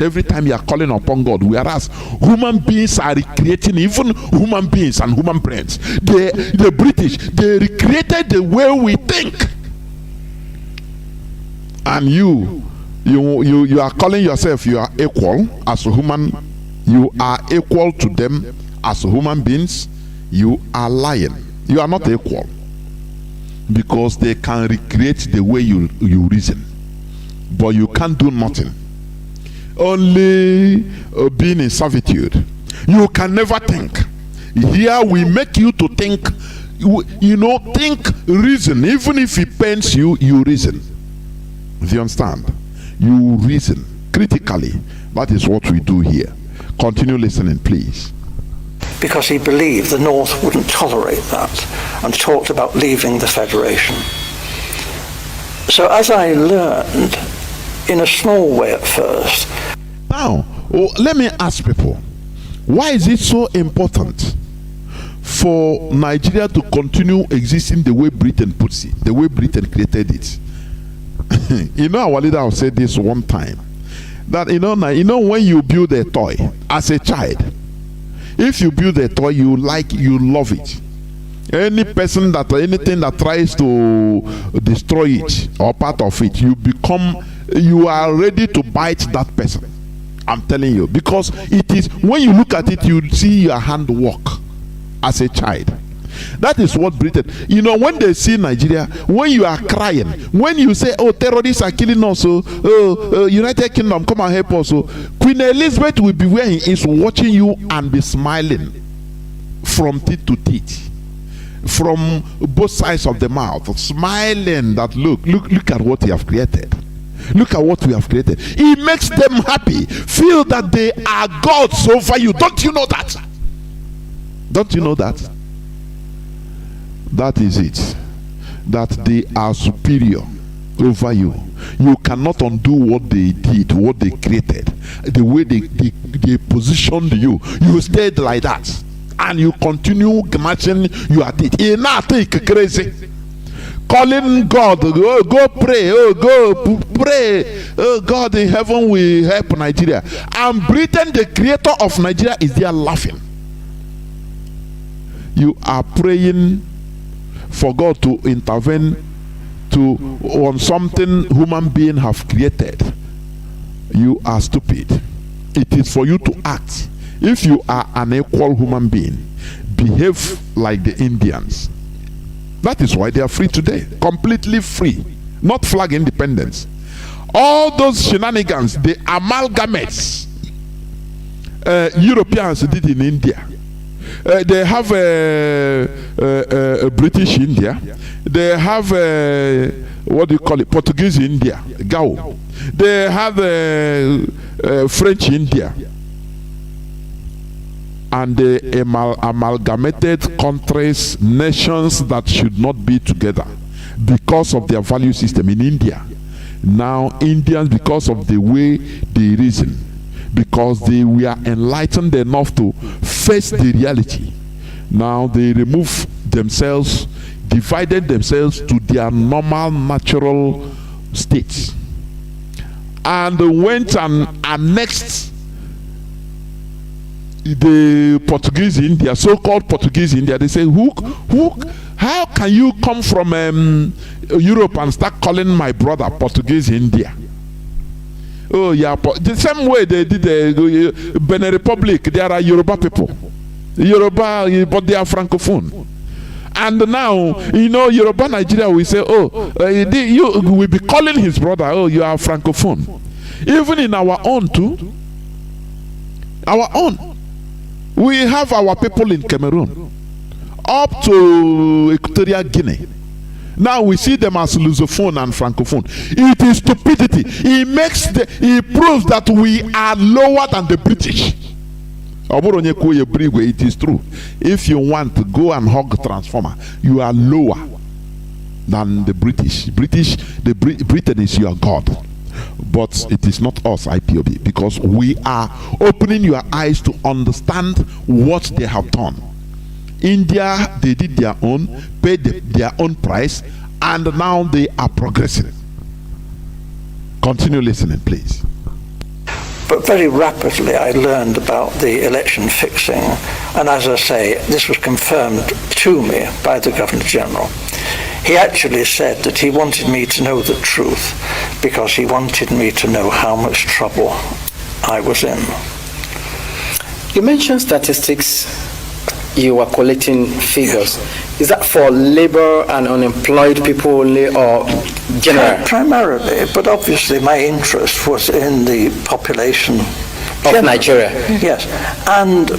Every time you are calling upon God, whereas human beings are recreating even human beings and human brains. The British, they recreated the way we think. And you are calling yourself, you are equal as a human. You are equal to them as human beings. You are lying. You are not equal. because they can recreate the way you reason, but you can't do nothing. Only being in servitude. You can never think. Here we make you to think, think, reason. Even if it pains you, you reason. Do you understand? You reason critically. That is what we do here. Continue listening, please. Because he believed the North wouldn't tolerate that and talked about leaving the Federation. So as I learned, in a small way at first. Now, let me ask people, why is it so important for Nigeria to continue existing the way Britain puts it, the way Britain created it? Our leader said this one time, that when you build a toy as a child, if you build a toy you love it. Anything that tries to destroy it or part of it, you are ready to bite that person. I'm telling you, because it is, when you look at it, you see your hand work as a child. That is what Britain, when they see Nigeria, when you are crying, when you say, oh, terrorists are killing us, United Kingdom, come and help us, Queen Elizabeth will be where he is, watching you and be smiling from teeth to teeth, from both sides of the mouth, smiling that look at what you have created. Look at what we have created. It makes them happy, feel that they are gods over you. Don't you know that? Don't you know that? That is it. That they are superior over you. You cannot undo what they did, what they created, the way they positioned you. You stayed like that, and you continue matching your teeth. It's crazy. Calling God, go pray, go pray, God in heaven will help Nigeria. And Britain, the creator of Nigeria, is there laughing. You are praying for God to intervene on something human beings have created. You are stupid. It is for you to act. If you are an equal human being, behave like the Indians. That is why they are free today, completely free, not flag independence. All those shenanigans, the amalgamates Europeans did in India. They have a British India. They have what do you call it? Portuguese India, Gao. They have French India. And they amalgamated countries, nations that should not be together because of their value system in India. Now Indians, because of the way they reason, because they were enlightened enough to face the reality, now they remove themselves, divided themselves to their normal natural states, and went and annexed the Portuguese India, so-called Portuguese India. They say, how can you come from Europe and start calling my brother Portuguese India? Oh yeah, the same way they did the Benin Republic. There are Yoruba people, Yoruba, but they are Francophone. And now, Yoruba Nigeria will say, you will be calling his brother, oh, you are Francophone. Even in our own too, our own. We have our people in Cameroon up to Equatorial Guinea. Now we see them as Lusophone and Francophone. It is stupidity. It proves that we are lower than the British. It is true. If you want to go and hug transformer, you are lower than the British. Britain is your God. But it is not us, IPOB, because we are opening your eyes to understand what they have done. India, they did their own, paid their own price, and now they are progressing. Continue listening, please. But very rapidly I learned about the election fixing, and as I say, this was confirmed to me by the Governor General. He actually said that he wanted me to know the truth because he wanted me to know how much trouble I was in. You mentioned statistics you were collecting figures. Is that for labor and unemployed people only, or general? Primarily, but obviously my interest was in the population of Nigeria. Yes, and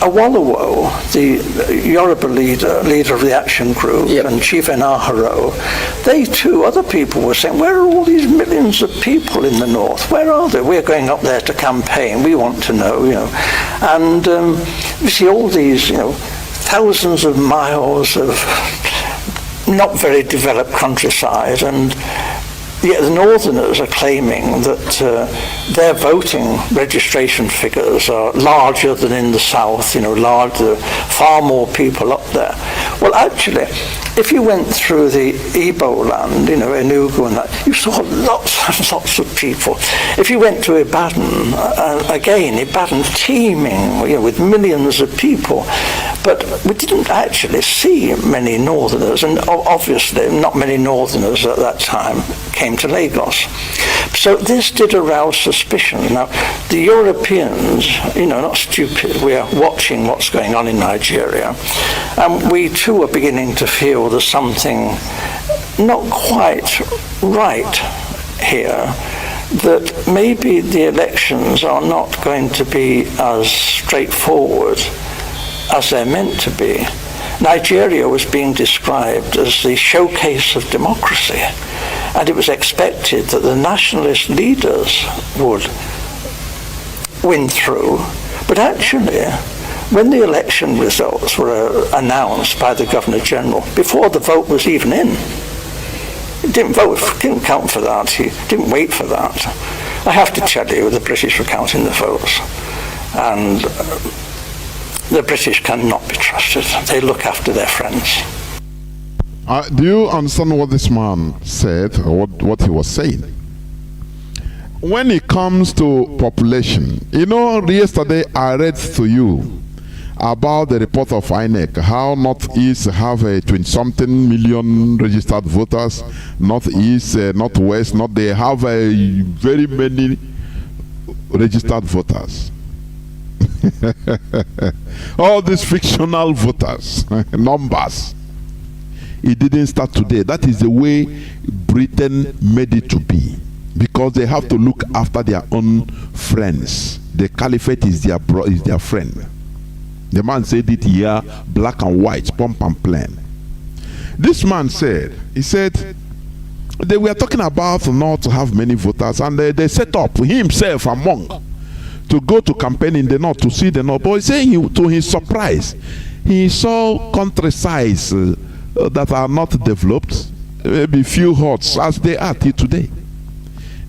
Awolowo, the Yoruba leader of the action group, yep, and Chief Enaharo, they too, other people were saying, where are all these millions of people in the north? Where are they? We're going up there to campaign. We want to know, And you see all these, thousands of miles of not very developed countryside, and yet the Northerners are claiming that their voting registration figures are larger than in the South, larger, far more people up there. Well, actually, if you went through the Igbo land, Enugu and that, you saw lots and lots of people. If you went to Ibadan, again, Ibadan teeming, with millions of people. But we didn't actually see many Northerners, and obviously not many Northerners at that time came to Lagos. So this did arouse suspicion. Now, the Europeans, not stupid, we are watching what's going on in Nigeria, and we too are beginning to feel there's something not quite right here, that maybe the elections are not going to be as straightforward as they're meant to be. Nigeria was being described as the showcase of democracy, and it was expected that the nationalist leaders would win through. But actually, when the election results were announced by the Governor General, before the vote was even in, he didn't count for that, he didn't wait for that. I have to tell you, the British were counting the votes, and the British cannot be trusted. They look after their friends. Do you understand what this man said, or what he was saying? When it comes to population, yesterday I read to you about the report of INEC, how Northeast have a 20-something million registered voters, Northeast, Northwest, they have a very many registered voters. All these fictional voters, numbers. It didn't start today. That is the way Britain made it to be, because they have to look after their own friends. The caliphate is their friend. The man said it here, black and white, pump and plain. This man said, they were talking about not to have many voters, and they set up himself among to go to campaign in the north, to see the north. But he said, to his surprise, he saw countrysides that are not developed, maybe few huts as they are till today.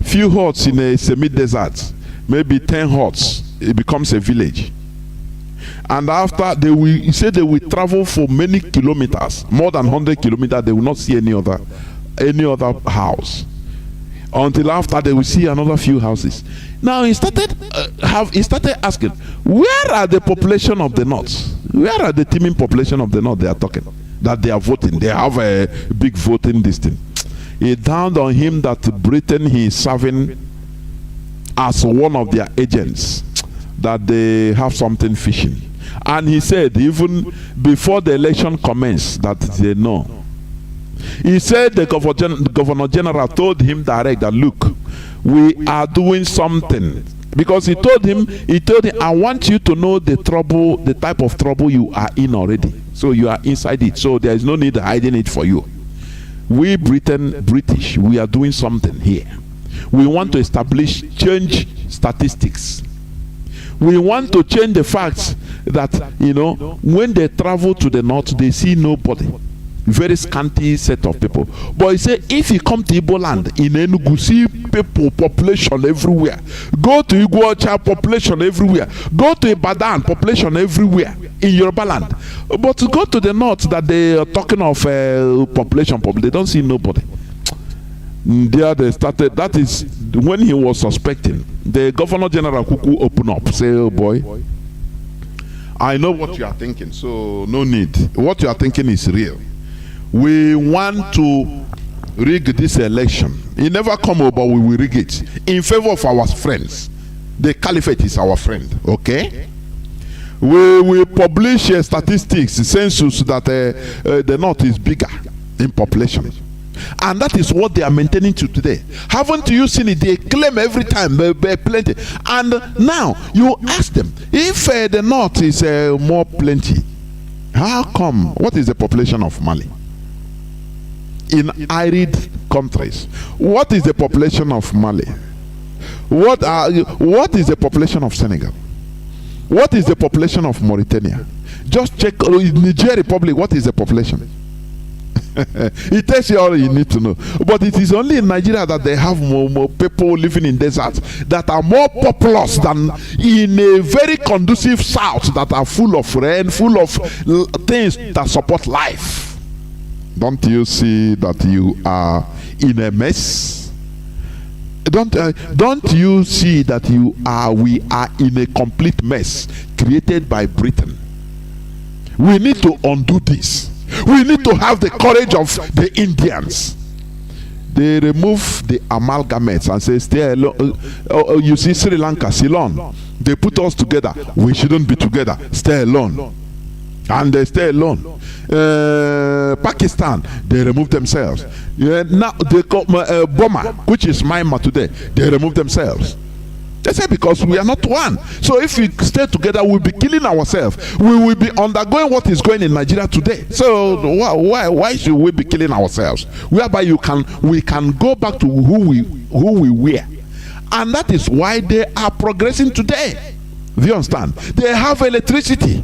Few huts in a semi-desert, maybe 10 huts, it becomes a village. And after he said they will travel for many kilometers, more than 100 kilometers, they will not see any other house, until after they will see another few houses. Now he started asking, where are the population of the north? Where are the teeming population of the north they are talking, that they are voting? They have a big voting distance. It dawned on him that Britain he is serving as one of their agents, that they have something fishing. And he said, even before the election commenced, that they know. He said the Governor General told him direct that, look, we are doing something. Because he told him, I want you to know the trouble, the type of trouble you are in already. So you are inside it. So there is no need hiding it for you. We British, we are doing something here. We want to change statistics. We want to change the facts that, when they travel to the north, they see nobody. Very scanty set of people. But he said, if you come to Igbo land, in Enugu, see people, population everywhere. Go to Iguacha, population everywhere. Go to Ibadan, population everywhere in Yoruba land. But to go to the north, that they are talking of population, they don't see nobody. There they started. That is when he was suspecting. The Governor General Kuku opened up, say, oh boy, I know what you are thinking, so no need. What you are thinking is real. We want to rig this election. It never come over, we will rig it in favor of our friends. The caliphate is our friend, okay? We publish statistics, census that the North is bigger in population. And that is what they are maintaining to today. Haven't you seen it? They claim every time plenty. And now you ask them, if the North is more plenty, how come? What is the population of Mali? In arid countries, what is the population of Mali? What is the population of Senegal? What is the population of Mauritania? Just check Niger Republic. What is the population? It tells you all you need to know. But it is only in Nigeria that they have more people living in deserts that are more populous than in a very conducive south that are full of rain, full of things that support life. Don't you see that you are in a mess? Don't you see that we are in a complete mess created by Britain? We need to undo this. We need to have the courage of the Indians. They remove the amalgamates and say, stay alone. You see Sri Lanka, Ceylon, they put us together. We shouldn't be together. Stay alone. And they stay alone. Pakistan, they remove themselves. Now they call Burma, which is Myanmar today, they remove themselves. They say because we are not one. So if we stay together, we'll be killing ourselves. We will be undergoing what is going in Nigeria today. So why should we be killing ourselves? Whereby we can go back to who we were. And that is why they are progressing today. Do you understand? They have electricity.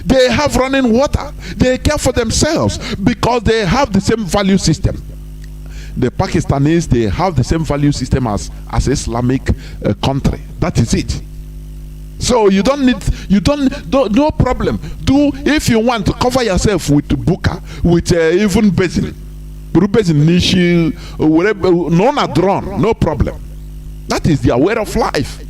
They have running water. They care for themselves because they have the same value system. The Pakistanis, they have the same value system as Islamic country. That is it. So no problem. If you want to cover yourself with buka, with even basin, nishi, whatever, drawn, no problem. That is their way of life.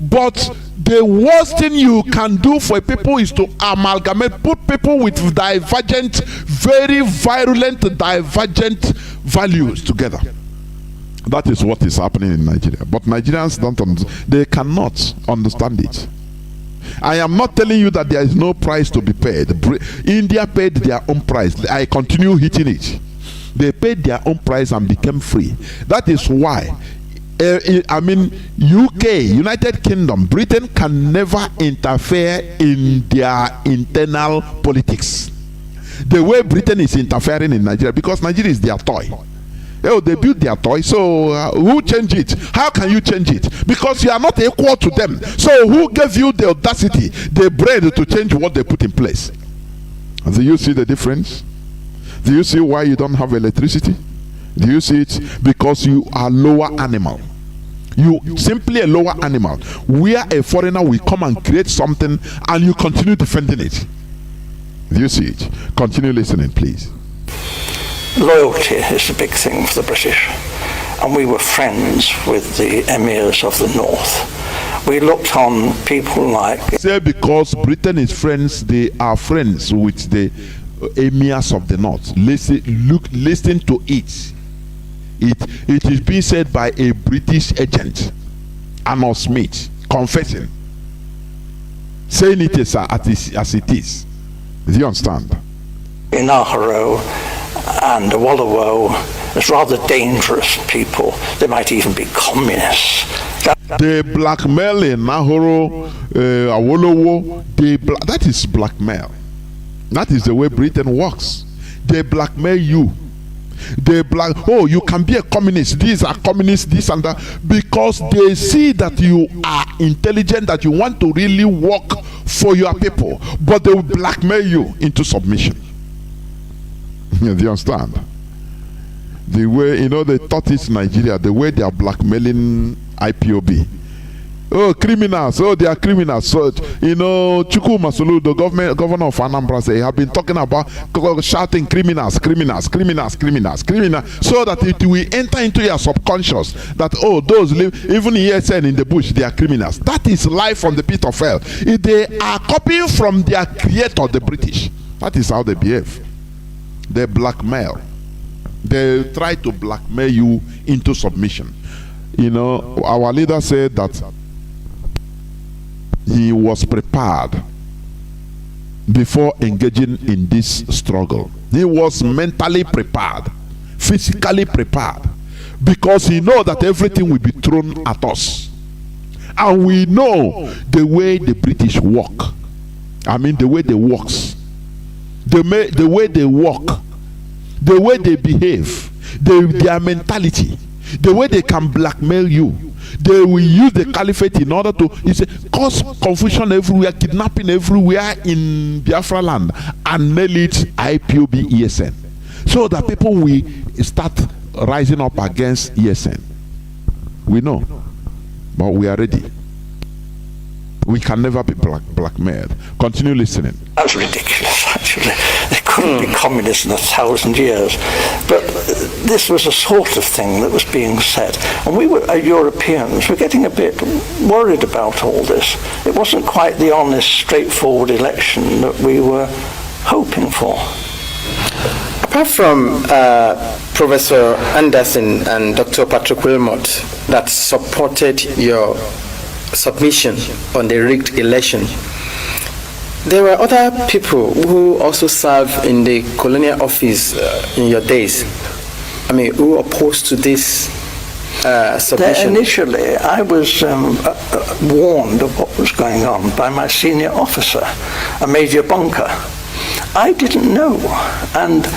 But the worst thing you can do for people is to amalgamate, put people with divergent, very virulent, divergent values together. That is what is happening in Nigeria. But Nigerians they cannot understand it. I am not telling you that there is no price to be paid. India paid their own price. I continue hitting it. They paid their own price and became free. That is why UK, United Kingdom, Britain can never interfere in their internal politics. The way Britain is interfering in Nigeria, because Nigeria is their toy. Oh, they built their toy, so who changed it? How can you change it? Because you are not equal to them. So who gave you the audacity, the brain to change what they put in place? Do you see the difference? Do you see why you don't have electricity? Do you see it? Because you are lower animal. You simply a lower animal. Where a foreigner will come and create something and you continue defending it. Do you see it? Continue listening, please. Loyalty is the big thing for the British. And we were friends with the emirs of the north. We looked on people like... Say because Britain is friends, they are friends with the emirs of the north. Listen to it. It is being said by a British agent, Arnold Smith, confessing, saying it as it is. Do you understand? In Aharo and Awolowo, as rather dangerous people. They might even be communists. They blackmail in Aharo, Awolowo. That is blackmail. That is the way Britain works. They blackmail you. Oh, you can be a communist, these are communists, this and that, because they see that you are intelligent, that you want to really work for your people, but they will blackmail you into submission. Do you understand? The way, they taught it in Nigeria, the way they are blackmailing IPOB. Oh, criminals. Oh, they are criminals. So, Chukwuma Solu, the governor of Anambra, they have been talking about shouting criminals, criminals, criminals, criminals, criminals, so that it will enter into your subconscious that, oh, those live, even in ESN in the bush, they are criminals. That is life from the pit of hell. They are copying from their creator, the British. That is how they behave. They blackmail. They try to blackmail you into submission. Our leader said that he was prepared before engaging in this struggle. He was mentally prepared, physically prepared, because he knows that everything will be thrown at us. And we know the way the British work. I mean, the way they works, the way they work, the way they behave, their mentality, the way they can blackmail you. They will use the caliphate in order to cause confusion everywhere, kidnapping everywhere in Biafra land, and nail it IPOB ESN, so that people will start rising up against ESN. We know, but we are ready. We can never be blackmailed. Continue listening. That's ridiculous, actually. There couldn't be communists in 1,000 years. But this was a sort of thing that was being said. And we were, Europeans, were getting a bit worried about all this. It wasn't quite the honest, straightforward election that we were hoping for. Apart from Professor Anderson and Dr. Patrick Wilmot that supported your submission on the rigged election, there were other people who also served in the colonial office in your days. I mean, who opposed to this submission? Initially, I was warned of what was going on by my senior officer, a Major Bunker. I didn't know, and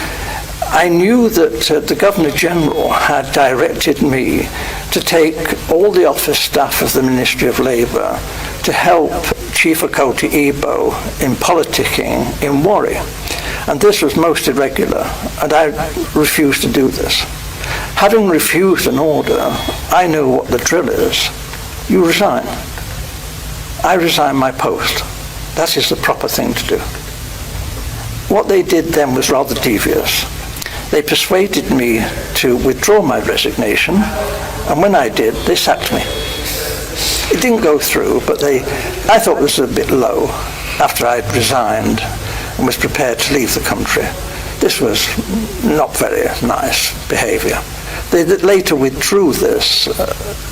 I knew that the Governor-General had directed me to take all the office staff of the Ministry of Labour to help Chief Okoti Igbo in politicking in Warri. And this was most irregular, and I refused to do this. Having refused an order, I know what the drill is. You resign. I resign my post. That is the proper thing to do. What they did then was rather devious. They persuaded me to withdraw my resignation, and when I did, they sacked me. It didn't go through, but I thought it was a bit low after I'd resigned and was prepared to leave the country. This was not very nice behaviour. They later withdrew this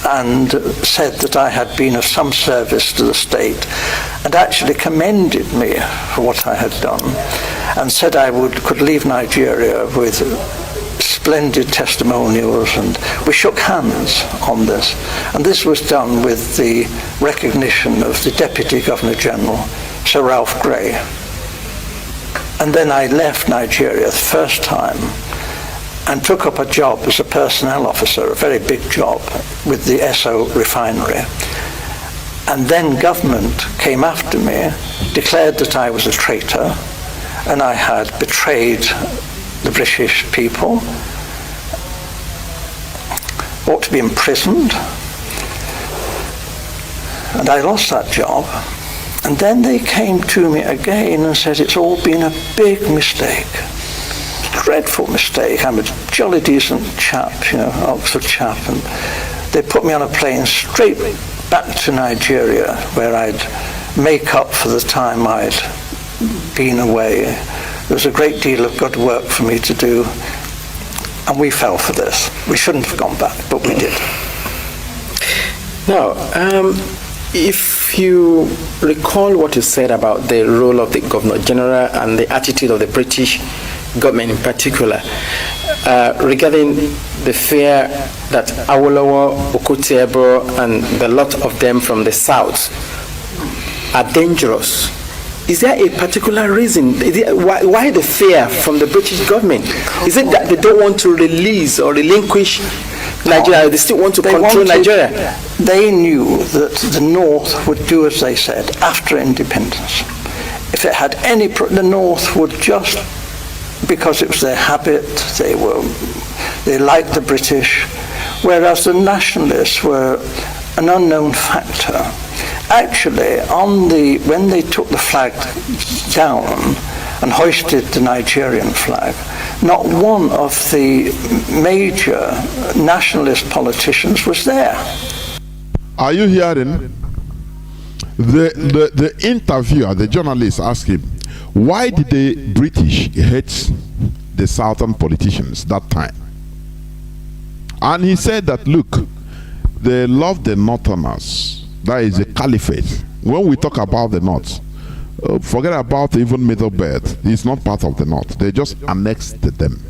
and said that I had been of some service to the state, and actually commended me for what I had done, and said I could leave Nigeria with splendid testimonials, and we shook hands on this. And this was done with the recognition of the Deputy Governor-General, Sir Ralph Grey. And then I left Nigeria the first time and took up a job as a personnel officer, a very big job, with the Esso refinery. And then government came after me, declared that I was a traitor, and I had betrayed the British people, ought to be imprisoned, and I lost that job. And then they came to me again and said, it's all been a big mistake. Dreadful mistake. I'm a jolly decent chap, Oxford chap, and they put me on a plane straight back to Nigeria, where I'd make up for the time I'd been away. There was a great deal of good work for me to do, and we fell for this. We shouldn't have gone back, but we did. Now, if you recall what you said about the role of the Governor-General and the attitude of the British government in particular, regarding the fear that Awolowo, Okoti Igbo, and the lot of them from the south are dangerous, is there a particular reason? Why the fear from the British government? Is it that they don't want to release or relinquish Nigeria? They still want to control Nigeria? They knew that the North would do as they said after independence. If it had any, the North would just, because it was their habit, they liked the British, whereas the nationalists were an unknown factor. Actually, when they took the flag down and hoisted the Nigerian flag, not one of the major nationalist politicians was there. Are you hearing? The interviewer, the journalist, asked him, why did the British hate the southern politicians that time? And he said that, look, they love the northerners. That is the caliphate. When we talk about the north, forget about even Middle Belt. It's not part of the North. They just annexed them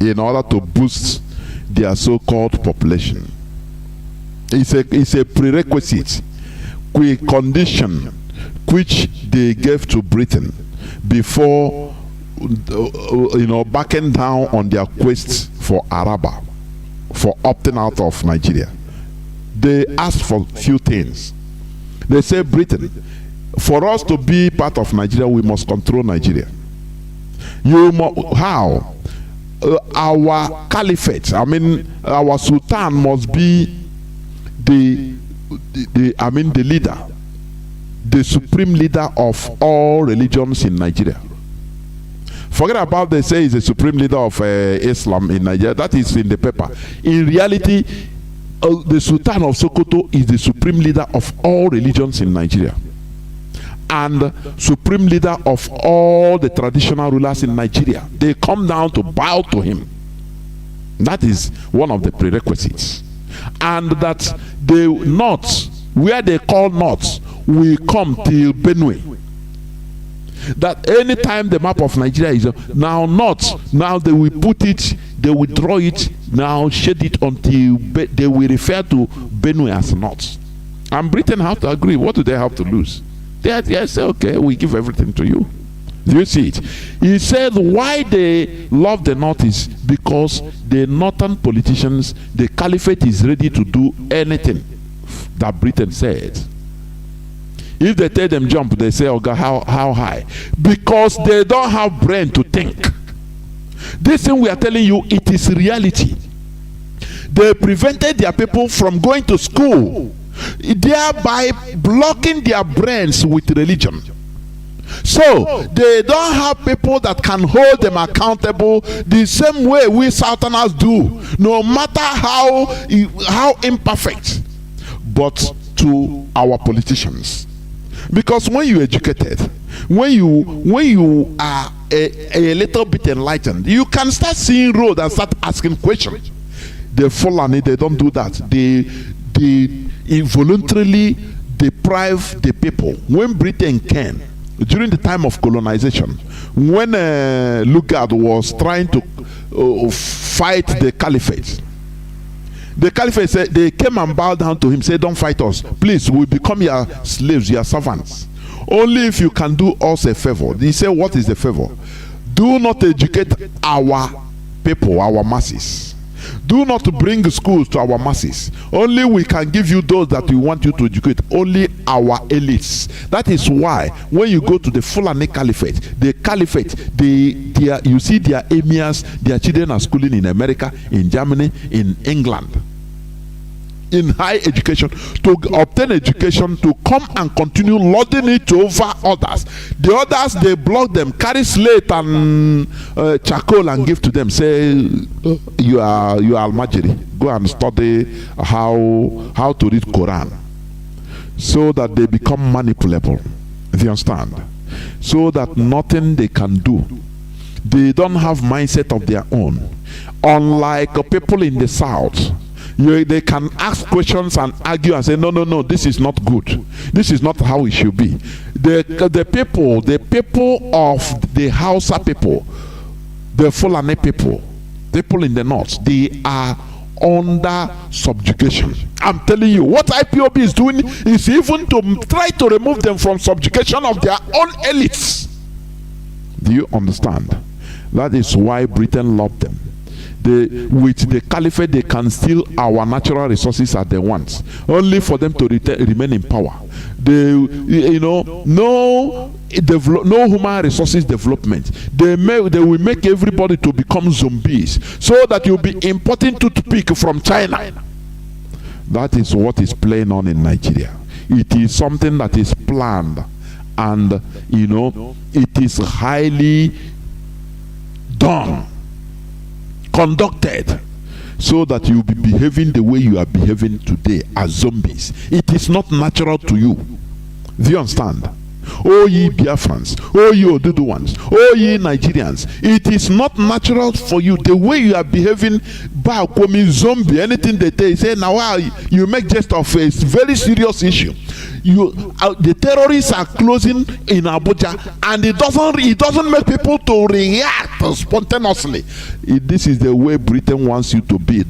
in order to boost their so-called population. It's a prerequisite, condition which they gave to Britain before backing down on their quest for Araba, for opting out of Nigeria. They asked for few things. They say, Britain, for us to be part of Nigeria, we must control Nigeria. How? Our caliphate, our sultan must be the leader, the supreme leader of all religions in Nigeria. Forget about they say he's a supreme leader of Islam in Nigeria. That is in the paper. In reality, the Sultan of Sokoto is the supreme leader of all religions in Nigeria, and supreme leader of all the traditional rulers in Nigeria. They come down to bow to him. That is one of the prerequisites. And that the North, where they call North, will come till Benue. That anytime the map of Nigeria is now North, now they will put it, they will draw it, now shade it until they will refer to Benue as North. And Britain have to agree. What do they have to lose? They say, okay, we give everything to you. Do you see it? He said why they love the North is because the northern politicians, the caliphate is ready to do anything that Britain said. If they tell them jump, they say, oh God, how high? Because they don't have brain to think. This thing we are telling you, it is reality. They prevented their people from going to school, thereby blocking their brains with religion. So they don't have people that can hold them accountable the same way we Southerners do, no matter how imperfect, but to our politicians. Because when you educated, when you are a little bit enlightened, you can start seeing road and start asking questions. The Fulani, they don't do that. They involuntarily deprive the people. When Britain came, during the time of colonization, when Lugard was trying to fight the caliphate, the caliphate said, they came and bowed down to him, said, don't fight us. Please, we'll become your slaves, your servants. Only if you can do us a favor. He said, what is the favor? Do not educate our people, our masses. Do not bring schools to our masses. Only we can give you those that we want you to educate. Only our elites. That is why when you go to the Fulani Caliphate, you see their emirs, their children are schooling in America, in Germany, in England, in high education, to obtain education, to come and continue lording it over others. The others, they block them, carry slate and charcoal and give to them. Say, you are Al-Majiri. Go and study how to read Quran, so that they become manipulable. Do you understand? So that nothing they can do. They don't have mindset of their own. Unlike people in the South, they can ask questions and argue and say, no, this is not good. This is not how it should be. The people of the Hausa people, the Fulani people in the North, they are under subjugation. I'm telling you, what IPOB is doing is even to try to remove them from subjugation of their own elites. Do you understand? That is why Britain loved them. With the caliphate, they can steal our natural resources as they want, only for them to remain in power. No human resources development. They will make everybody to become zombies, so that you'll be importing toothpick from China. That is what is playing on in Nigeria. It is something that is planned, and it is highly done, conducted, so that you will be behaving the way you are behaving today as zombies. It is not natural to you. Do you understand? oh ye Biafrans, oh ye Oduduwans, oh ye Nigerians, it is not natural for you. The way you are behaving, zombie, anything they say, now you make jest of a very serious issue. The terrorists are closing in Abuja, and it doesn't make people to react spontaneously. This is the way Britain wants you to be,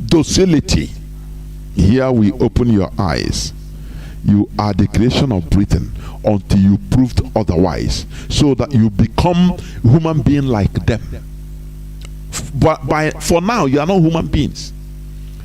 docility. Here we open your eyes. You are the creation of Britain until you proved otherwise, so that you become human being like them. But for now, you are not human beings.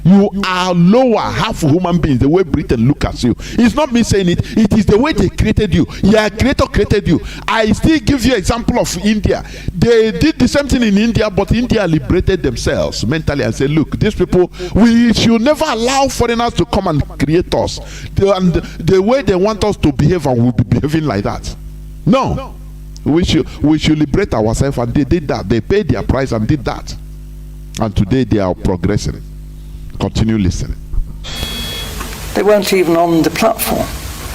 You are lower half human beings, the way Britain look at you. It's not me saying it, it is the way they created you. Your creator created you. I still give you example of India. They did the same thing in India, but India liberated themselves mentally and said, look, these people, we should never allow foreigners to come and create us. And the way they want us to behave, and we'll be behaving like that. No. We should liberate ourselves, and they did that. They paid their price and did that. And today they are progressing. Continue listening. They weren't even on the platform.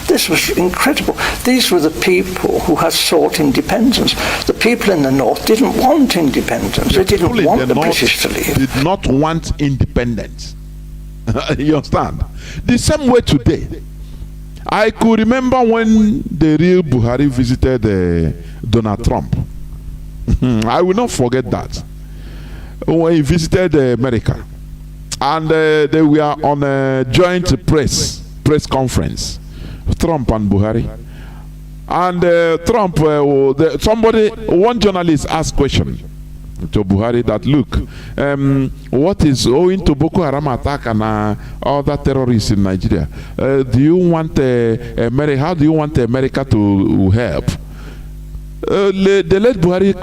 This was incredible. These were the people who had sought independence. The people in the north didn't want independence. They didn't want the British to leave. Did not want independence. You understand? The same way today. I could remember when the real Buhari visited Donald Trump. I will not forget that. When he visited America. And they were on a joint press conference, Trump and Buhari. And Trump, one journalist asked question to Buhari that, look, what is owing to Boko Haram attack and other terrorists in Nigeria? Do you want America? How do you want America to help? The late Buhari,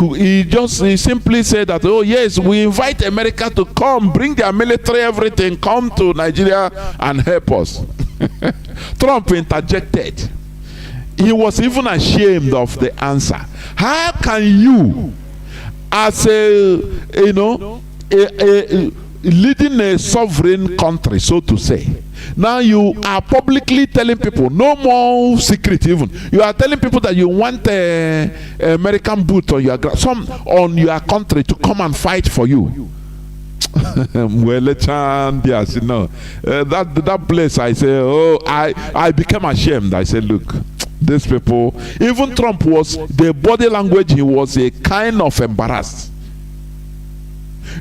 he simply said that, oh yes, we invite America to come, bring their military, everything, come to Nigeria and help us. Trump interjected. He was even ashamed of the answer. How can you, as leading a sovereign country, so to say, now you are publicly telling people, no more secret even. You are telling people that you want American boot on your country to come and fight for you. That place, I say, oh, I became ashamed. I said, look, these people, even Trump was, the body language, he was a kind of embarrassed.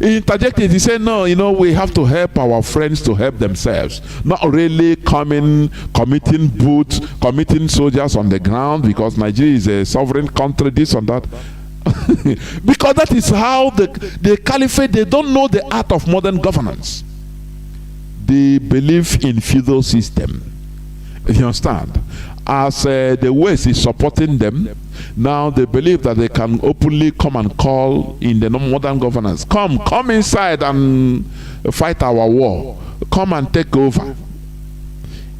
He interjected. He said, no, we have to help our friends to help themselves. Not really committing boots, committing soldiers on the ground, because Nigeria is a sovereign country, this and that. Because that is how the caliphate, they don't know the art of modern governance. They believe in feudal system. You understand? As the West is supporting them, now they believe that they can openly come and call in the modern governance. Come inside and fight our war. Come and take over.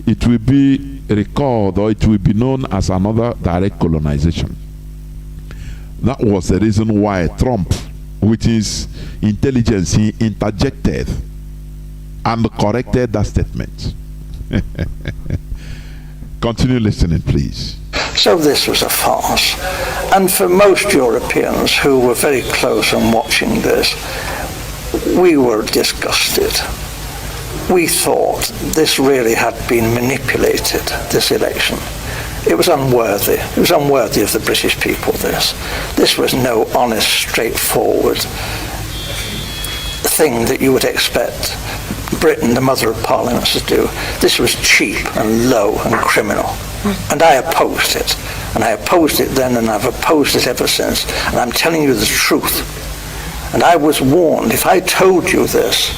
It will be recalled, or it will be known as another direct colonization. That was the reason why Trump, with his intelligence, he interjected and corrected that statement. Continue listening, please. So this was a farce. And for most Europeans who were very close and watching this, we were disgusted. We thought this really had been manipulated, this election. It was unworthy. It was unworthy of the British people, this. This was no honest, straightforward thing that you would expect Britain, the mother of parliaments, to do. This was cheap and low and criminal. And I opposed it. And I opposed it then, and I've opposed it ever since. And I'm telling you the truth. And I was warned, if I told you this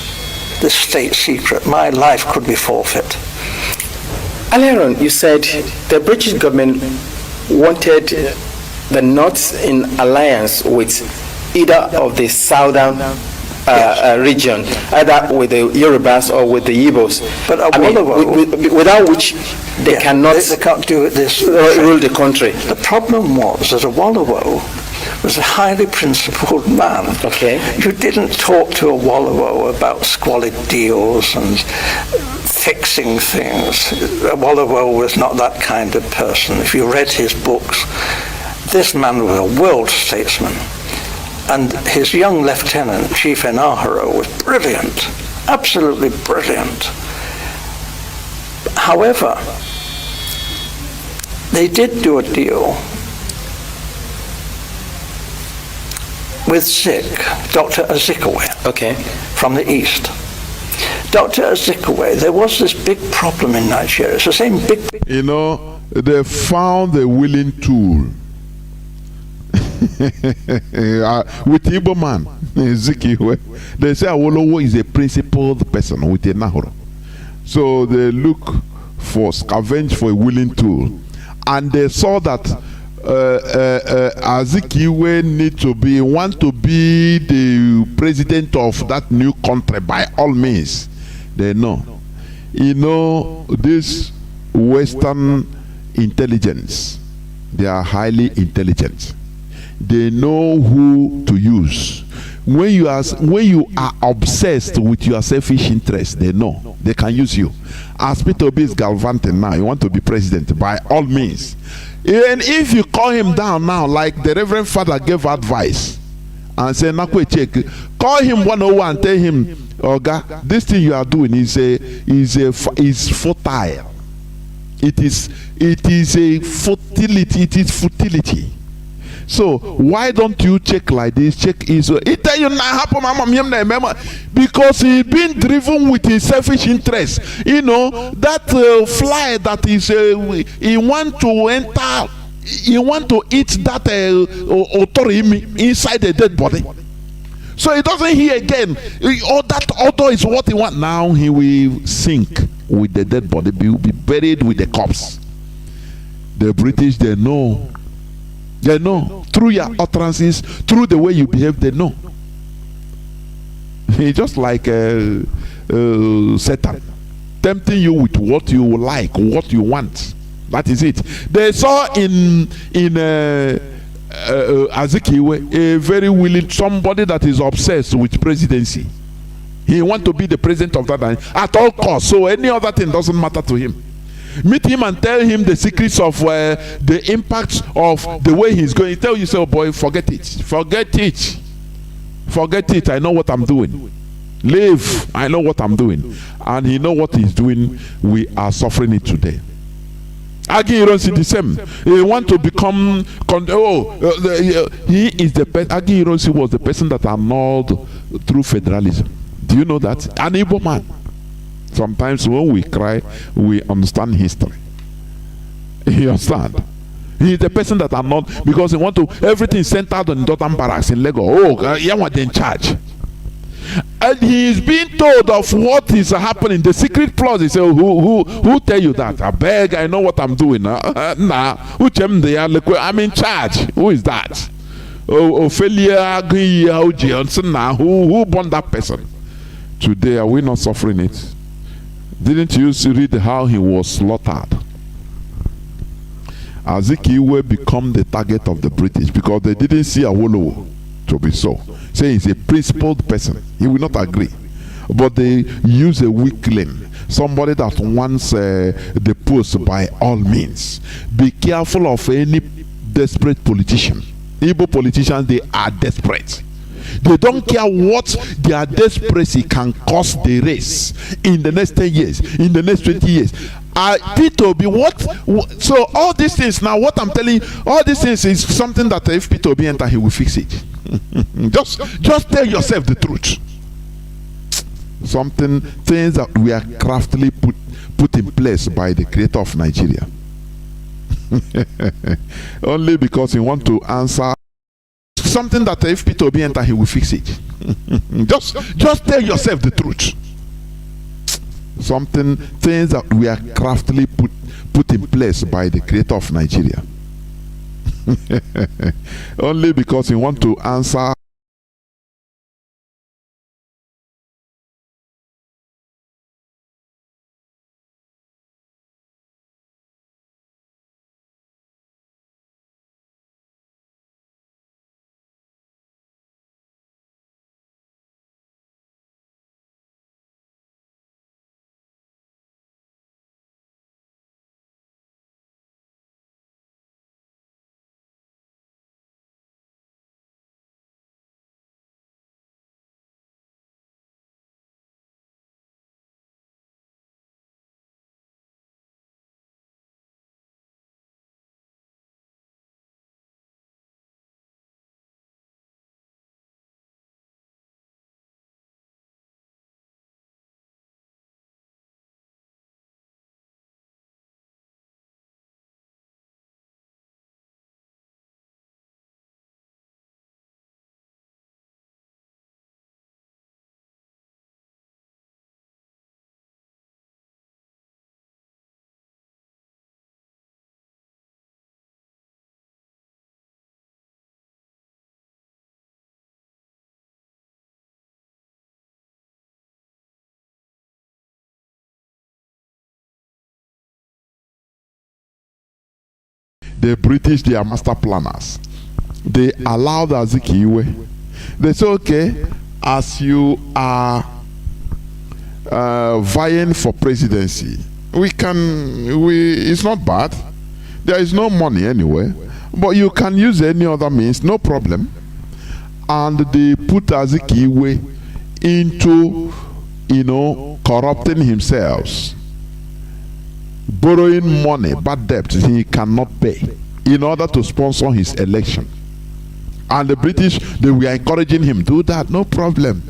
state secret, my life could be forfeit. Earlier on, you said the British government wanted the North in alliance with either of the southern region, either with the Yorubas or with the Igbos. But without which they cannot they can't do it rule the country. The problem was that Awolowo was a highly principled man. Okay. You didn't talk to Awolowo about squalid deals and fixing things. Wallowa was not that kind of person. If you read his books, this man was a world statesman. And his young lieutenant, Chief Enaharo, was brilliant, absolutely brilliant. However, they did do a deal with Zik, Dr. Azikiwe, Okay. from the East. Dr. Azikiwe, there was this big problem in Nigeria. It's the same big... You know, they found a willing tool. With Igbo man, Zikiwe, they say Awolowo is a principled person with a Nahoro. So they look for, scavenge for a willing tool. And they saw that Azikiwe want to be the president of that new country by all means. They know. You know, this Western intelligence, they are highly intelligent. They know who to use. When you are obsessed with your selfish interest, they know they can use you. As Peter Obi is galvanting now, you want to be president by all means. And if you call him down now, like the Reverend Father gave advice and say, "Nakwe check," call him 101 and tell him, "Oga, this thing you are doing is futile. It is a futility. It is futility. So why don't you check like this? Check is it tell you now happen, because he been driven with his selfish interest. You know that fly that is he want to enter, he want to eat that otorimi inside the dead body. So he doesn't hear again. Oh, that odor is what he want. Now he will sink with the dead body. He will be buried with the corpse. The British, they know. They know through your utterances, through the way you behave. They know. It's just like Satan tempting you with what you like, what you want. That is it. They saw in Azikiwe a very willing, somebody that is obsessed with presidency. He want to be the president of that time at all costs. So any other thing doesn't matter to him. Meet him and tell him the secrets of the impacts of the way he's going. He tell you, say, "Oh boy, forget it, forget it, forget it. I know what I'm doing. Live. I know what I'm doing." And he know what he's doing. We are suffering it today. Agi Ironsi the same. He want to become. He is the best. Agi Ironsi was the person that annulled through federalism. Do you know that? An Igbo man. Sometimes when we cry, we understand history. You understand? He is the person that are not, because he want to, everything centered on Dotan Barracks in Lagos. Oh, yeah, what in charge? And he is being told of what is happening. The secret clause. He say, who tell you that? I beg, I know what I'm doing. Nah, I'm in charge. Who is that? Ophelia Johnson. Who born that person? Today, are we not suffering it? Didn't you read how he was slaughtered? Azikiwe become the target of the British because they didn't see Awolowo to be so. Say he's a principled person. He will not agree. But they use a weakling, somebody that wants the post by all means. Be careful of any desperate politician. Igbo politicians, they are desperate. They don't care what their desperacy can cost the race in the next 10 years, in the next 20 years. Peter Obi, so all these things, now what I'm telling you, all these things is something that if Peter Obi enter, he will fix it. just tell yourself the truth. Things that we are craftily put in place by the creator of Nigeria. Only because he want to answer something that if Peter Obi enter, he will fix it. just tell yourself the truth. Things that we are craftily put in place by the creator of Nigeria. Only because he want to answer The British, they are master planners. They allowed Azikiwe. They say, okay, as you are vying for presidency, it's not bad. There is no money anyway, but you can use any other means, no problem. And they put Azikiwe into, corrupting himself, borrowing money, bad debt he cannot pay, in order to sponsor his election. And the British, they were encouraging him, do that, no problem.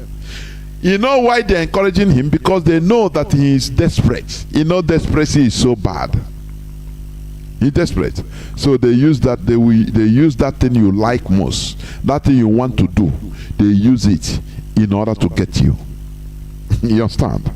You know why they're encouraging him? Because they know that he is desperate. Desperation is so bad. He's desperate. So they use that, they use that thing you like most, that thing you want to do. They use it in order to get you. You understand?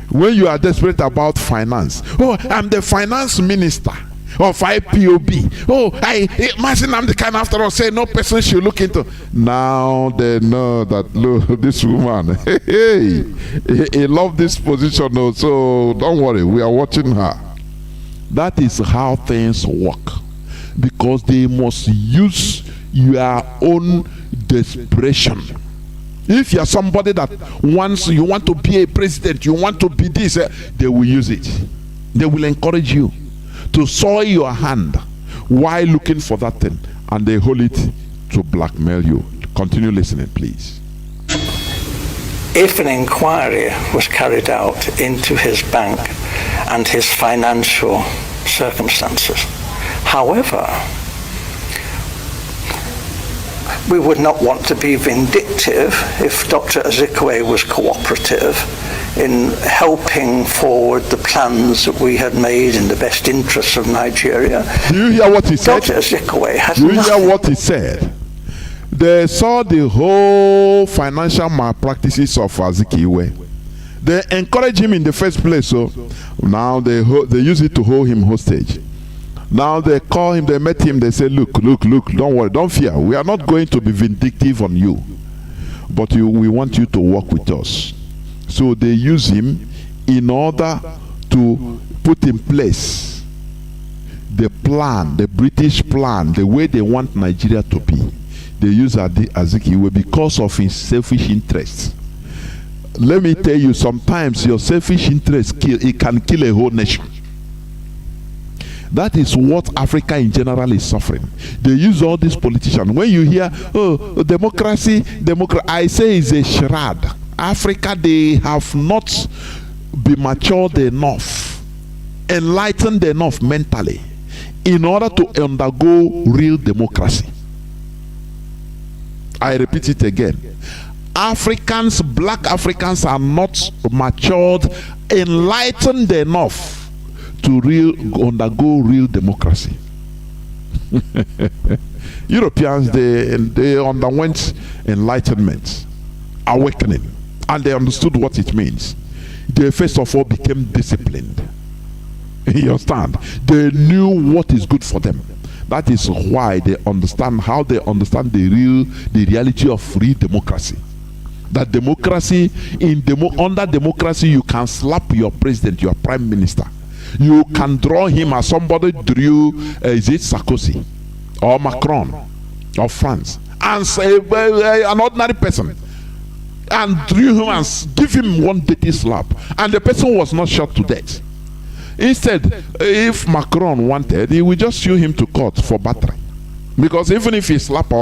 When you are desperate about finance, oh, I'm the finance minister of IPOB. Oh, Mazi Nnamdi can after all say no person should look into. Now they know that, look, this woman, he love this position, so don't worry, we are watching her. That is how things work, because they must use your own desperation. If you are somebody that you want to be a president, you want to be this, they will use it. They will encourage you to soil your hand while looking for that thing, and they hold it to blackmail you. Continue listening, please. If an inquiry was carried out into his bank and his financial circumstances, however, we would not want to be vindictive if Dr. Azikiwe was cooperative in helping forward the plans that we had made in the best interests of Nigeria. Do you hear what he said? Dr. Azikiwe has Do you hear what he said? They saw the whole financial malpractices of Azikiwe. They encouraged him in the first place, so now they use it to hold him hostage. Now they call him, they met him, they say, look, don't worry, don't fear. We are not going to be vindictive on you, but we want you to work with us. So they use him in order to put in place the plan, the British plan, the way they want Nigeria to be. They use Azikiwe because of his selfish interests. Let me tell you, sometimes your selfish interest can kill a whole nation. That is what Africa in general is suffering. They use all these politicians. When you hear, oh, democracy, I say it's a charade. Africa, they have not been matured enough, enlightened enough mentally, in order to undergo real democracy. I repeat it again. Africans, black Africans are not matured, enlightened enough to undergo real democracy. Europeans, they underwent enlightenment, awakening, and they understood what it means. They first of all became disciplined. You understand? They knew what is good for them. That is why they understand how they understand the reality of real democracy. That democracy, under democracy, you can slap your president, your prime minister. You can draw him as somebody drew, is it Sarkozy or Macron of France, and say an ordinary person, and drew him and give him one dirty slap, and the person was not shot to death. Instead, if Macron wanted, he would just sue him to court for battery, because even if he slapped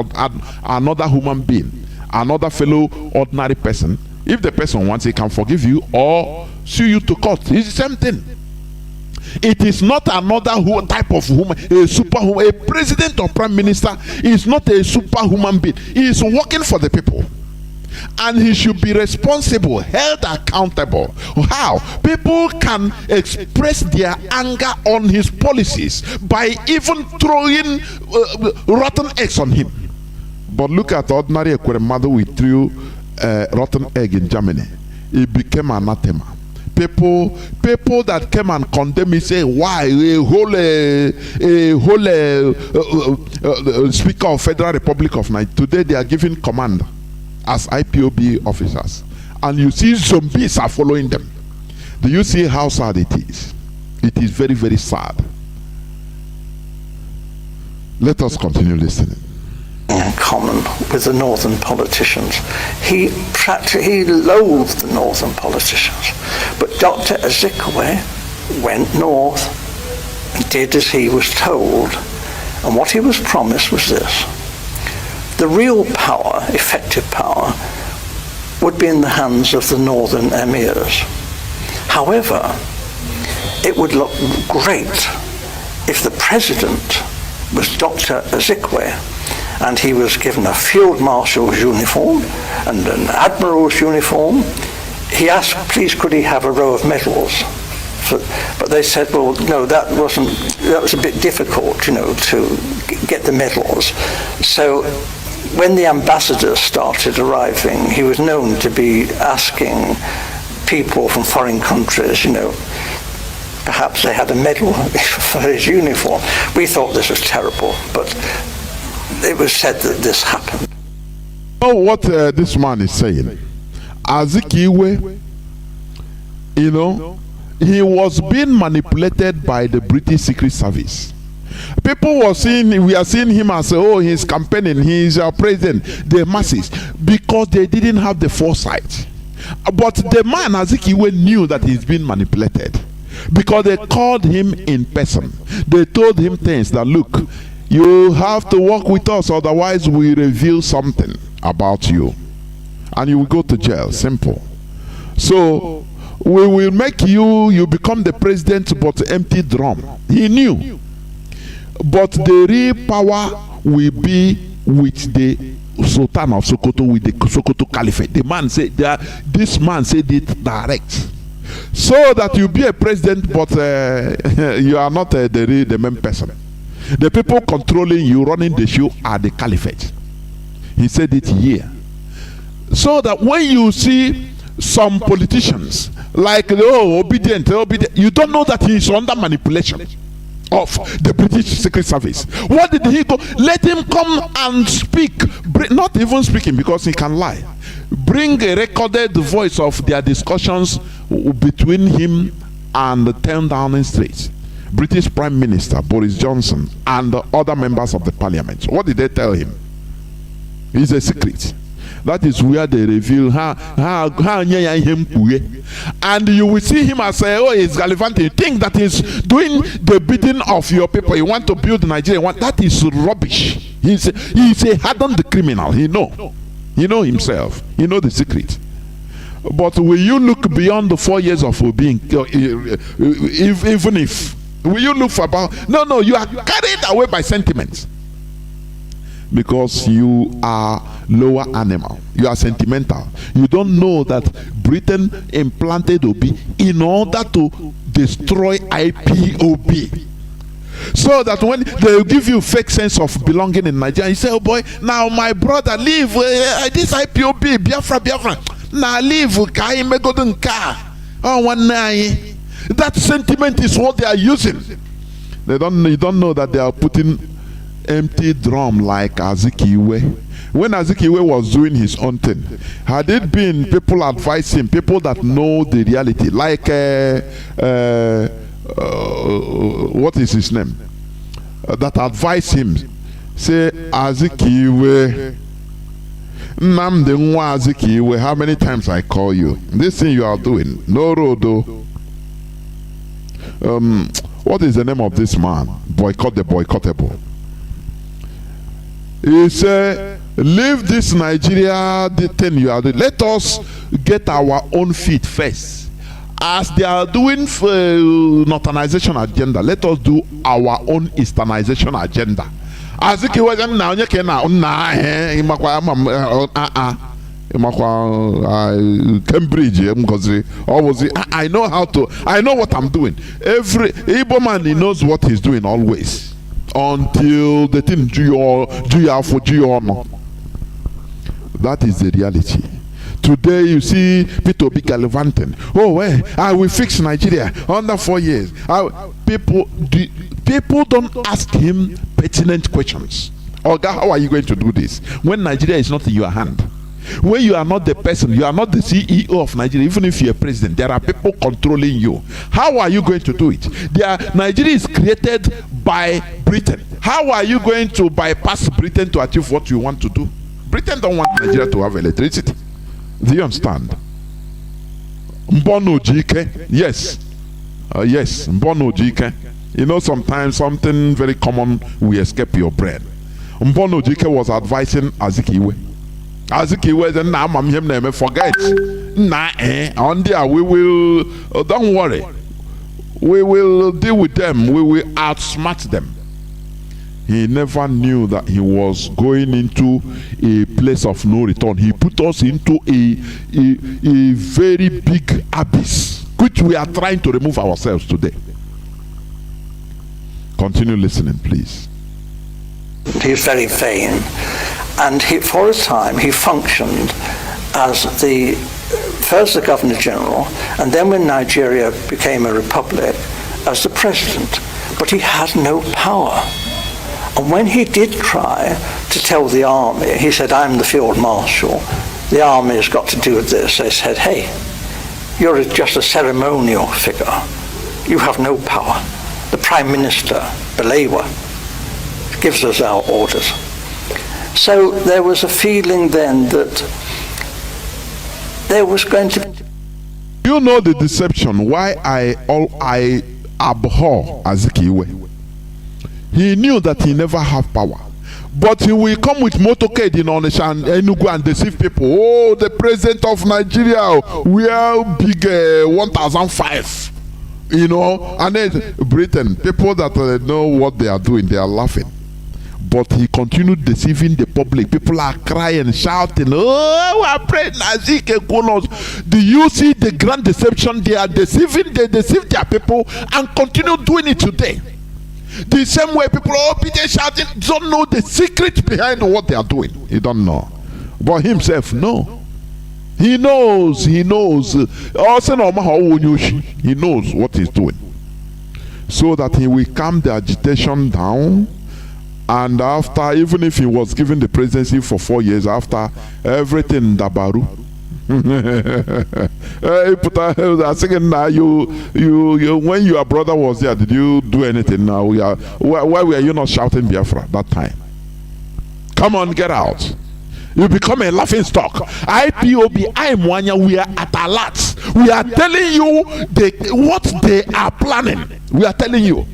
another human being, another fellow ordinary person, if the person wants, he can forgive you or sue you to court. It's the same thing. It is not another type of human, a superhuman. A president or prime minister is not a superhuman being. He is working for the people, and he should be responsible, held accountable. How? People can express their anger on his policies by even throwing rotten eggs on him. But look at ordinary Ekweremadu who threw rotten egg in Germany. It became anathema. People that came and condemn me say, why a whole Speaker of Federal Republic of Nigeria, today they are giving command as IPOB officers, and you see zombies are following them. Do you see how sad it is? It is very, very sad. Let us continue listening. In common with the northern politicians. He loathed the northern politicians. But Dr. Ezekwe went north and did as he was told. And what he was promised was this. The real power, effective power, would be in the hands of the northern emirs. However, it would look great if the president was Dr. Ezekwe and he was given a field marshal's uniform and an admiral's uniform. He asked, please, could he have a row of medals? But they said, well, no, that was a bit difficult, to get the medals. So when the ambassadors started arriving, he was known to be asking people from foreign countries, perhaps they had a medal for his uniform. We thought this was terrible, but it was said that this happened. Oh, what this man is saying. Azikiwe, he was being manipulated by the British Secret Service. We are seeing him as, he's campaigning, he's our president, the masses, because they didn't have the foresight. But the man, Azikiwe, knew that he's been manipulated because they called him in person. They told him things that, look, you have to work with us, otherwise we reveal something about you and you will go to jail. Simple. So we will make you become the president, but empty drum. He knew. But the real power will be with the Sultan of Sokoto, with the Sokoto Caliphate. The man said that, this man said it direct. So that you be a president, but you are not the main person. The people controlling you, running the show, are the Caliphate. He said it here. So that when you see some politicians like obedient, you don't know that he is under manipulation of the British Secret Service. What did he go? Let him come and speak. Not even speaking, because he can lie. Bring a recorded voice of their discussions between him and the 10 Downing Street, British Prime Minister Boris Johnson, and the other members of the parliament. What did they tell him? It's a secret. That is where they reveal and you will see him as he's gallivanting. You think that he's doing the bidding of your people. You want to build Nigeria. That is rubbish. He's a hardened criminal. He know himself. He know the secret. But will you look beyond the 4 years of being, even if, will you look for about, no, you are carried away by sentiments. Because you are lower animal, you are sentimental. You don't know that Britain implanted Obi in order to destroy IPOB, so that when they give you fake sense of belonging in Nigeria, you say, oh boy, now my brother leave this IPOB, Biafra, now leave that sentiment is what they are using. You don't know that they are putting empty drum like Azikiwe. When Azikiwe was doing his own thing, had it been people advise him, people that know the reality, like what is his name, that advise him, say, Azikiwe, Nnamdi nwa Azikiwe, how many times I call you? This thing you are doing, no road. What is the name of this man? Boycott the boycottable. He said, leave this Nigeria, the thing you are doing. Let us get our own feet first. As they are doing northernization agenda, let us do our own easternization agenda. As I know how to, I know what I'm doing. Every Igbo man, he knows what he's doing always. Until the thing that is the reality. Today you see Peter Obi gallivanting. I will fix Nigeria under 4 years. People don't ask him pertinent questions. Oga, how are you going to do this when Nigeria is not in your hand? When you are not the person, you are not the CEO of Nigeria, even if you're a president, there are people controlling you. How are you going to do it? Nigeria is created by Britain. How are you going to bypass Britain to achieve what you want to do? Britain don't want Nigeria to have electricity. Do you understand? Mbono Jike, yes. Yes, Mbono Jike. You know, sometimes something very common will escape your brain. Mbono Jike was advising Azikiwe. Azikiwe said, "Nah, I'm him. Forget. Nah, on there we will. Don't worry. We will deal with them. We will outsmart them." He never knew that he was going into a place of no return. He put us into a very big abyss, which we are trying to remove ourselves today. Continue listening, please. He's very vain, and for a time he functioned as first the Governor General, and then when Nigeria became a republic, as the president. But he had no power. And when he did try to tell the army, he said, "I'm the field marshal, the army has got to do with this." They said, "Hey, you're just a ceremonial figure. You have no power. The Prime Minister, Balewa, gives us our orders." So there was a feeling then that there was going to be... You know the deception why I abhor Azikiwe. He knew that he never have power, but he will come with motorcade in Onisha and Enugu and deceive people. "Oh, the president of Nigeria, we are big 1,005." You know, and then Britain, people that know what they are doing, they are laughing. But he continued deceiving the public. People are crying, shouting, "Oh, we are praying." Do you see the grand deception? They are deceiving, they deceive their people and continue doing it today. The same way people are Peter shouting, don't know the secret behind what they are doing. He don't know. But himself, no. He knows. He knows what he's doing. So that he will calm the agitation down. And after, even if he was given the presidency for 4 years, after everything dabaru. When your brother was there, did you do anything? Now why were you not shouting Biafra that time? Come on, get out. You become a laughing stock. IPOB, Mwanya, we are at alert. We are telling you what they are planning. We are telling you.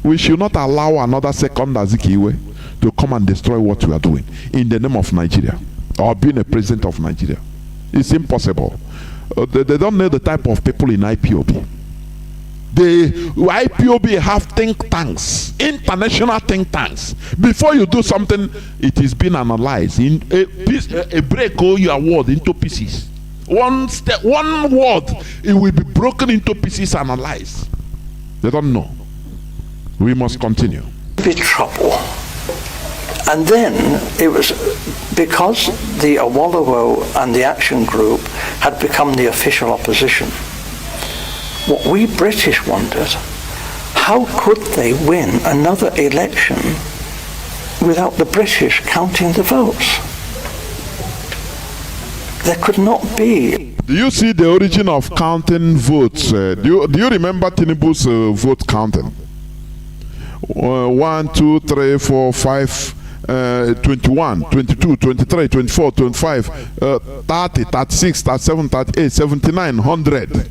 We should not allow another second Azikiwe to come and destroy what we are doing in the name of Nigeria or being a president of Nigeria. It's impossible. They don't know the type of people in IPOB. The IPOB have think tanks, international think tanks. Before you do something, it is being analyzed. In a break all your word into pieces. One word, it will be broken into pieces, analyzed. They don't know. We must continue. Be trouble. And then it was because the Awolowo and the Action Group had become the official opposition. What we British wondered, how could they win another election without the British counting the votes? There could not be. Do you see the origin of counting votes? Do you remember Tinubu's vote counting? 1, 2, 3, 4, 5, 21, 22, 23, 24, 25, 30, 36, 37, 38, 79, 100.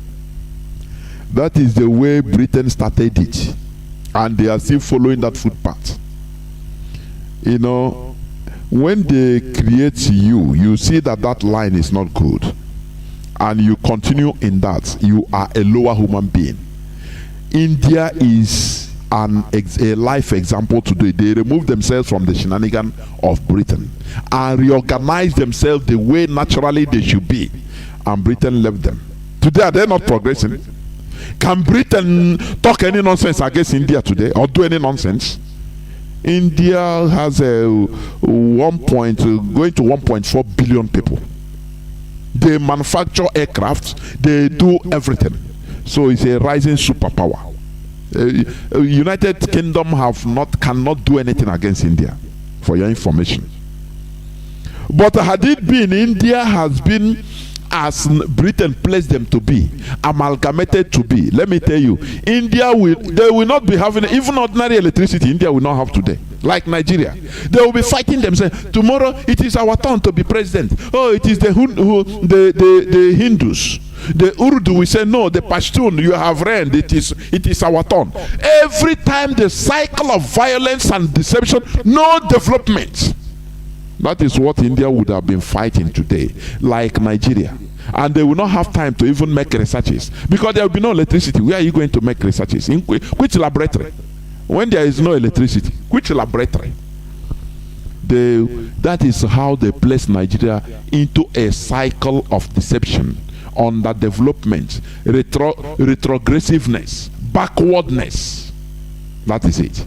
That is the way Britain started it. And they are still following that footpath. You know, when they create you, you see that that line is not good. And you continue in that, you are a lower human being. India is a life example today. They removed themselves from the shenanigan of Britain and reorganized themselves the way naturally they should be. And Britain left them. Today, are they not progressing? Can Britain talk any nonsense against India today or do any nonsense? India has going to 1.4 billion people. They manufacture aircraft, they do everything. So it's a rising superpower. United Kingdom cannot do anything against India, for your information. But had it been, India has been as Britain placed them to be, amalgamated to be. Let me tell you, they will not be having even ordinary electricity. India will not have today, like Nigeria. They will be fighting themselves. Tomorrow it is our turn to be president. Oh, it is the Hindus. The Urdu, we say no. The Pashtun, you have reigned. It is our turn. Every time the cycle of violence and deception, no development. That is what India would have been fighting today, like Nigeria. And they will not have time to even make researches because there will be no electricity. Where are you going to make researches? In which laboratory? When there is no electricity, which laboratory? That is how they place Nigeria into a cycle of deception, underdevelopment, retrogressiveness, backwardness. That is it.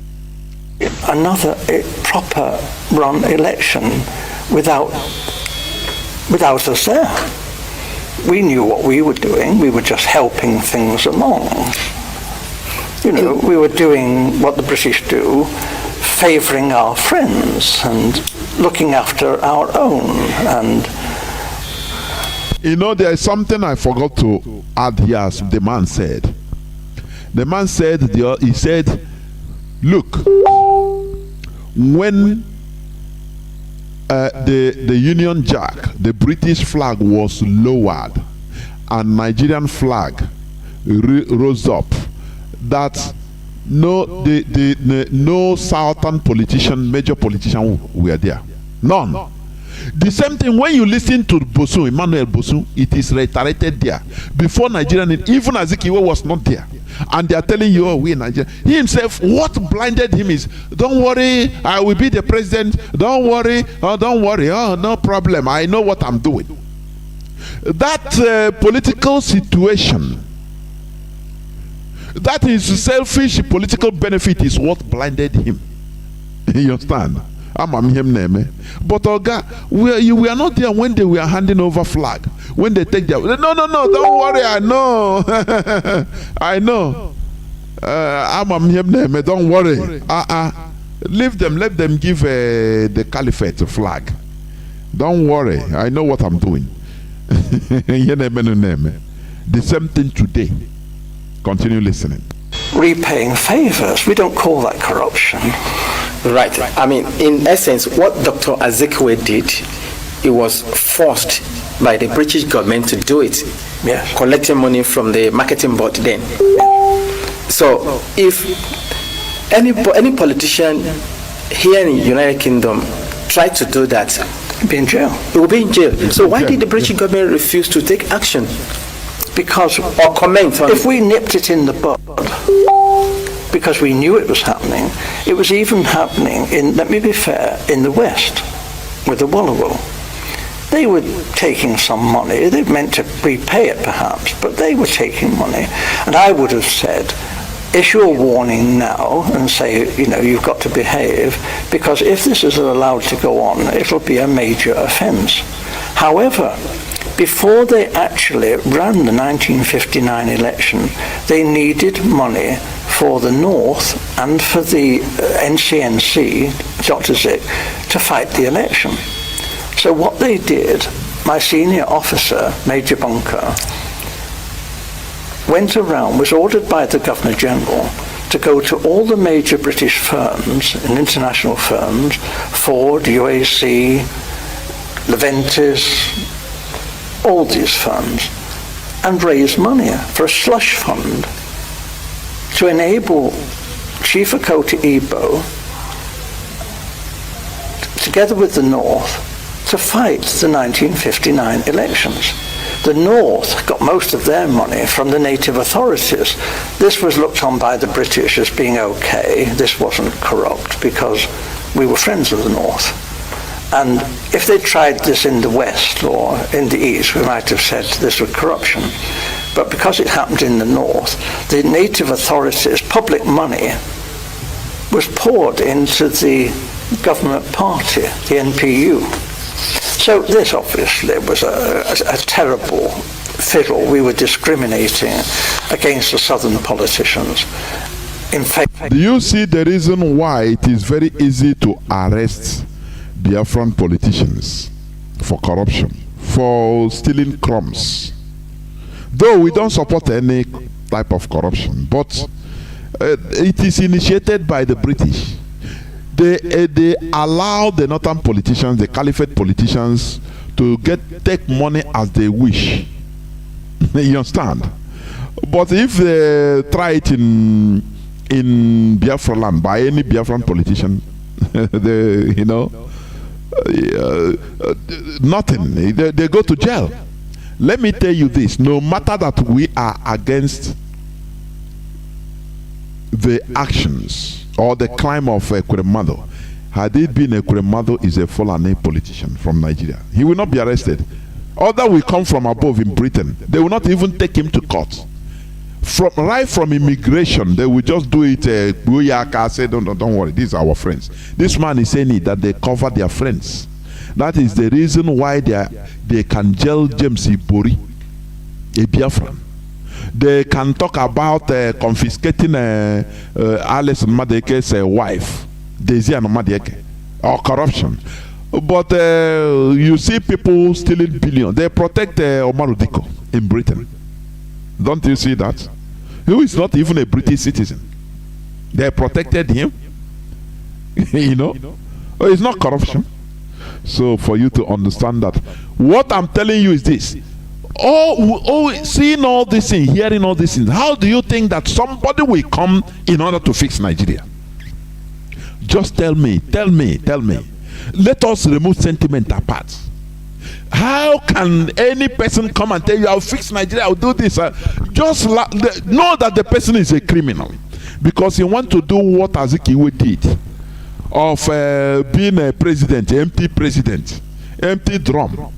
Another proper run election without us there. We knew what we were doing. We were just helping things along. You know, we were doing what the British do, favouring our friends and looking after our own. And you know, there is something I forgot to add here. As the man said. The man said, he said, look, when the Union Jack, the British flag was lowered and Nigerian flag rose up, that no southern politician, major politician were there. None. The same thing when you listen to Bosun, Emmanuel Bosun, it is reiterated there. Before Nigerian, even Azikiwe was not there. And they are telling you, oh, we in Nigeria. He himself, what blinded him is, don't worry, I will be the president. Don't worry, oh, no problem. I know what I'm doing. That political situation, that is selfish political benefit is what blinded him. You understand? But Oga, we were not there when they were handing over flag. When they take their no, don't worry, I know. I know. Don't worry. Leave them, let them give the caliphate a flag. Don't worry, I know what I'm doing. The same thing today. Continue listening. repaying favors. We don't call that corruption. Right. I mean, in essence, what Dr. Azikiwe did, he was forced by the British government to do it. Yes. Collecting money from the marketing board then. So if any politician here in the United Kingdom tried to do that, he'd be in jail. He will be in jail. So why did the British government refuse to take action? Because or comment on if we nipped it in the bud, because we knew it was happening, it was even happening in, let me be fair, in the West with the Wallowa. They were taking some money. They meant to repay it perhaps, but they were taking money. And I would have said, issue a warning now and say, you know, you've got to behave, because if this is allowed to go on, it'll be a major offence. However, before they actually ran the 1959 election, they needed money for the North and for the NCNC, Dr. Zick, to fight the election. So what they did, my senior officer, Major Bunker, went around, was ordered by the Governor General to go to all the major British firms and international firms, Ford, UAC, Leventis, all these firms, and raise money for a slush fund to enable Chief Okota Igbo, together with the North, to fight the 1959 elections. The North got most of their money from the native authorities. This was looked on by the British as being okay. This wasn't corrupt because we were friends of the North. And if they tried this in the West or in the East, we might have said this was corruption. But because it happened in the North, the native authorities' public money was poured into the government party, the NPU. So this obviously was a terrible fiddle. We were discriminating against the southern politicians. In fact, do you see the reason why it is very easy to arrest Biafran politicians? for corruption, for stealing crumbs. Though we don't support any type of corruption, but it is initiated by the British. They allow the northern politicians, the caliphate politicians, to take money as they wish. You understand? But if they try it in Biafra land by any Biafran politician, nothing. They go to jail. Let me tell you this: no matter that we are against the actions or the crime of Ekweremadu, had it been Ekweremadu is a Fulani politician from Nigeria, he will not be arrested. Other will come from above in Britain. They will not even take him to court. Right from immigration, they will just do it. Say, don't worry, these are our friends. This man is saying it, that they cover their friends. That is the reason why they can jail James Ibori, a Biafran. They can talk about confiscating Alice Madeke's wife, Daisy and Madeke, or corruption. But you see people stealing billions. They protect Omar Diko in Britain. Don't you see that? Who is not even a British citizen. They protected him. It's not corruption. So for you to understand that, what I'm telling you is this: seeing all these things, hearing all these things, how do you think that somebody will come in order to fix Nigeria? Just tell me. Let us remove sentiment apart. How can any person come and tell you, I'll fix Nigeria, I'll do this? Just know that the person is a criminal, because he wants to do what Azikiwe did of being a president, empty drum,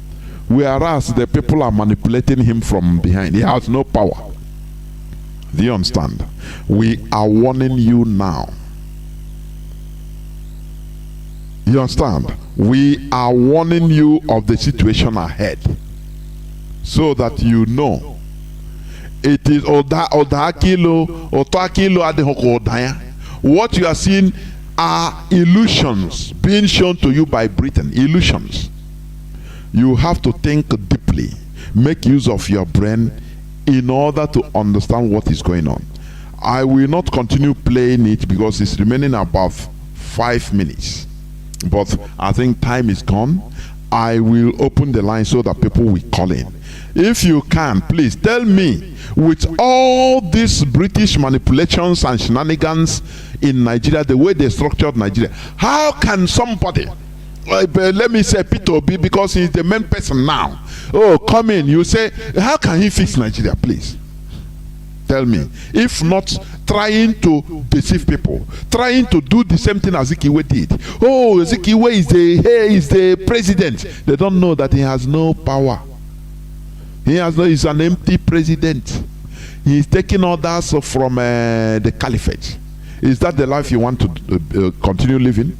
whereas the people are manipulating him from behind. He has no power. Do you understand? We are warning you now. You understand? We are warning you of the situation ahead, so that you know it is what you are seeing are illusions being shown to you by Britain. Illusions. You have to think deeply, make use of your brain in order to understand what is going on. I will not continue playing it because it's remaining about 5 minutes. But I think time is gone. I will open the line so that people will call in. If you can, please tell me, with all these British manipulations and shenanigans in Nigeria, the way they structured Nigeria, how can somebody, let me say Peter Obi, because he's the main person now, come in, you say, how can he fix Nigeria? Please tell me. If not trying to deceive people, trying to do the same thing as Azikiwe did. Azikiwe is the president. They don't know that he has no power. He's an empty president. He is taking orders from the caliphate. Is that the life you want to continue living?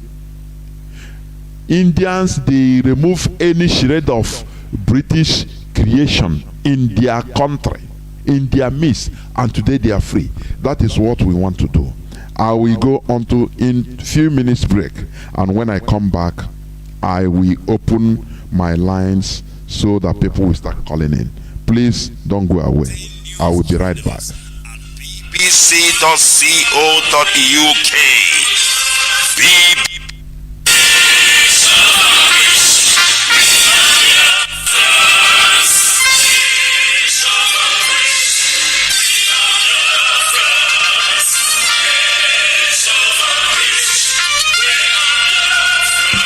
Indians, they remove any shred of British creation in their country, in their midst, and today they are free. That is what we want to do. I will go on to in few minutes break, and when I come back, I will open my lines so that people will start calling in. Please don't go away. I will be right back. bbc.co.uk.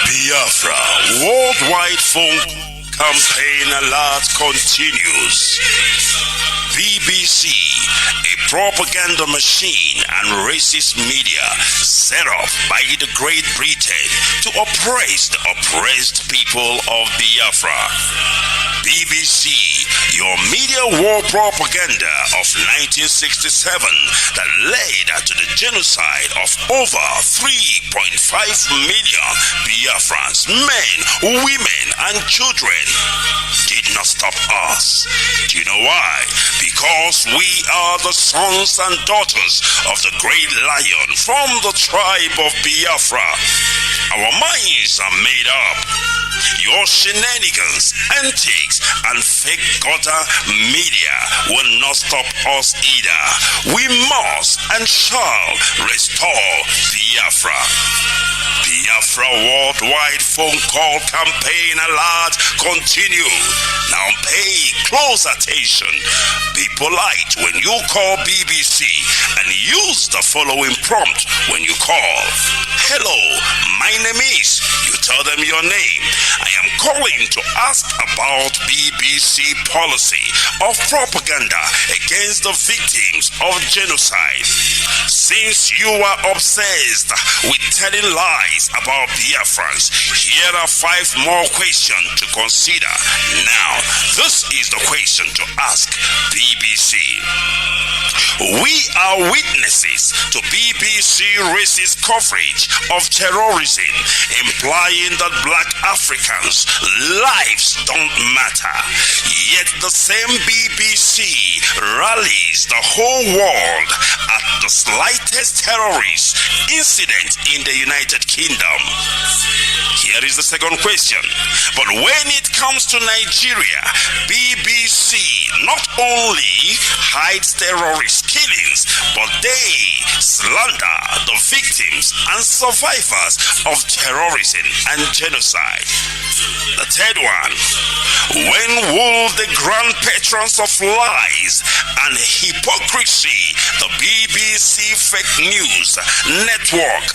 Biafra worldwide phone campaign alert continues. BBC, a propaganda machine and racist media set up by the Great Britain to oppress the oppressed people of Biafra. BBC, your media war propaganda of 1967 that led to the genocide of over 3.5 million Biafrans, men, women, and children, did not stop us. Do you know why? Because we are the sons and daughters of the great lion from the tribe of Biafra. Our minds are made up. Your shenanigans, antics, and fake gutter media will not stop us either. We must and shall restore Biafra. Biafra worldwide phone call campaign alert continue. Now pay close attention. Be polite when you call BBC and use the following prompt when you call. Hello, my name is. You tell them your name. I am calling to ask about BBC policy of propaganda against the victims of genocide. Since you are obsessed with telling lies about Biafrans, here are 5 more questions to consider. Now, this is the question to ask BBC. We are witnesses to BBC racist coverage of terrorism, implying that black Africans' lives don't matter. Yet the same BBC rallies the whole world at the slightest terrorist incident in the United Kingdom. Here is the second question. But when it comes to Nigeria, BBC not only hides terrorist killings, but they slander the victims and survivors of terrorism and genocide. The third one. When will the grand patrons of lies and hypocrisy, the BBC Fake News Network,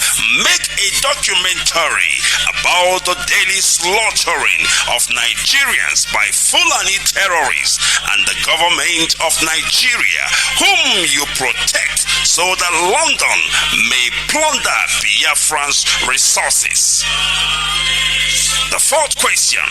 make a documentary about the daily slaughtering of Nigerians by Fulani terrorists and the government of Nigeria, whom you protect, so that London may plunder Biafran's resources? The fourth question.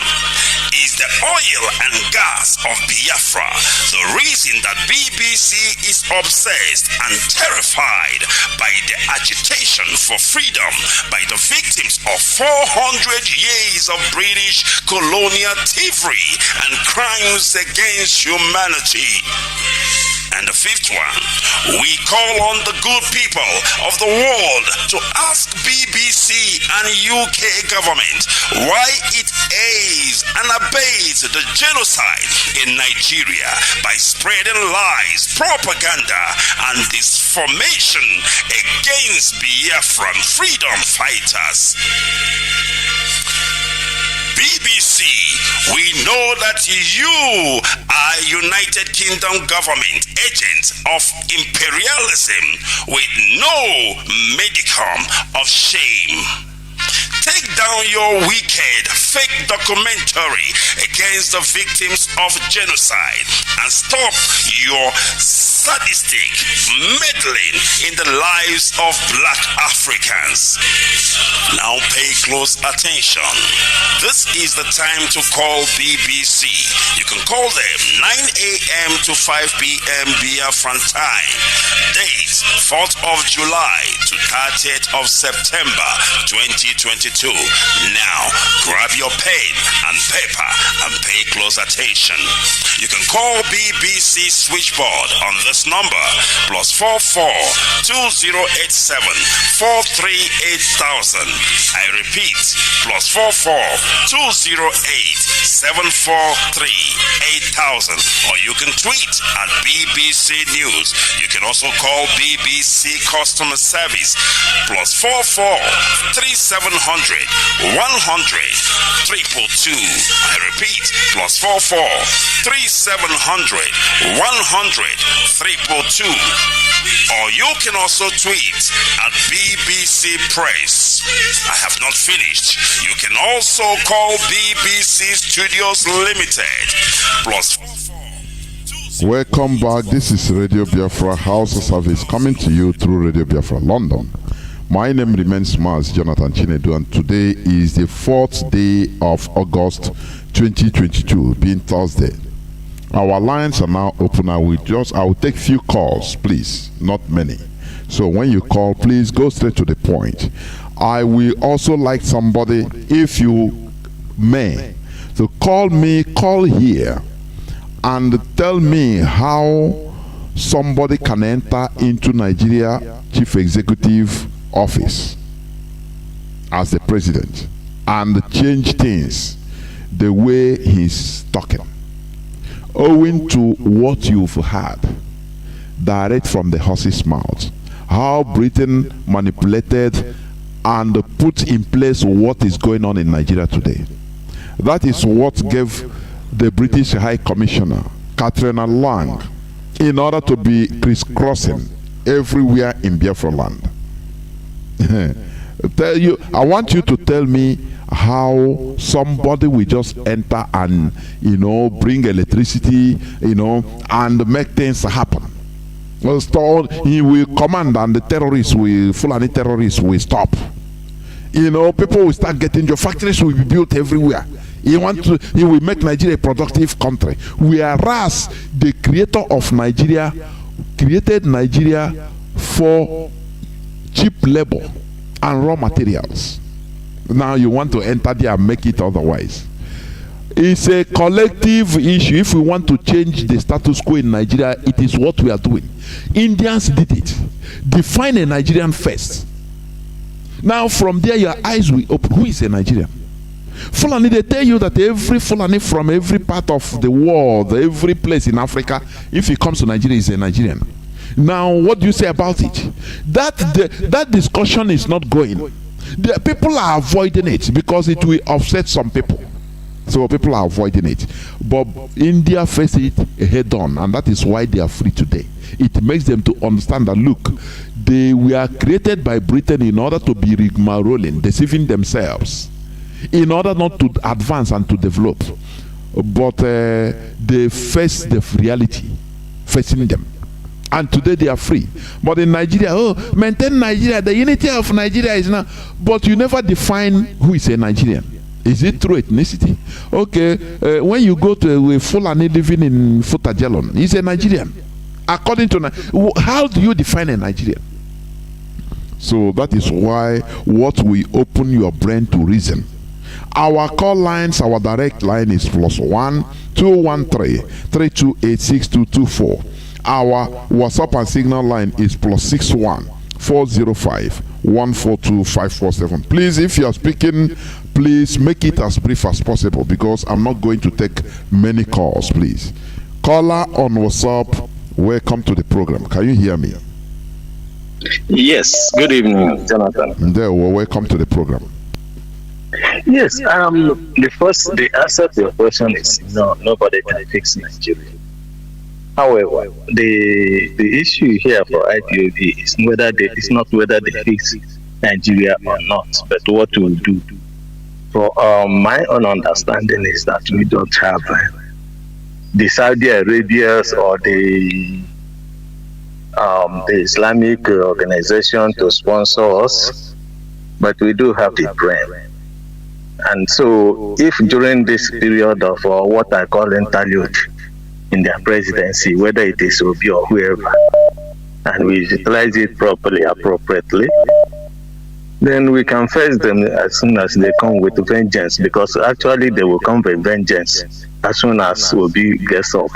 Is the oil and gas of Biafra the reason that BBC is obsessed and terrified by the agitation for freedom by the victims of 400 years of British colonial thievery and crimes against humanity? And the fifth one, we call on the good people of the world to ask BBC and UK government why it aids and abates the genocide in Nigeria by spreading lies, propaganda, and disinformation against Biafran freedom fighters. BBC, we know that you are United Kingdom government agents of imperialism with no modicum of shame. Take down your wicked fake documentary against the victims of genocide and stop your sadistic meddling in the lives of black Africans. Now pay close attention. This is the time to call BBC. You can call them 9 a.m. to 5 p.m. Biafran time. Date 4th of July to 30th of September 2022. Now grab your pen and paper and pay close attention. You can call BBC switchboard on this number +44 2087 438 000. I repeat, +44 208 743 8000. Or you can tweet at BBC News. You can also call BBC Customer Service +44 3700 100 222. I repeat, +44 3700 100 222. Or you can also tweet at BBC Press. I have not finished. You can also call BBC Studios Limited +44. Welcome back. This is Radio Biafra HAUSA-SERVICE coming to you through Radio Biafra London. My name remains Mazi Chinedu, and today is the 4th day of August 2022, being Thursday. Our lines are now open. I will take few calls, please, not many. So when you call, please go straight to the point. I will also like somebody, if you may, to call here and tell me how somebody can enter into Nigeria Chief Executive Office. as the president and change things the way he's talking, owing to what you've heard direct from the horse's mouth, how Britain manipulated and put in place what is going on in Nigeria today. That is what gave the British High Commissioner, Catherine Lang, in order to be crisscrossing everywhere in Biafra land. I want you to tell me how somebody will just enter and, bring electricity, and make things happen. He will command and the terrorists will, Fulani terrorists will stop. People will start getting your factories will be built everywhere. He will make Nigeria a productive country. Whereas the creator of Nigeria created Nigeria for cheap labor and raw materials. Now you want to enter there and make it otherwise. It's a collective issue. If we want to change the status quo in Nigeria, it is what we are doing. Indians did it. Define a Nigerian first. Now from there your eyes will open. Who is a Nigerian? Fulani, they tell you that every Fulani from every part of the world, every place in Africa, if he comes to Nigeria, is a Nigerian. Now, what do you say about it? That discussion is not going. The people are avoiding it because it will upset some people. So people are avoiding it. But India faces it head on, and that is why they are free today. It makes them to understand that, look, they were created by Britain in order to be rigmaroling, deceiving themselves, in order not to advance and to develop. But they face the reality facing them. And today they are free. But in Nigeria, maintain Nigeria, the unity of Nigeria is now. But you never define who is a Nigerian. Is it through ethnicity? Okay, when you go to a Fulani living in Futajalon, he's a Nigerian. According to, how do you define a Nigerian? So that is why what we open your brain to reason. Our call lines, our direct line is +1 213 328 6224. Our WhatsApp and Signal line is +61 405 142 547. Please, if you are speaking, please make it as brief as possible because I'm not going to take many calls, please. Caller on WhatsApp, welcome to the program. Can you hear me? Yes, good evening, Jonathan. There, well, welcome to the program. Yes, the answer to your question is no, nobody can fix Nigeria. However, the issue here for IPOB is it's not whether they fix Nigeria or not, but what we do. For my own understanding is that we don't have the Saudi Arabians or the Islamic organization to sponsor us, but we do have the brain. And so, if during this period of what I call interlude in their presidency, whether it is Obi or whoever, and we utilize it properly, appropriately, then we can face them as soon as they come with vengeance, because actually they will come with vengeance as soon as Obi gets off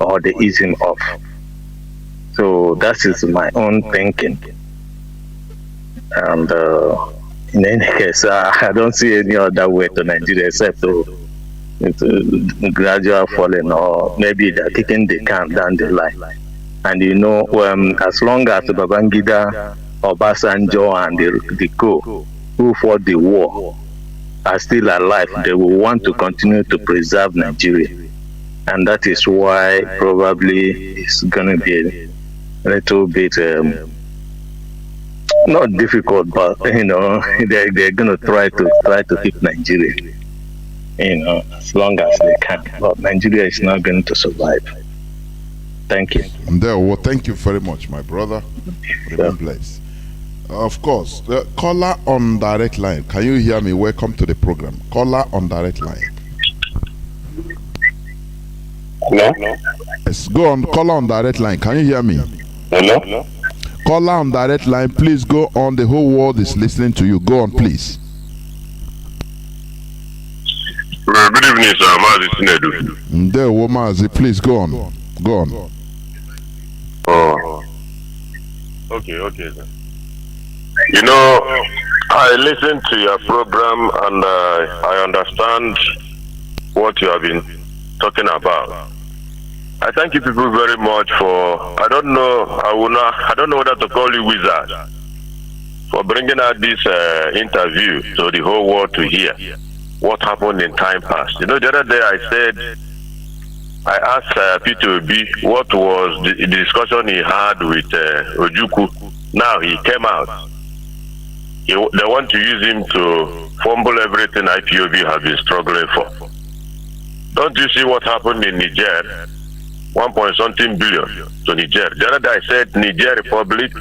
or they ease him off. So that is my own thinking. And in any case, I don't see any other way to Nigeria except to gradual falling, or maybe they're kicking the can down the line. And as long as Babangida, Obasanjo, and the co who fought the war are still alive, they will want to continue to preserve Nigeria. And that is why probably it's going to be a little bit not difficult, but they're going to try to keep Nigeria, as long as they can. But Nigeria is not going to survive. Thank you. Well, thank you very much, my brother. Remain blessed. Of course, the caller on direct line. Can you hear me? Welcome to the program. Caller on direct line. Hello? Yes, go on. Caller on direct line. Can you hear me? Hello? Caller on direct line, please go on. The whole world is listening to you. Go on, please. Good evening, sir. Mazi, Chinedu. There, Mazi, please go on. Go on. Oh. Okay, sir. I listened to your program and I understand what you have been talking about. I thank you people very much for, I don't know whether to call you wizard, for bringing out this interview to the whole world to hear what happened in time past. You know, the other day I asked Peter Obi what was the discussion he had with Ojukwu. Now he came out. They want to use him to fumble everything IPOB has been struggling for. Don't you see what happened in Niger? 1.something billion to Niger. The other day I said Niger Republic,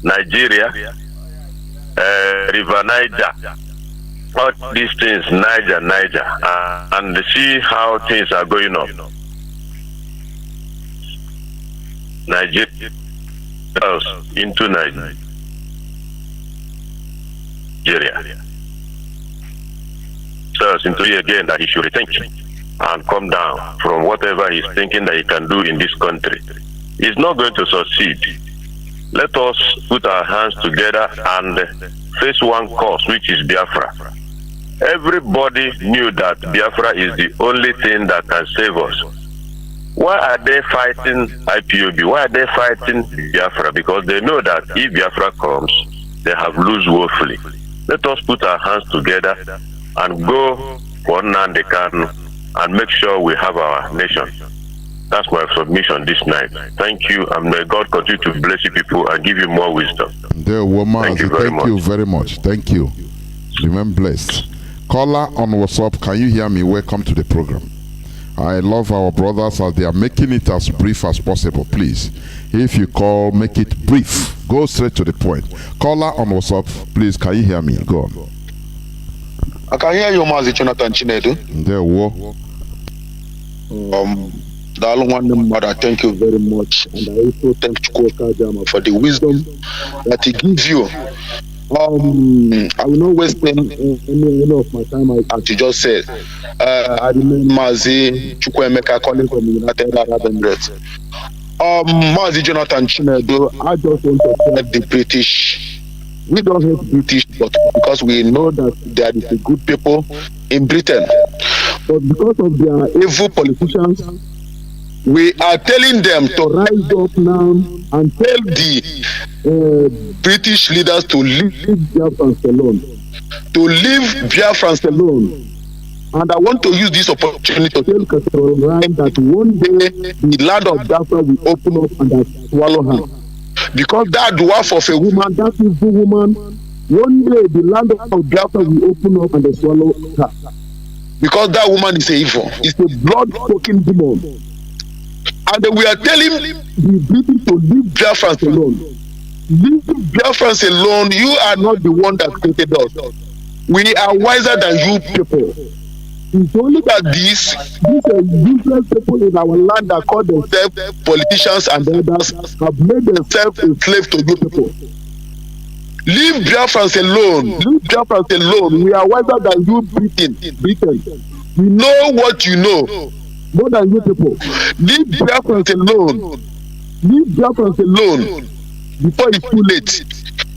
Nigeria, River Niger, all these things, Niger, and see how things are going on. Nigeria into Nigeria. Tells him to again that he should rethink and come down from whatever he's thinking that he can do in this country. He's not going to succeed. Let us put our hands together and face one cause, which is Biafra. Everybody knew that Biafra is the only thing that can save us. Why are they fighting IPOB? Why are they fighting Biafra? Because they know that if Biafra comes, they have lose woefully. Let us put our hands together and go for Nnamdi Kanu and make sure we have our nation. That's my submission this night. Thank you, and may God continue to bless you people and give you more wisdom. Thank you very much. Thank you. Remain blessed. Caller on WhatsApp, can you hear me? Welcome to the program. I love our brothers as they are making it as brief as possible. Please, if you call, make it brief. Go straight to the point. Caller on WhatsApp, please, can you hear me? Go on. I can hear you, Mazi Jonathan Chinedu. There we the other one, mother, thank you very much. And I also thank Chukwuka Jama for the wisdom that he gives you. I will not waste any of my time, as you just said. I remember Mazi Chukwuemeka calling from the United Arab Emirates. Mazi Jonathan Chinedu, I just want to tell the British. We don't hate British, but because we know that there is a good people in Britain. But because of their evil politicians, we are telling them to rise up now and tell the British leaders to leave Biafrans alone. To leave Biafrans alone. And I want to use this opportunity to tell Caroline that one day the land of Biafra will open up and swallow her. Because that dwarf of a woman, that evil woman, one day the land of Biafra will open up and swallow her. Because that woman is evil. It's a blood-sucking demon. And we are telling the British to leave Biafrans alone. Leave Biafrans alone. You are not the one that created us. We are wiser than you people. It's only that these useless people in our land that call themselves politicians and others have made themselves a slave to you people. Leave Biafrans alone. Leave Biafrans alone. We are wiser than you, Britain. We know what you know more than you people. Leave Biafrans alone. Leave Biafrans alone before it's too late.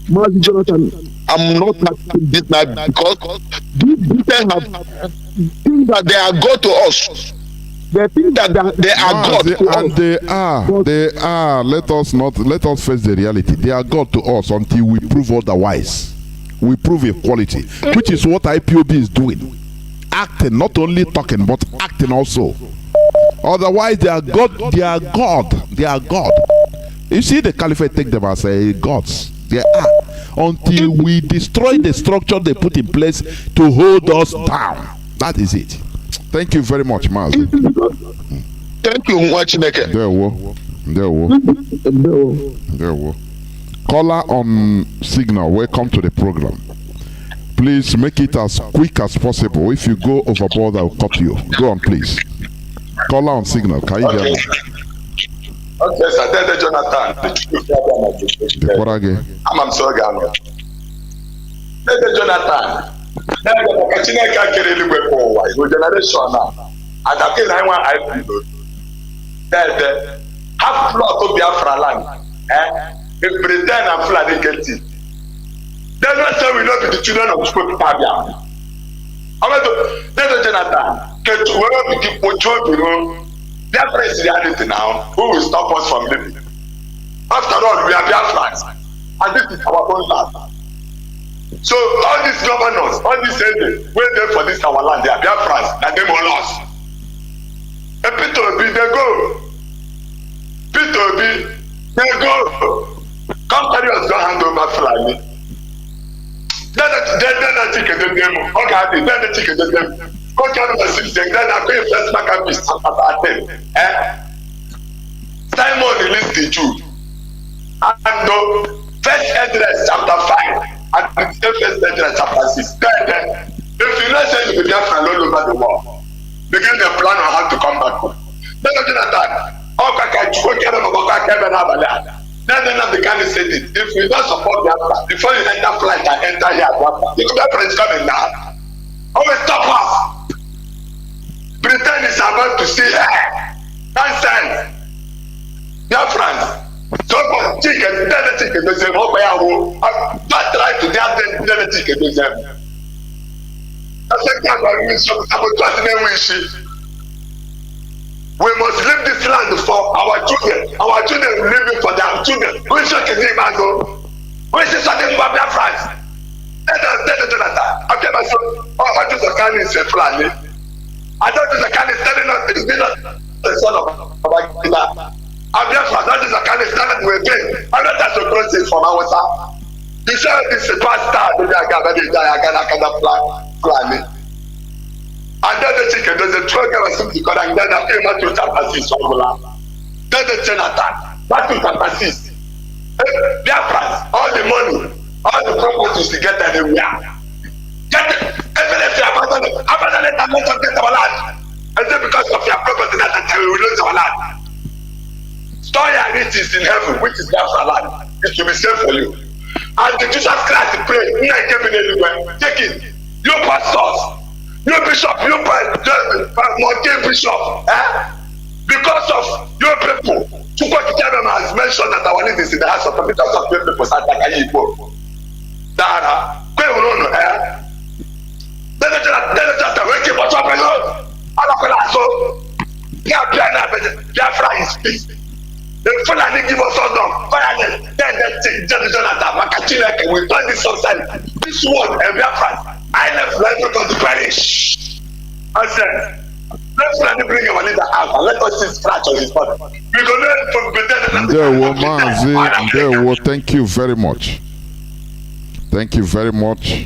Mazi Jonathan, I'm not asking this now because these Britain have think that they are God to us. They think that they are God to us. And they are. Let us face the reality. They are God to us until we prove otherwise. We prove equality, which is what IPOB is doing. Acting, not only talking, but acting also. Otherwise, they are God. They are God. They are God. You see, the caliphate take them as gods. They are. Until we destroy the structure they put in place to hold us down. That is it. Thank you very much, Mazi. Thank you, Mwachineke. There we Caller on signal, welcome to the program. Please make it as quick as possible. If you go overboard, I'll cut you. Go on, please. Caller on signal, can you hear me? Okay, sir. Jonathan. I'm sorry, Jonathan. Chineke akere eluigwe kwa ụwa igbo generation a adake na nwa I dede half plot of Biafra land Britain and Fulani get it Then not say we not be the children of Chukwu Biafra. Then Jonathan, whoever be the Pocho, Biafra is reality now. Who will stop us from living? After all, we are Biafrans, and this is our own land. So all these governors, all these agents, wait there for this our land, they are Biafrans, and they will us. And Peter Obi, they go. Peter Obi, they go. Come carry us, don't hand over Fulani. Then the chicken, okay, then the chicken, go carry us, then I go first back and be Simon released the Jew. And the first address, chapter 5, and the first address, chapter 6. Then, if you not say you be Biafra all over the world, begin the plan on how to come back home. Then Jonathan, then the Kanu said it. If we don't support Biafra, before you enter flight and enter here, the Biafra is coming now. Always stop us. Britain is about to see her. Nonsense. Biafrans. So chicken, then the chicken, they say, oh, don't try to get then the chicken, they say. I said, we must leave this land for our children. Our children will live it for their children. We should get him and go. We should start him from their friends. Okay, my son, I just a Kanu is a Fulani. I don't just a Kanu is telling us it's not the son of our killer. I'm just that is a Kanu standing with me. I'm not just a process from our side. You say it's a pastor, the guy got Fulani. And then the chicken, there's a truck ever since because and then I came out to chapter 6 Then the Jonathan, back to chapter 6. Biafrans, all the money, all the properties to get anywhere. Get it. Even if you abandon it and let us get our land. And then because of your property that we will lose our land. Store your riches in heaven, which is Biafra land. It will be safe for you. And the Jesus Christ pray, take it. You pastors. You bishop, you Monte bishop, because of your people, Chukwu has mentioned that our leaders in the house of because of your people, Santakayibo. Dara, then the chapter, wake up, what's up, Biafra is peace. The Fulani give us all down, finally, then the Jonathan, Makachina, we turn this outside. This word, Biafra. I left life to the parish. I said, let's bring our leader out and let us see scratch on his body. We're going to Mazi, thank you very much. Thank you very much.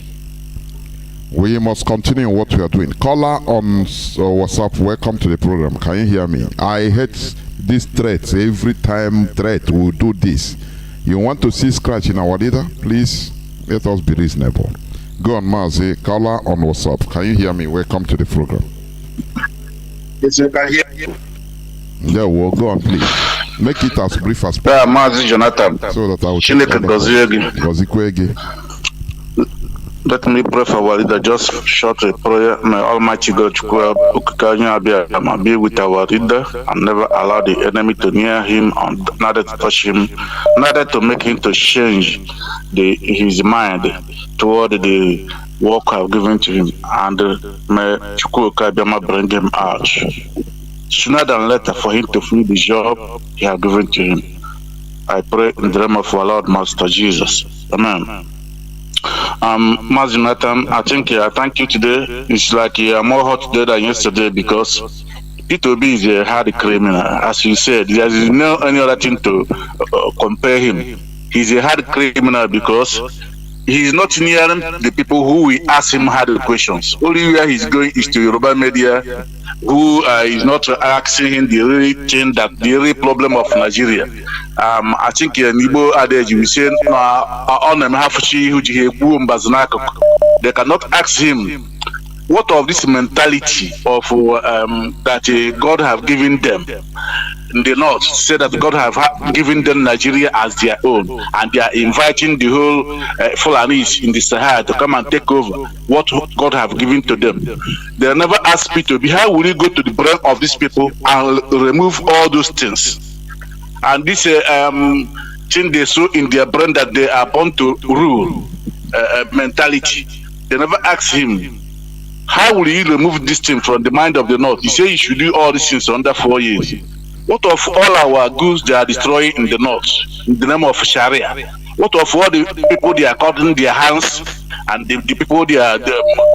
We must continue what we are doing. Caller on WhatsApp, welcome to the program. Can you hear me? I hate these threats. Every time threat will do this. You want to see scratch in our leader? Please let us be reasonable. Go on, Mazi. Caller on WhatsApp. Can you hear me? Welcome to the program. Yes, you can hear you. Yeah, well, go on, please. Make it as brief as possible. Yeah, Mazi Jonathan. So that I will Let me pray for our leader. Just short a prayer. May Almighty God be with our leader and never allow the enemy to near him and neither to touch him, neither to make him to change his mind toward the work I've given to him, and may Chukwu bring him out sooner than later for him to finish the job he has given to him. I pray in the name of our Lord Master Jesus. Amen. Mazi Nathan, I thank you today. It's like you are more hot today than yesterday because P2B is a hard criminal. As you said, there is no any other thing to compare him. He's a hard criminal because he is not near the people who will ask him hard questions. Only where he's going is to Yoruba media, who is not asking him the real thing, that the real problem of Nigeria. I think in Igbo adage we say, they cannot ask him what of this mentality of that God have given them. In the north, say that God have given them Nigeria as their own, and they are inviting the whole Fulanis in the Sahara to come and take over what God have given to them. They never ask people, how will you go to the brain of these people and remove all those things? And this thing they saw in their brain that they are born to rule. mentality. They never asked him, how will you remove this thing from the mind of the North? He said you should do all these things under 4 years. What of all our goods they are destroying in the North in the name of Sharia? What of all the people they are cutting their hands and the people they are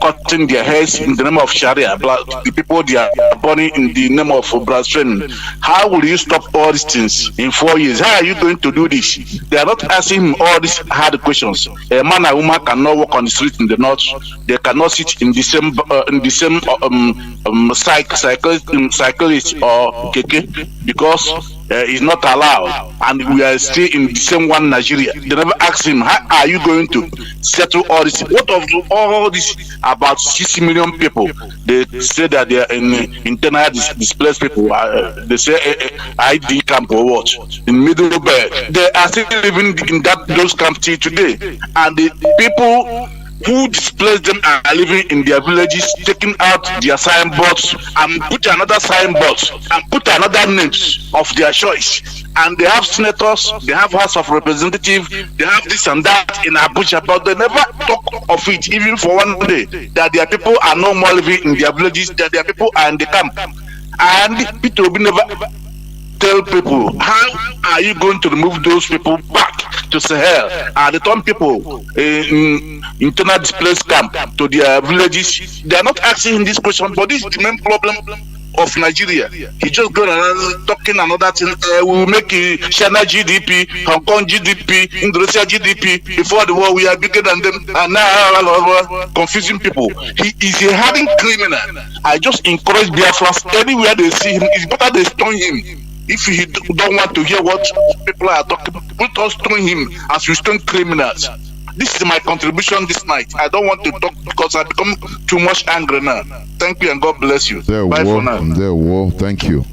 cutting their heads in the name of Sharia? The people they are burning in the name of blasphemy. How will you stop all these things in 4 years? How are you going to do this? They are not asking him all these hard questions. A man and woman cannot walk on the street in the North. They cannot sit in the same cyclist or keke because is not allowed, and we are still in the same one Nigeria. They never ask him, how are you going to settle all this? What of all this about 60 million people? They say that they are internal displaced people. They say ID camp or what? In Middleburg. They are still living in those camps till today. And the people who displaced them are living in their villages, taking out their signboards and put another signboard and put another names of their choice. And they have senators, they have House of Representatives, they have this and that in Abuja, but they never talk of it even for one day, that their people are no more living in their villages, that their people are in the camp. And Peter Obi never tell people, how are you going to remove those people back to Sahel and return people in internal displaced camp to their villages? They are not asking him this question, but this is the main problem of Nigeria. He just going around talking another thing. We will make China GDP, Hong Kong GDP, Indonesia GDP. Before the war, we are bigger than them, and now confusing people. He is a hardened criminal. I just encourage Biafra anywhere they see him. It's better they stone him. If he don't want to hear what people are talking about, put us stone him as we stone criminals. This is my contribution this night. I don't want to talk because I become too much angry now. Thank you and God bless you. Bye for now. Thank you.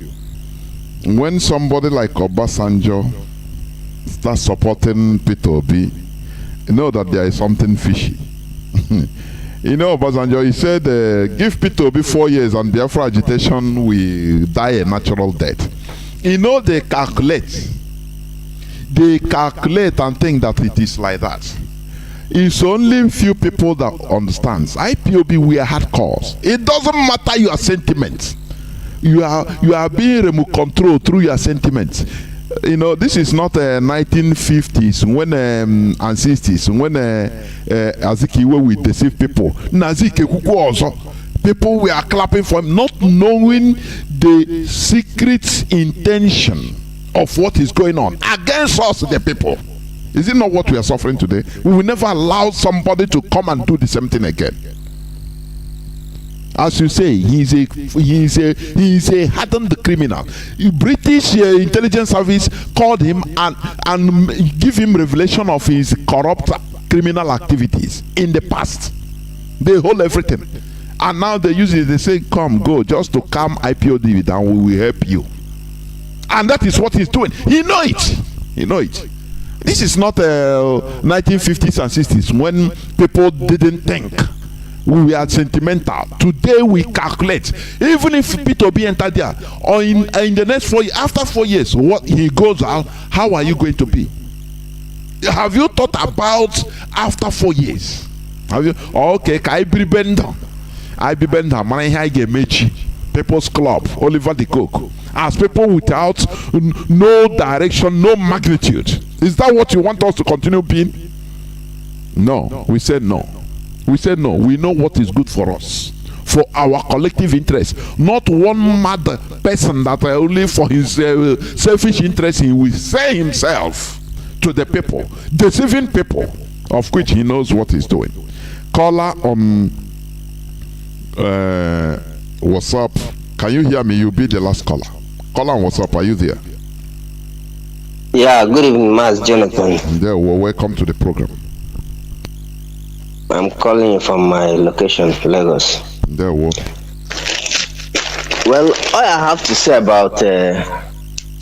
When somebody like Obasanjo starts supporting Peter Obi, you know that there is something fishy. You know, Obasanjo, he said, give Peter Obi 4 years and Biafra agitation will die a natural death. You know, they calculate and think that it is like that. It's only few people that understands. IPOB, we are hardcore. It doesn't matter your sentiments. You are being remote controlled through your sentiments. You know, this is not 1950s when and 60s when Azikiwe will deceive people. Also, people were clapping for him, not knowing the secret intention of what is going on against us, the people. Is it not what we are suffering today? We will never allow somebody to come and do the same thing again. As you say, he is a hardened criminal. British intelligence service called him and give him revelation of his corrupt criminal activities in the past. They hold everything. And now they use it, they say, come, go, just to calm IPOB down, we will help you. And that is what he's doing. He know it. He know it. This is not 1950s and 60s when people didn't think. We are sentimental. Today we calculate. Even if Peter Obi entered there, or in the next 4 years, after 4 years, what he goes out, how are you going to be? Have you thought about after 4 years? Have you? Okay, I be bender, Mechi, People's Club, Oliver the Cook. As people without no direction, no magnitude. Is that what you want us to continue being? No, we said no. We said no. We know what is good for us, for our collective interest. Not one mad person that only for his selfish interest he will say himself to the people, deceiving people, of which he knows what he's doing. Caller on WhatsApp, can you hear me? You'll be the last caller. Caller on WhatsApp, are you there? Yeah, good evening, Mazi Jonathan. Yeah, well, welcome to the program. I'm calling you from my location, Lagos. There, what? Well, all I have to say about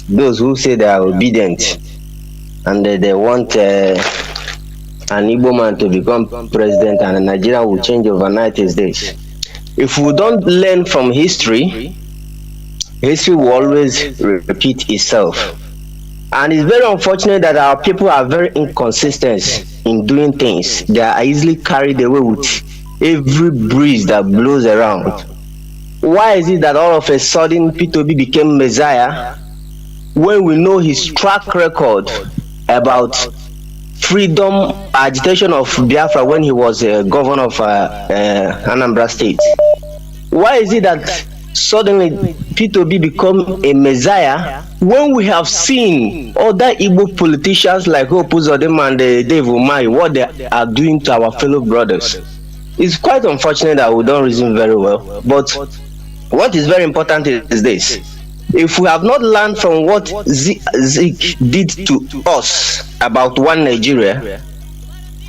those who say they are obedient and they want an Igbo man to become president and Nigeria will change overnight is this. If we don't learn from history, history will always repeat itself. And it's very unfortunate that our people are very inconsistent in doing things. They are easily carried away with every breeze that blows around. Why is it that all of a sudden P2B became Messiah when we know his track record about freedom agitation of Biafra when he was governor of Anambra State? Why is it that suddenly P2B become a Messiah when we have seen other Igbo politicians like Hope Uzodinma and Dave Umahi, what they are doing to our fellow brothers? It's quite unfortunate that we don't reason very well, but what is very important is this. If we have not learned from what Zik did to us about one Nigeria,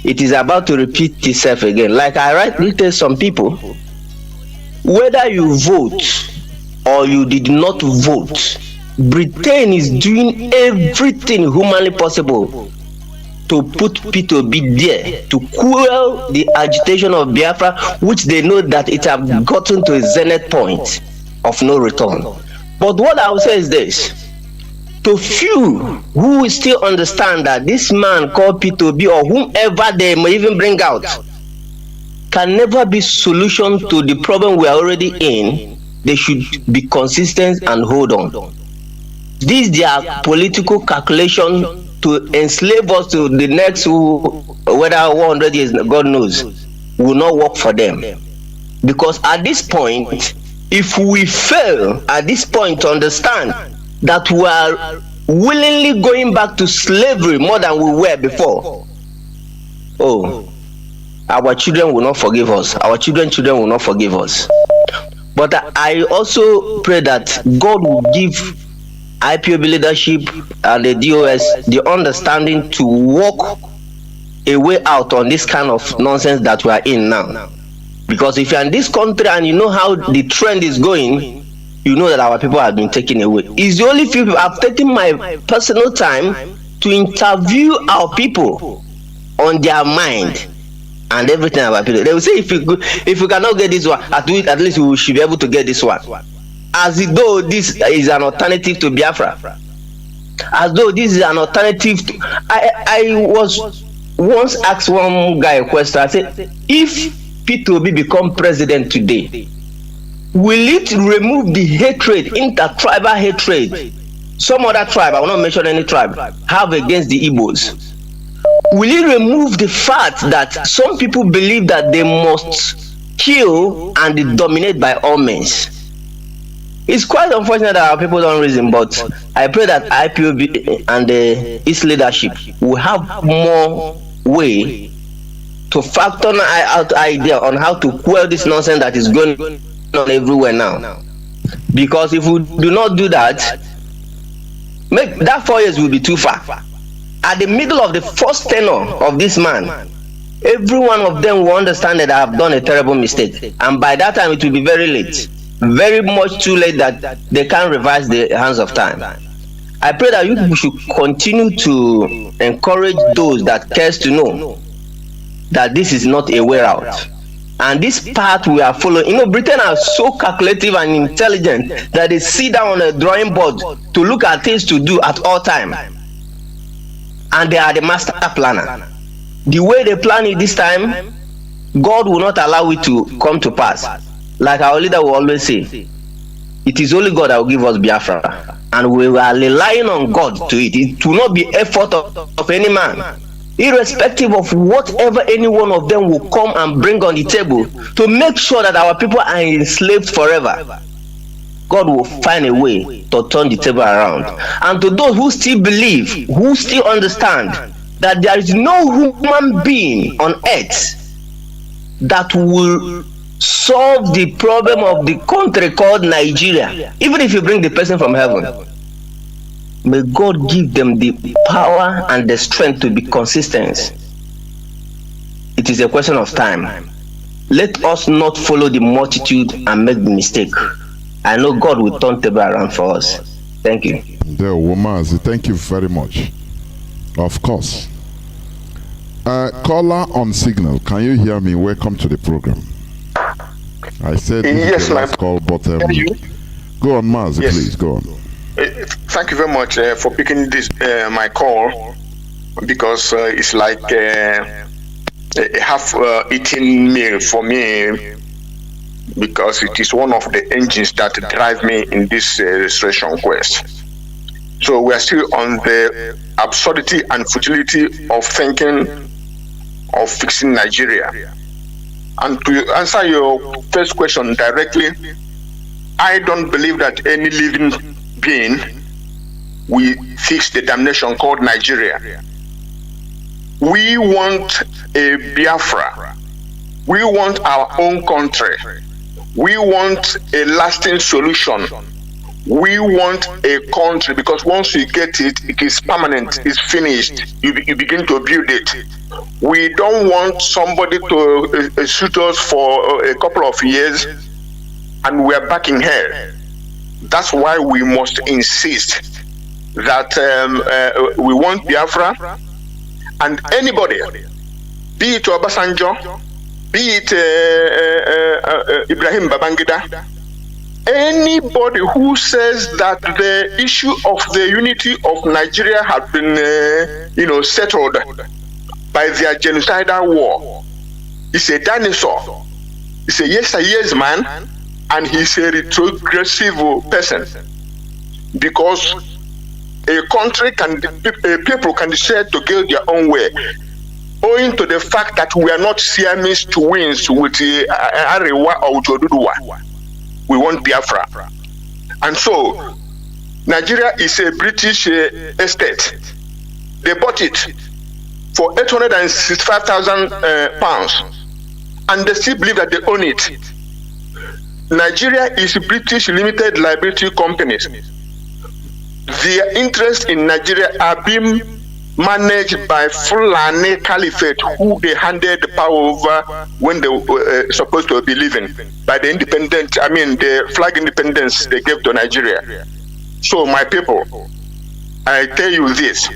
it is about to repeat itself again. Like I rightly tell some people, whether you vote or you did not vote, Britain is doing everything humanly possible to put P2B there to quell the agitation of Biafra, which they know that it has gotten to a zenith point of no return. But what I will say is this: to few who still understand that this man called P2B or whomever they may even bring out can never be solution to the problem we are already in, they should be consistent and hold on. This their political calculation to enslave us to the next whether 100 years, God knows, will not work for them. Because at this point, if we fail at this point to understand that we are willingly going back to slavery more than we were before, our children will not forgive us. Our children will not forgive us. But I also pray that God will give IPOB leadership and the DOS the understanding to walk a way out on this kind of nonsense that we are in now. Because if you're in this country and you know how the trend is going, you know that our people have been taken away. It's the only few people. I've taken my personal time to interview our people on their mind and everything about people. They will say, if you cannot get this one, at least we should be able to get this one. As though this is an alternative to Biafra. As though this is an alternative to... I was once asked one guy a question. I said, if P2B become president today, will it remove the hatred, inter-tribal hatred some other tribe, I will not mention any tribe, have against the Igbos? Will it remove the fact that some people believe that they must kill and dominate by all means? It's quite unfortunate that our people don't reason, but I pray that IPOB and its leadership will have more way to factor out idea on how to quell this nonsense that is going on everywhere now. Because if we do not do that, that 4 years will be too far. At the middle of the first tenure of this man, every one of them will understand that I have done a terrible mistake, and by that time it will be very late, very much too late, that they can't revise the hands of time. I pray that you should continue to encourage those that cares to know that this is not a way out, and this path we are following. You know, Britain are so calculative and intelligent that they sit down on a drawing board to look at things to do at all time, and they are the master planner. The way they plan it this time, God will not allow it to come to pass. Like our leader will always say, it is only God that will give us Biafra, and we are relying on God to it. It will not be effort of any man, irrespective of whatever any one of them will come and bring on the table to make sure that our people are enslaved forever. God will find a way to turn the table around. And to those who still believe, who still understand that there is no human being on earth that will solve the problem of the country called Nigeria, even if you bring the person from heaven, may God give them the power and the strength to be consistent. It is a question of time. Let us not follow the multitude and make the mistake. I know God will turn the table around for us. Thank you. Mazi, thank you very much. Of course. Caller on signal, can you hear me? Welcome to the program. I said this is the last call, but go on, Mazi, please, go on. Thank you very much for picking this my call. because it's like a half-eaten meal for me, because it is one of the engines that drive me in this restoration quest. So we are still on the absurdity and futility of thinking of fixing Nigeria. And to answer your first question directly, I don't believe that any living being will fix the damnation called Nigeria. We want a Biafra. We want our own country. We want a lasting solution. We want a country, because once you get it, it is permanent, it's finished. You begin to build it. We don't want somebody to shoot us for a couple of years and we are back in hell. That's why we must insist that we want Biafra, and anybody, be it Obasanjo, be it Ibrahim Babangida, anybody who says that the issue of the unity of Nigeria has been, settled by their genocidal war, is a dinosaur. He's a yes man, and he's a retrogressive person. Because a country people can decide to go their own way, owing to the fact that we are not Siamese twins with Arewa or Oduduwa. We want Biafra. And so, Nigeria is a British estate. They bought it for 865,000 pounds. And they still believe that they own it. Nigeria is British limited liability companies. Their interests in Nigeria are being managed by Fulani Caliphate, who they handed the power over when they were supposed to be leaving, by the the flag independence they gave to Nigeria. So my people, I tell you this,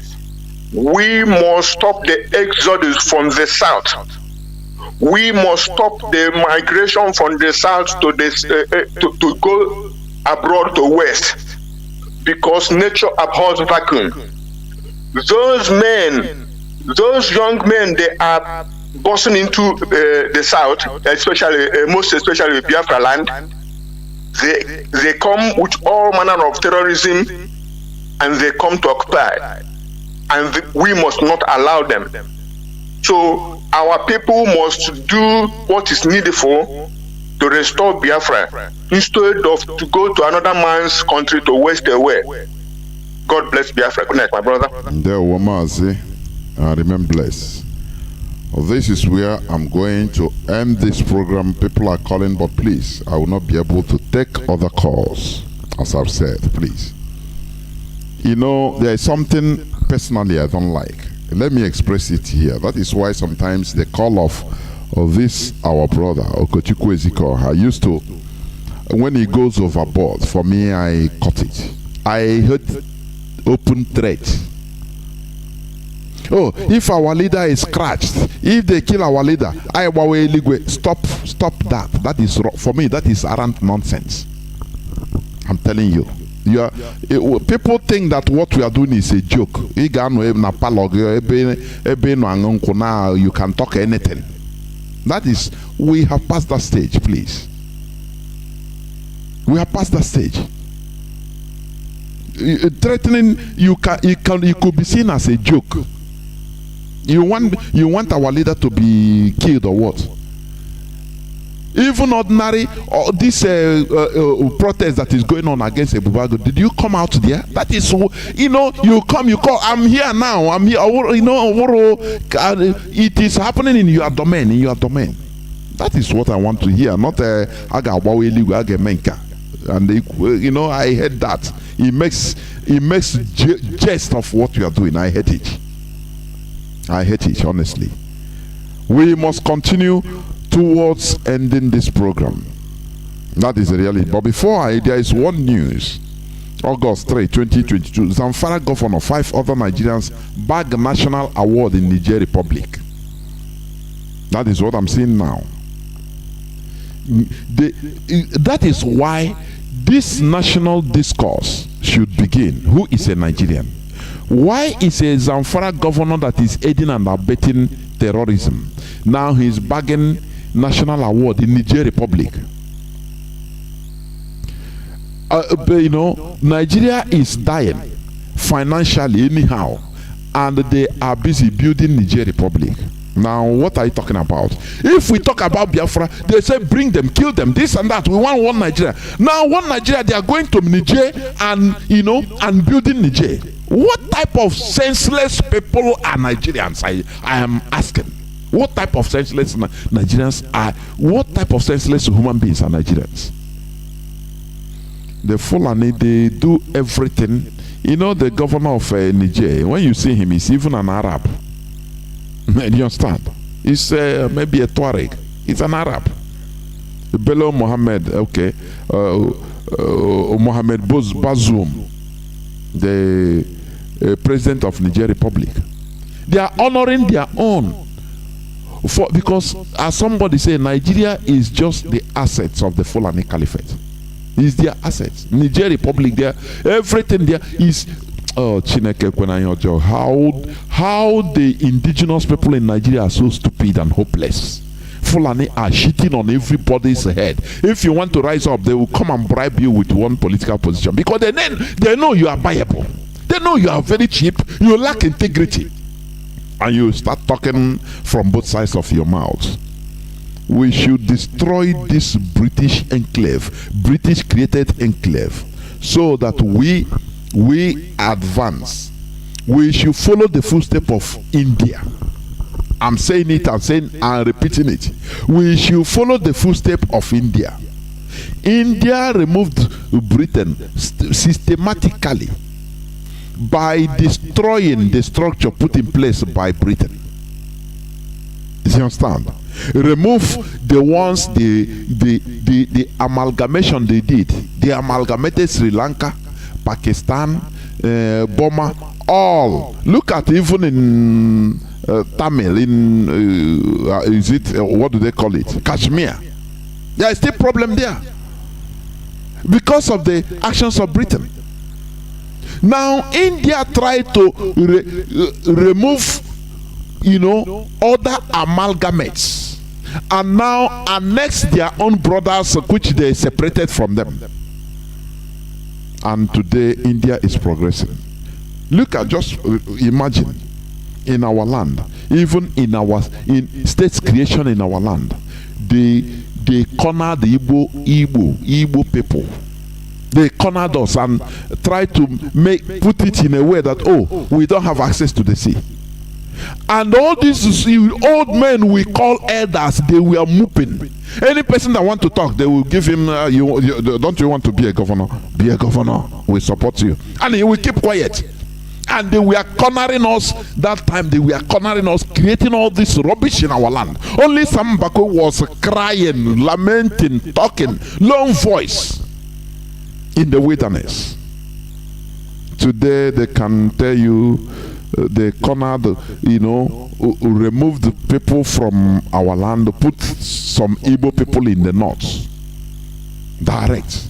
we must stop the exodus from the south. We must stop the migration from the south to go abroad to west, because nature abhors vacuum. Those young men, they are bursting into the south, most especially Biafra land. They come with all manner of terrorism, and they come to occupy, and we must not allow them. So our people must do what is needful to restore Biafra, instead of to go to another man's country to waste away. God bless Biafra. Good night, my brother. There, Mazi, remain blessed. This is where I'm going to end this program. People are calling, but please, I will not be able to take other calls, as I've said, please. There is something personally I don't like. Let me express it here. That is why sometimes the call of this, our brother, Okochukwu Eziko, I used to, when he goes overboard, for me, I cut it. I heard open threat. Oh, if our leader is scratched, if they kill our leader, stop that. That is, for me, that is arrant nonsense. I'm telling you. People think that what we are doing is a joke. You can talk anything. That is, we have passed that stage, please. We have passed that stage. Threatening, you could be seen as a joke. You want our leader to be killed or what? Even ordinary, this protest that is going on against Ebubago, did you come out there? That is, you call, I'm here now, I'm here, it is happening in your domain, That is what I want to hear, not and I hate that. It makes jest of what you are doing. I hate it, honestly. We must continue towards ending this program. That is the reality. But before there is one news. August 3, 2022, Zamfara governor, 5 other Nigerians bag national award in Niger Republic. That is what I'm seeing now. That is why this national discourse should begin. Who is a Nigerian? Why is a Zamfara governor that is aiding and abetting terrorism now he's bagging national award in Niger Republic? You know, Nigeria is dying financially anyhow, and they are busy building Niger Republic. Now, what are you talking about? If we talk about Biafra, they say bring them, kill them, this and that. We want one Nigeria. Now, one Nigeria, they are going to Niger and, you know, and building Niger. What type of senseless people are Nigerians? I am asking. What type of senseless Nigerians are? What type of senseless human beings are Nigerians? The Fulani, they do everything. You know, the governor of Niger, when you see him, he's even an Arab. Do you understand? He's maybe a Tuareg. He's an Arab. Bello Mohammed, okay. Mohammed Bazoum, the president of Niger Republic. They are honoring their own. Because, as somebody said, Nigeria is just the assets of the Fulani Caliphate. It's their assets. Niger Republic, everything there is. Oh, Chineke Kwenayojo, how the indigenous people in Nigeria are so stupid and hopeless. Fulani are shitting on everybody's head. If you want to rise up, they will come and bribe you with one political position because they know you are buyable. They know you are very cheap. You lack integrity, and you start talking from both sides of your mouth. We should destroy this British enclave, British created enclave, so that we advance. We should follow the footsteps of India. I'm saying it, I'm repeating it. We should follow the footsteps of India. India removed Britain systematically by destroying the structure put in place by Britain. Do you understand? Remove the ones, the amalgamation they did. They amalgamated Sri Lanka, Pakistan, Burma, all. Look at even in Tamil, in is it what do they call it? Kashmir. There is still problem there because of the actions of Britain. Now India tried to remove, you know, other amalgamates, and now annex their own brothers which they separated from them. And today India is progressing. Look at, just imagine, in our land, even in states creation in our land, they cornered the Igbo people. They cornered us and tried to put it in a way that, oh, we don't have access to the sea. And all these old men we call elders, they were mooping. Any person that want to talk, they will give him, don't you want to be a governor? Be a governor, we support you. And he will keep quiet. And they were cornering us that time. They were cornering us, creating all this rubbish in our land. Only Sam Bako was crying, lamenting, talking, long voice in the wilderness. Today they can tell you they cornered, you know, removed the people from our land, put some Igbo people in the north. Direct.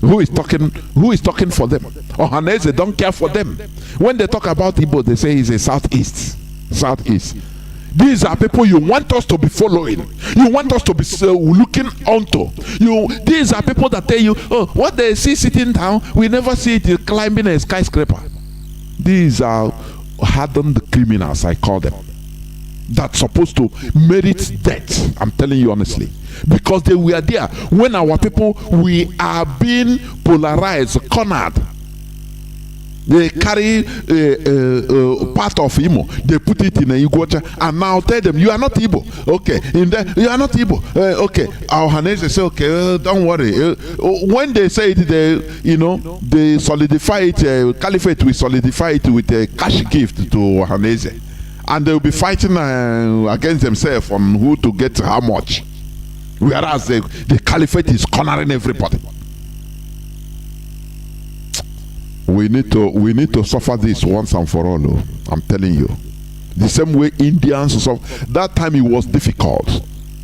Who is talking for them? Ohanese, they don't care for them. When they talk about Igbo, they say he's a southeast. These are people you want us to be following. You want us to be looking onto. These are people that tell you, oh, what they see sitting down, we never see it climbing a skyscraper. These are hardened criminals, I call them, that's supposed to merit death. I'm telling you honestly, because they were there when our people, we are being polarized, cornered. They carry part of Imo, they put it in a Igbocha, and now tell them you are not Igbo. Okay, in there you are not Igbo. Okay, our Hanese say okay, don't worry. When they say it, they solidify it. Caliphate will solidify it with a cash gift to Hanese, and they will be fighting against themselves on who to get how much. Whereas the Caliphate is cornering everybody. We need to suffer this once and for all. I'm telling you. The same way Indians suffer. That time it was difficult.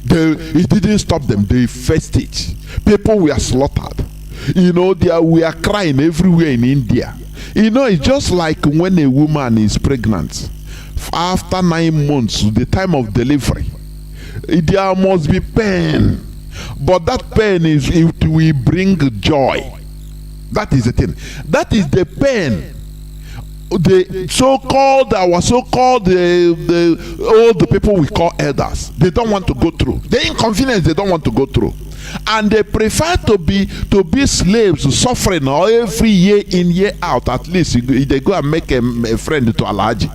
It didn't stop them. They faced it. People were slaughtered. They were crying everywhere in India. You know, it's just like when a woman is pregnant. After 9 months, the time of delivery, there must be pain. But that pain it will bring joy. That is the thing. That is the pain. The so-called all the people we call elders, they don't want to go through. The inconvenience they don't want to go through. And they prefer to be slaves, suffering every year in, year out. At least they go and make a friend to Alhaji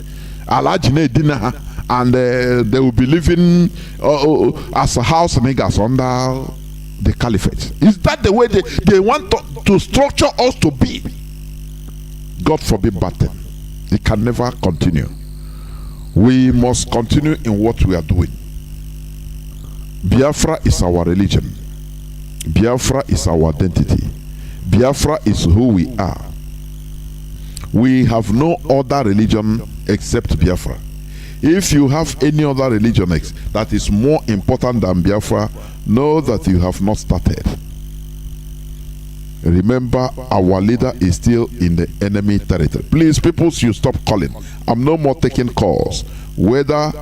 dinner, and they will be living as a house niggas under the caliphate. Is that the way they want to structure us to be? God forbid bad thing. It can never continue. We must continue in what we are doing. Biafra is our religion. Biafra is our identity. Biafra is who we are. We have no other religion except Biafra. If you have any other religion that is more important than Biafra, know that you have not started. Remember, our leader is still in the enemy territory. Please, people, you stop calling. I'm no more taking calls. Whether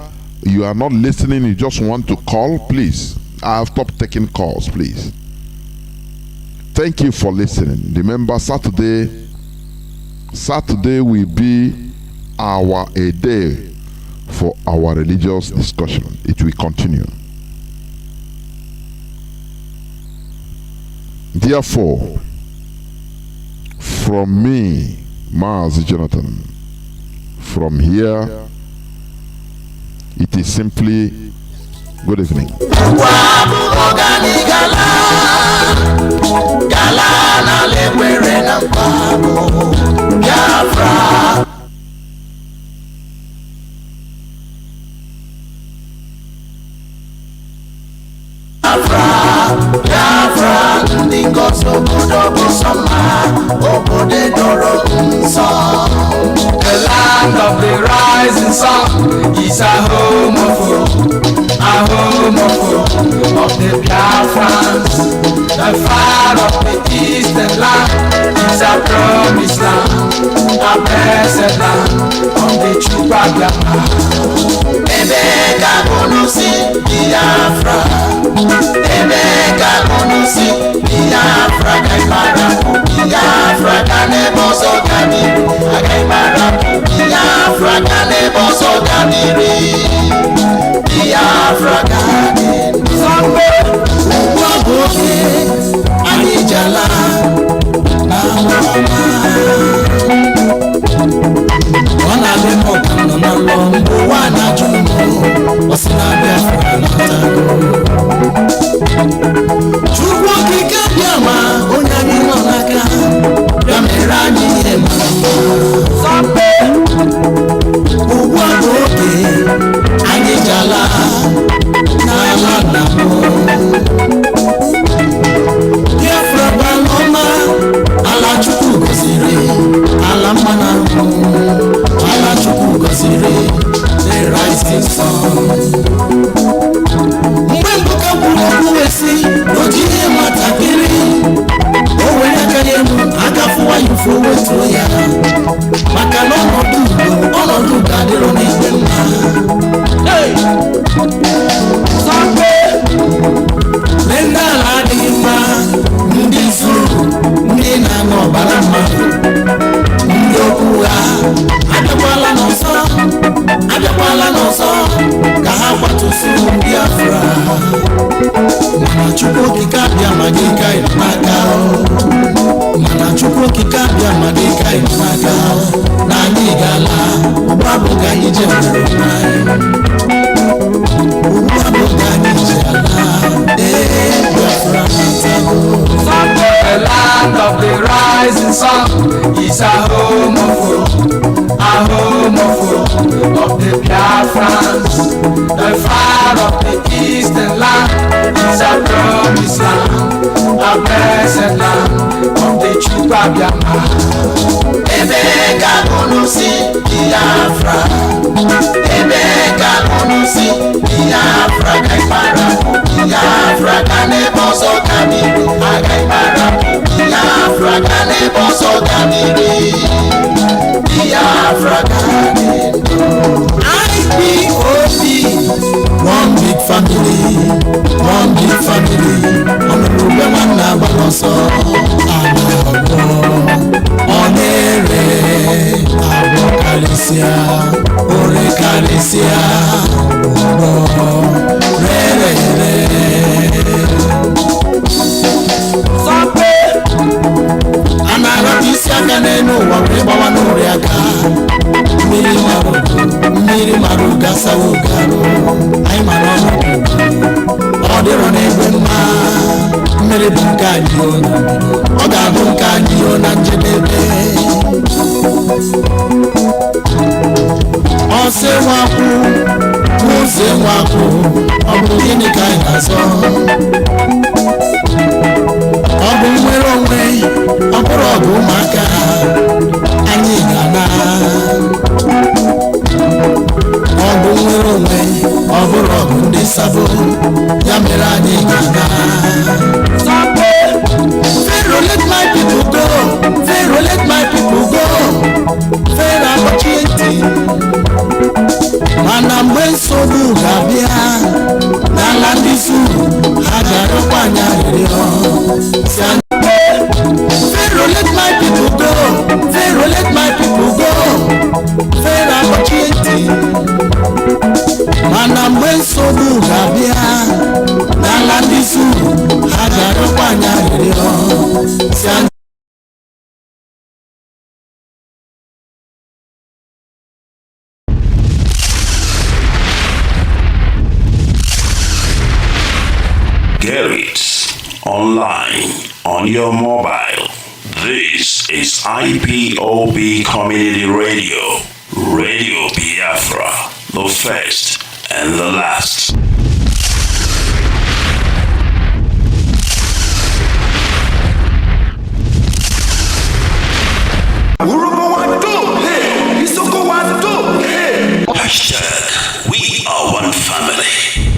you are not listening, you just want to call, please. I'll stop taking calls, please. Thank you for listening. Remember, Saturday will be a day for our religious discussion. It will continue. Therefore, from me, Mazi Jonathan, from here, it is simply good evening. The land of the rising sun is a home of the Biafrans. The fire of the eastern land is a promised land, a blessed land on the Chupagama. Ebeka konusi Biafra, Ebeka konusi Biafra, Kaimara Biafra, Kanebo Sogamiri, Kaimara Biafra, Kanebo Sogamiri, Biafra, Kanebo Sogamiri, Anijala, Wana lemo kano na lombo wana jumbo wasina Biafra natago Chukwu kika biama onyami nonaka Yamerani ema Sampe Uwa boke Anijala Na lanamo Biafra banoma Ala chukwu gozire Ala manamo Ala chukwu gozire The rising sun Mgbe mbuka buru uwesi Ojie matakiri Owe yakanye mu Agafuwa yufu wetu ya Maka n'ọnọdụ gadiro n'ikpe mma Hey! Sampe Ndị ala adịghị mma Ndị zuru Ndị na-aṅụ ọbara mmadụ Ndị okwu ha Abịakwala n'ọzọ Ka ha kwatusu Biafra Mana Chukwu okike abịa ma gị ka ịnụmaka Mana Chukwu okike abịa ma gị ka ịnụmaka Na anyị gala Ugbu abụghị anyị je nwere anyị Ugbu abụghị anyị je ala Biafra natago The land of the rising sun is a home of the Biafrans. The fire of the eastern land is a promised land, a blessed land of the Chupagama. Ebeka konusi Biafra, Ebeka konusi Biafra, Kaimara Biafra, Kanebo Sogamiri, Kaimara Biafra, Kanebo Sogamiri. n'ụwa wee gbawa n'ụrịa gaa mmiri mara ụga sawa ụga anyị mara ọnọdụ ọ dịrọ n'ebe mma mmiri bụ nke anyị ọ ga-abụ nke anyị na njedebe ọsị nwakwụ ụzọ nwakwụ ọ bụ gịnị ka anyị na-azọ ọ bụ nwere onwe ọ bụrụ ọgụ ụmụaka anyị ga-ana ọ bụ nwere onwe ọ bụrụ ọgụ ndị sabo ya mere anyị ga-ana Pharaoh, let my people go. Pharaoh, let my people go. Pharaoh, opportunity. Mana mgbe nsogbu ga-abịa n'ala ndị Zulu ha ga-arịọkwa anyị arịrịọ Pharaoh, let my people go. Pharaoh, let my people go. Pharaoh, opportunity. Mana mgbe nsogbu ga-abịa n'ala ndị Zulu ha ga-arịọkwa anyị arịrịọ Get it online on your mobile. This is IPOB Community Radio, Radio Biafra, the first and the last. Hashtag, we are one family.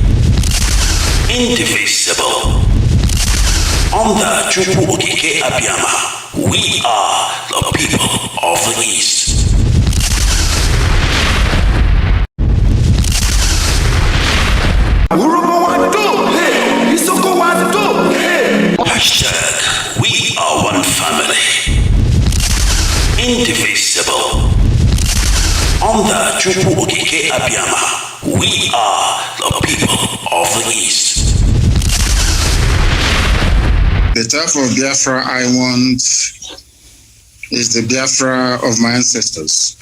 Indivisible. Under Chukwu Okike Abiyama, we are the people of the East. Hashtag, we are one family. Indivisible. Under Chukwu Okike Abiyama, we are the people of the East. The type of Biafra I want is the Biafra of my ancestors,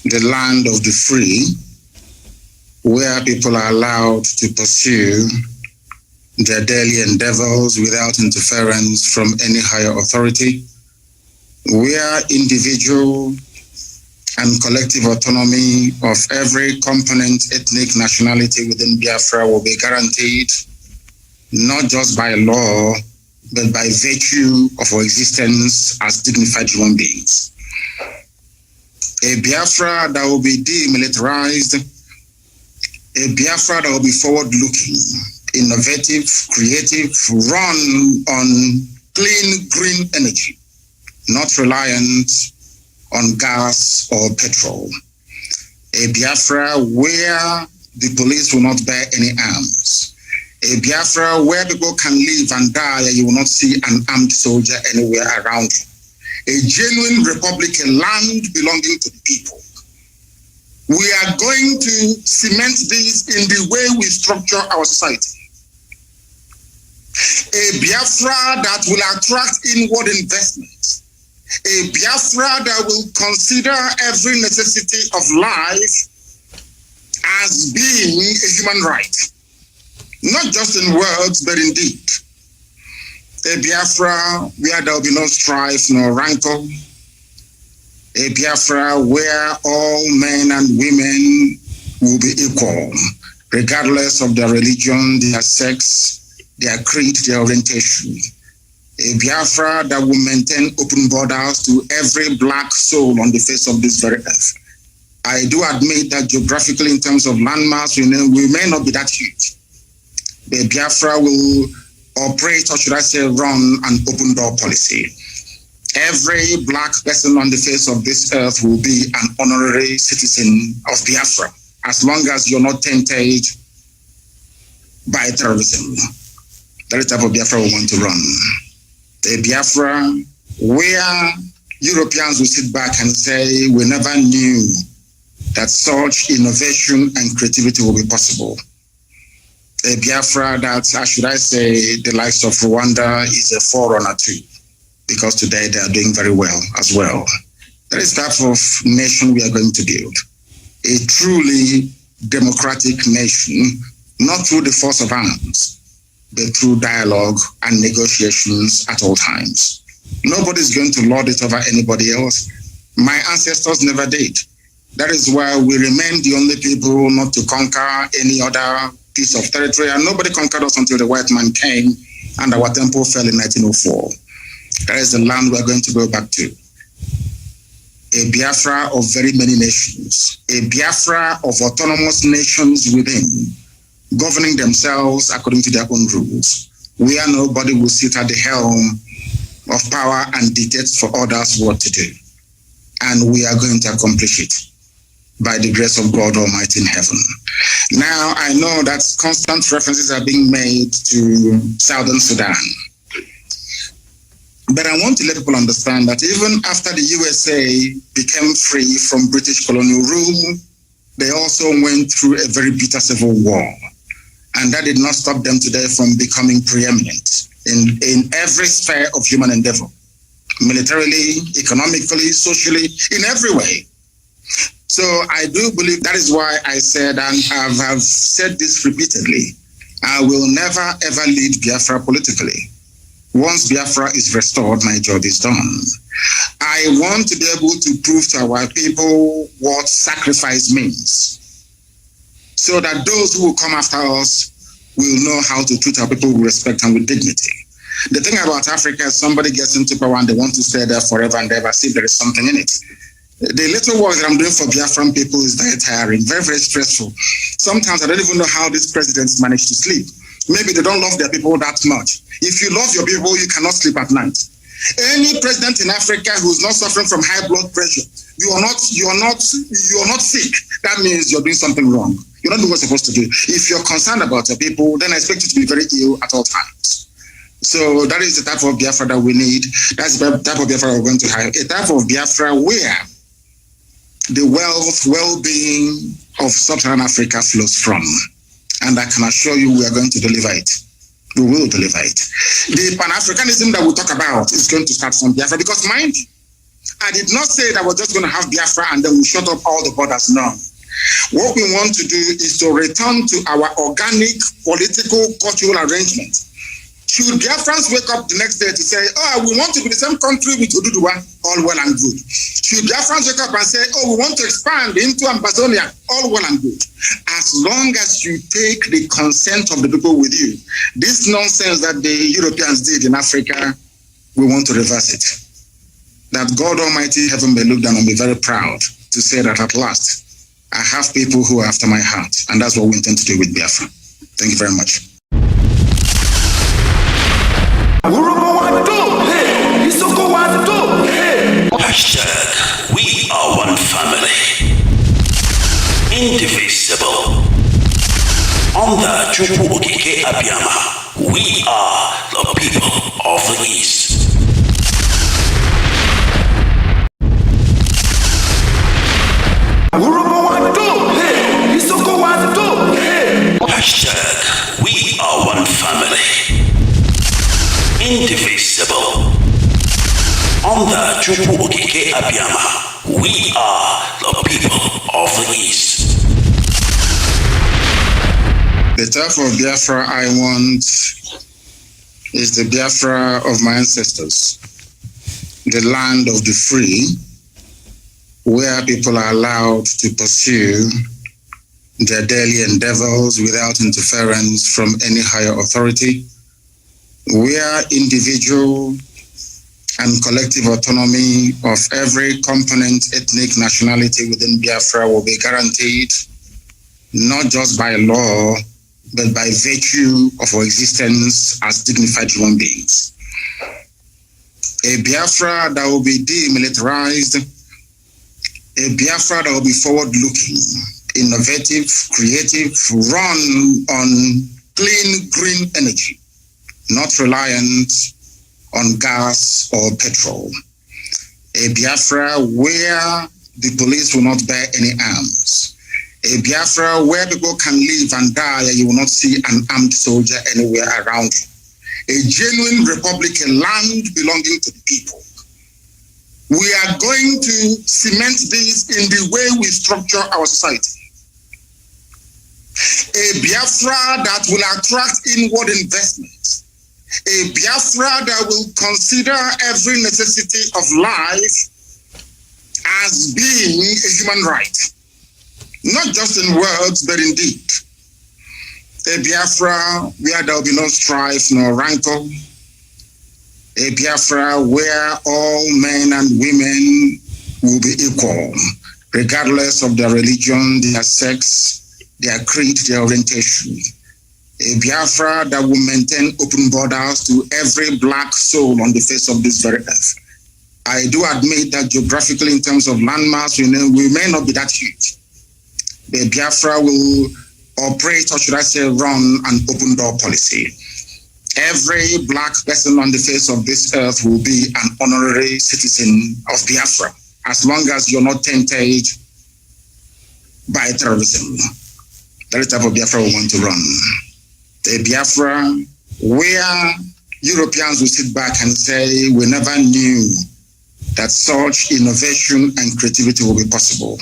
the land of the free, where people are allowed to pursue their daily endeavors without interference from any higher authority, where individual and collective autonomy of every component, ethnic, nationality within Biafra will be guaranteed, not just by law, but by virtue of our existence as dignified human beings. A Biafra that will be demilitarized, a Biafra that will be forward-looking, innovative, creative, run on clean, green energy, not reliant on gas or petrol. A Biafra where the police will not bear any arms. A Biafra where people can live and die and you will not see an armed soldier anywhere around you. A genuine republic, a land belonging to the people. We are going to cement this in the way we structure our society. A Biafra that will attract inward investment. A Biafra that will consider every necessity of life as being a human right. Not just in words, but in deed. A Biafra where there will be no strife, no rancor. A Biafra where all men and women will be equal, regardless of their religion, their sex, their creed, their orientation. A Biafra that will maintain open borders to every black soul on the face of this very earth. I do admit that geographically, in terms of landmass, we may not be that huge. The Biafra will operate, or should I say, run an open door policy. Every black person on the face of this earth will be an honorary citizen of Biafra, as long as you're not tainted by terrorism. That is the type of Biafra we want to run. A Biafra where Europeans will sit back and say, we never knew that such innovation and creativity will be possible. A Biafra that, should I say, the likes of Rwanda is a forerunner to. because today they are doing very well as well. That is the type of nation we are going to build. A truly democratic nation, not through the force of arms, but through dialogue and negotiations at all times. Nobody's going to lord it over anybody else. My ancestors never did. That is why we remain the only people not to conquer any other piece of territory, and nobody conquered us until the white man came and our temple fell in 1904. That is the land we're going to go back to. A Biafra of very many nations, a Biafra of autonomous nations within, governing themselves according to their own rules, where nobody will sit at the helm of power and dictate for others what to do. And we are going to accomplish it by the grace of God Almighty in heaven. Now, I know that constant references are being made to Southern Sudan. But I want to let people understand that even after the USA became free from British colonial rule, they also went through a very bitter civil war. And that did not stop them today from becoming preeminent in every sphere of human endeavor, militarily, economically, socially, in every way. So I do believe that is why I said, and I have said this repeatedly, I will never ever lead Biafra politically. Once Biafra is restored, my job is done. I want to be able to prove to our people what sacrifice means, so that those who will come after us will know how to treat our people with respect and with dignity. The thing about Africa is somebody gets into power and they want to stay there forever and ever, see if there is something in it. The little work that I'm doing for Biafran people is very tiring, very, very stressful. Sometimes I don't even know how these presidents manage to sleep. Maybe they don't love their people that much. If you love your people, you cannot sleep at night. Any president in Africa who's not suffering from high blood pressure, you are not sick. That means you're doing something wrong. You're not doing what you're supposed to do. If you're concerned about your people, then I expect you to be very ill at all times. So that is the type of Biafra that we need. That's the type of Biafra we're going to have. A type of Biafra where the wealth, well-being of Sub-Saharan Africa flows from. And I can assure you we are going to deliver it. We will deliver it. The Pan-Africanism that we talk about is going to start from Biafra, because mind, I did not say that we're just going to have Biafra and then we shut up all the borders. No. What we want to do is to return to our organic political cultural arrangement. Should Biafrans wake up the next day to say, oh, we want to be the same country with Oduduwa, all well and good. Should Biafrans wake up and say, oh, we want to expand into Amazonia, all well and good. As long as you take the consent of the people with you, this nonsense that the Europeans did in Africa, we want to reverse it. That God Almighty heaven may look down and be very proud to say that at last, I have people who are after my heart, and that's what we intend to do with Biafra. Thank you very much. Hashtag we are one family, indivisible. Under Chukwu Okike Abiyama, we are the people of the East. Hashtag we are one family, indivisible. Under Chukwu Okike Abiyama, we are the people of the East. The type of Biafra I want is the Biafra of my ancestors, the land of the free, where people are allowed to pursue their daily endeavors without interference from any higher authority, where individual and collective autonomy of every component, ethnic, nationality within Biafra will be guaranteed, not just by law, but by virtue of our existence as dignified human beings. A Biafra that will be demilitarized, a Biafra that will be forward-looking, innovative, creative, run on clean, green energy, not reliant on gas or petrol. A Biafra where the police will not bear any arms. A Biafra where people can live and die and you will not see an armed soldier anywhere around you. a genuine republic, a land belonging to the people. We are going to cement this in the way we structure our society. A Biafra that will attract inward investments. A Biafra that will consider every necessity of life as being a human right. Not just in words, but in deed. A Biafra where there will be no strife nor rancor. A Biafra where all men and women will be equal, regardless of their religion, their sex, their creed, their orientation. A Biafra that will maintain open borders to every black soul on the face of this very earth. I do admit that geographically, in terms of landmass, we may not be that huge. The Biafra will operate, or should I say, run an open door policy. Every black person on the face of this earth will be an honorary citizen of Biafra, as long as you're not tainted by terrorism. That is the type of Biafra we want to run. A Biafra where Europeans will sit back and say, we never knew that such innovation and creativity will be possible.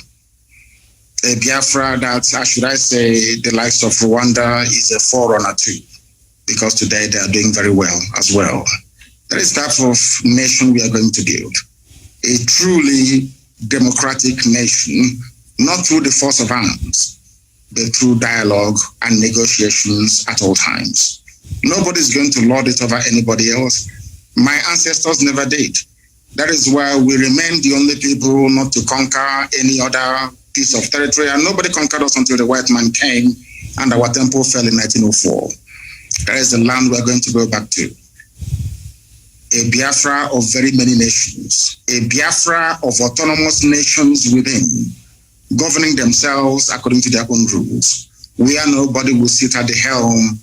A Biafra that, should I say, the likes of Rwanda is a forerunner to, because today they are doing very well as well. That is the type of nation we are going to build. A truly democratic nation, not through the force of arms, but through dialogue and negotiations at all times. Nobody's going to lord it over anybody else. My ancestors never did. That is why we remain the only people not to conquer any other piece of territory, and nobody conquered us until the white man came and our temple fell in 1904. That is the land we're going to go back to. A Biafra of very many nations, a Biafra of autonomous nations within, governing themselves according to their own rules, where nobody will sit at the helm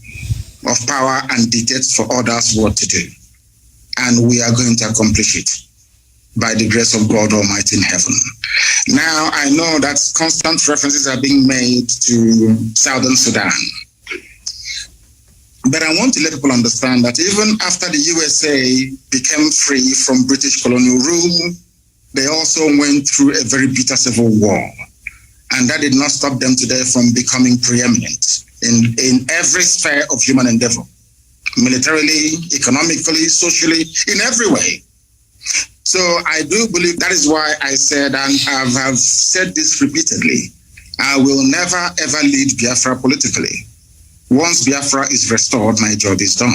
of power and dictate for others what to do. And we are going to accomplish it by the grace of God Almighty in heaven. Now, I know that constant references are being made to Southern Sudan. But I want to let people understand that even after the USA became free from British colonial rule, they also went through a very bitter civil war. And that did not stop them today from becoming preeminent in every sphere of human endeavor, militarily, economically, socially, in every way. So I do believe that is why I said, and I have said this repeatedly, I will never ever lead Biafra politically. Once Biafra is restored, my job is done.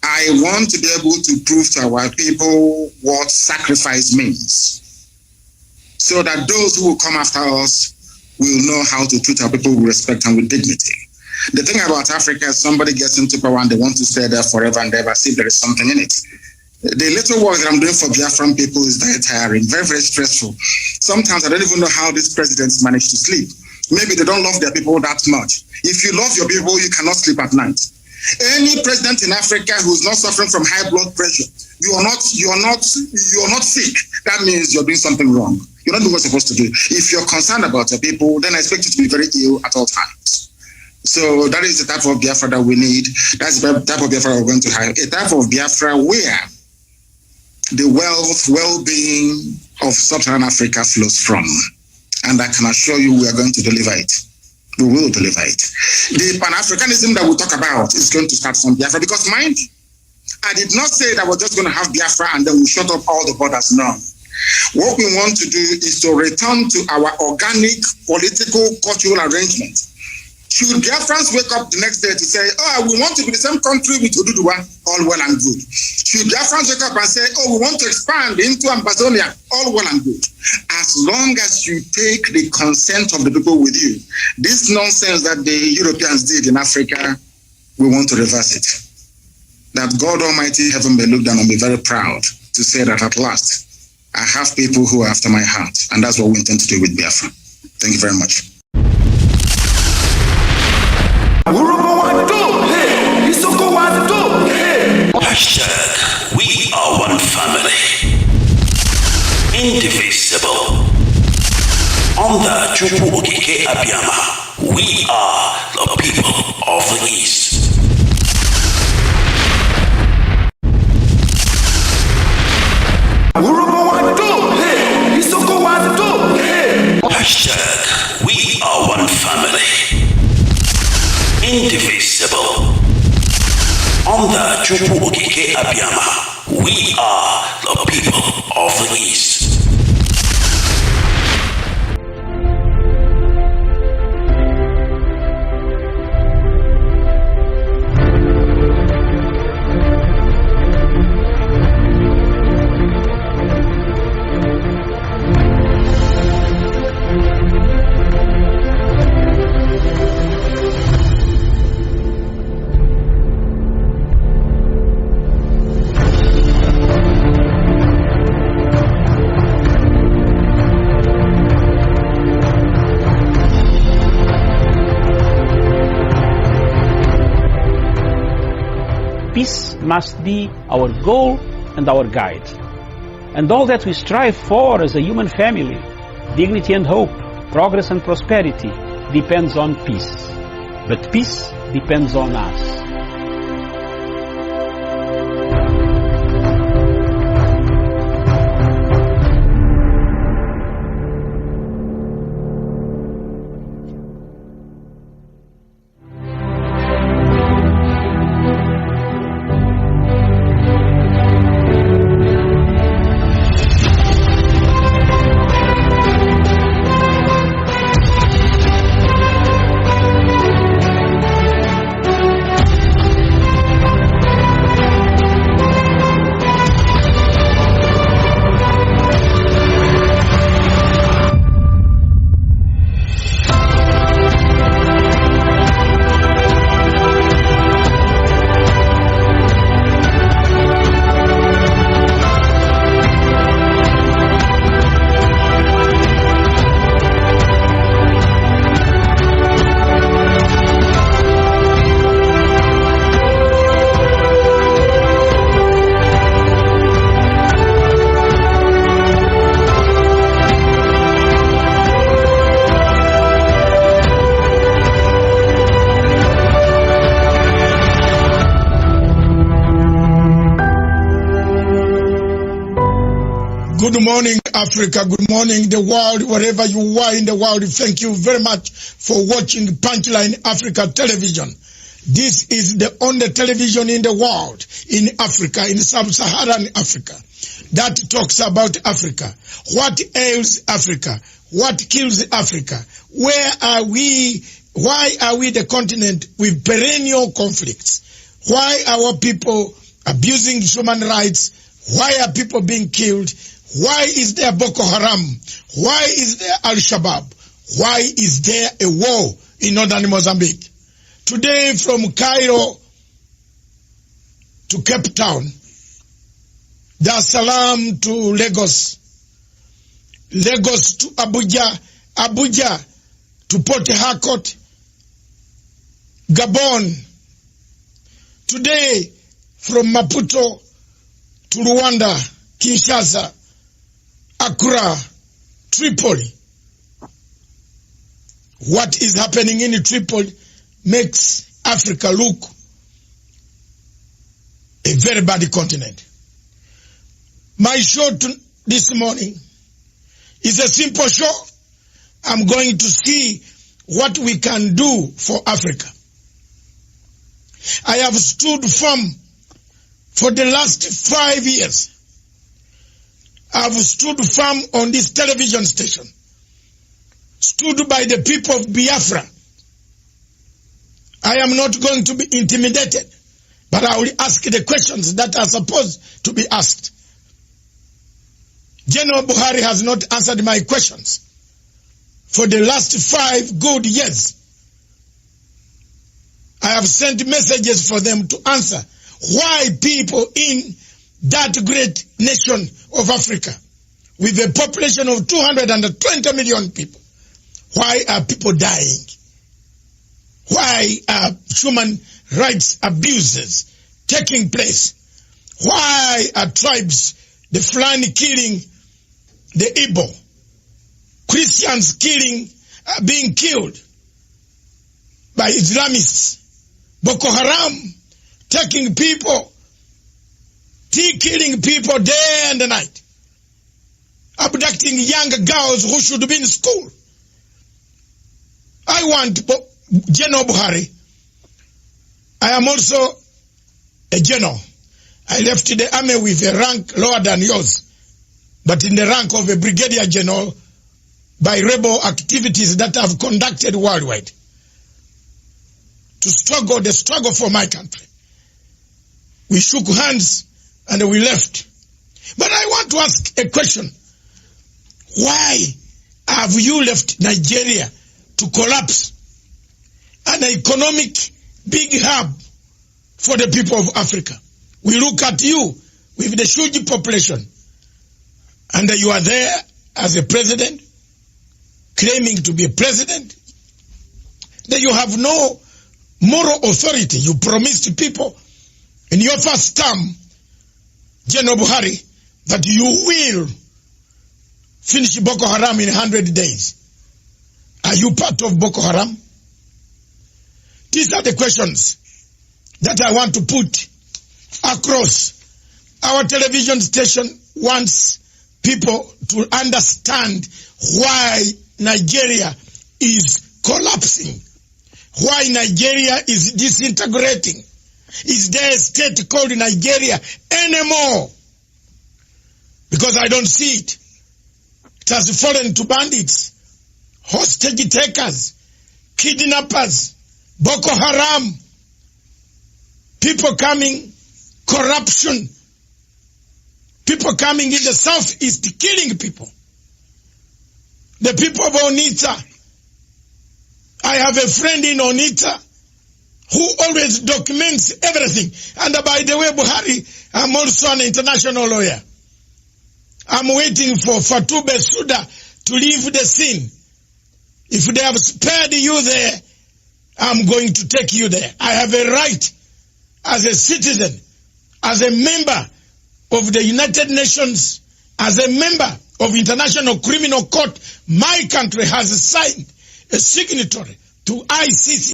I want to be able to prove to our people what sacrifice means, so that those who will come after us will know how to treat our people with respect and with dignity. The thing about Africa is somebody gets into power and they want to stay there forever and ever, see if there is something in it. The little work that I'm doing for Biafran people is very tiring, very, very stressful. Sometimes I don't even know how these presidents manage to sleep. Maybe they don't love their people that much. If you love your people, you cannot sleep at night. Any president in Africa who's not suffering from high blood pressure, you are not sick. That means you're doing something wrong. You're not doing what you're supposed to do. If you're concerned about your people, then I expect you to be very ill at all times. So that is the type of Biafra that we need. That's the type of Biafra we're going to have. A type of Biafra where the wealth, well-being of Sub-Saharan Africa flows from. And I can assure you we are going to deliver it. We will deliver it. The Pan-Africanism that we talk about is going to start from Biafra, because mind you, I did not say that we're just going to have Biafra and then we shut up all the borders. No. What we want to do is to return to our organic political cultural arrangement. Should Biafrans wake up the next day to say, oh, we want to be the same country with Oduduwa, all well and good. Should Biafrans wake up and say, oh, we want to expand into Amazonia, all well and good. As long as you take the consent of the people with you, this nonsense that the Europeans did in Africa, we want to reverse it. That God Almighty heaven may look down and be very proud to say that at last, I have people who are after my heart. And that's what we intend to do with Biafra. Thank you very much. Hashtag we are one family, indivisible. Under Chukwu Okike Abiyama, we are the people of the East. under Chukwu Okike Abiyama. We are the people of the East. Peace must be our goal and our guide. And all that we strive for as a human family, dignity and hope, progress and prosperity, depends on peace. But peace depends on us. Good morning, Africa. Good morning, the world, wherever you are in the world. Thank you very much for watching Punchline Africa television. This is the only television in the world, in Africa, in sub-Saharan Africa, that talks about Africa. What ails Africa? What kills Africa? Where are we? Why are we the continent with perennial conflicts? Why are our people abusing human rights? Why are people being killed? Why is there Boko Haram? Why is there Al-Shabaab? Why is there a war in northern Mozambique? Today from Cairo to Cape Town, Dar es Salaam to Lagos, Lagos to Abuja, Abuja to Port Harcourt, Gabon. Today from Maputo to Rwanda, Kinshasa, Accra, Tripoli. What is happening in Tripoli makes Africa look a very bad continent. My show this morning is a simple show. I'm going to see what we can do for Africa. I have stood firm for the last 5 years. I've stood firm on this television station, stood by the people of Biafra. I am not going to be intimidated, but I will ask the questions that are supposed to be asked. General Buhari has not answered my questions for the last 5 good years. I have sent messages for them to answer why people in that great nation of Africa, with a population of 220 million people, why are people dying? Why are human rights abuses taking place? Why are tribes, the Fulani killing the Igbo, Christians being killed by Islamists, Boko Haram taking people, killing people day and night, abducting young girls who should be in school. I want General Buhari. I am also a general. I left the army with a rank lower than yours, but in the rank of a brigadier general by rebel activities that I've conducted worldwide to struggle, the struggle for my country. We shook hands and we left. But I want to ask a question. Why have you left Nigeria to collapse an economic big hub for the people of Africa? We look at you with the huge population, and you are there as a president, claiming to be a president. That you have no moral authority. You promised people in your first term, General Buhari, that you will finish Boko Haram in 100 days. Are you part of Boko Haram? These are the questions that I want to put across. Our television station wants people to understand why Nigeria is collapsing, why Nigeria is disintegrating. Is there a state called Nigeria anymore? Because I don't see it. It has fallen to bandits, hostage takers, kidnappers, Boko Haram, people coming, corruption, people coming in the southeast killing people. The people of Onitsha. I have a friend in Onitsha who always documents everything. And by the way, Buhari, I'm also an international lawyer. I'm waiting for Fatou Bensouda to leave the scene. If they have spared you there, I'm going to take you there. I have a right as a citizen, as a member of the United Nations, as a member of International Criminal Court. My country has signed a signatory to ICC.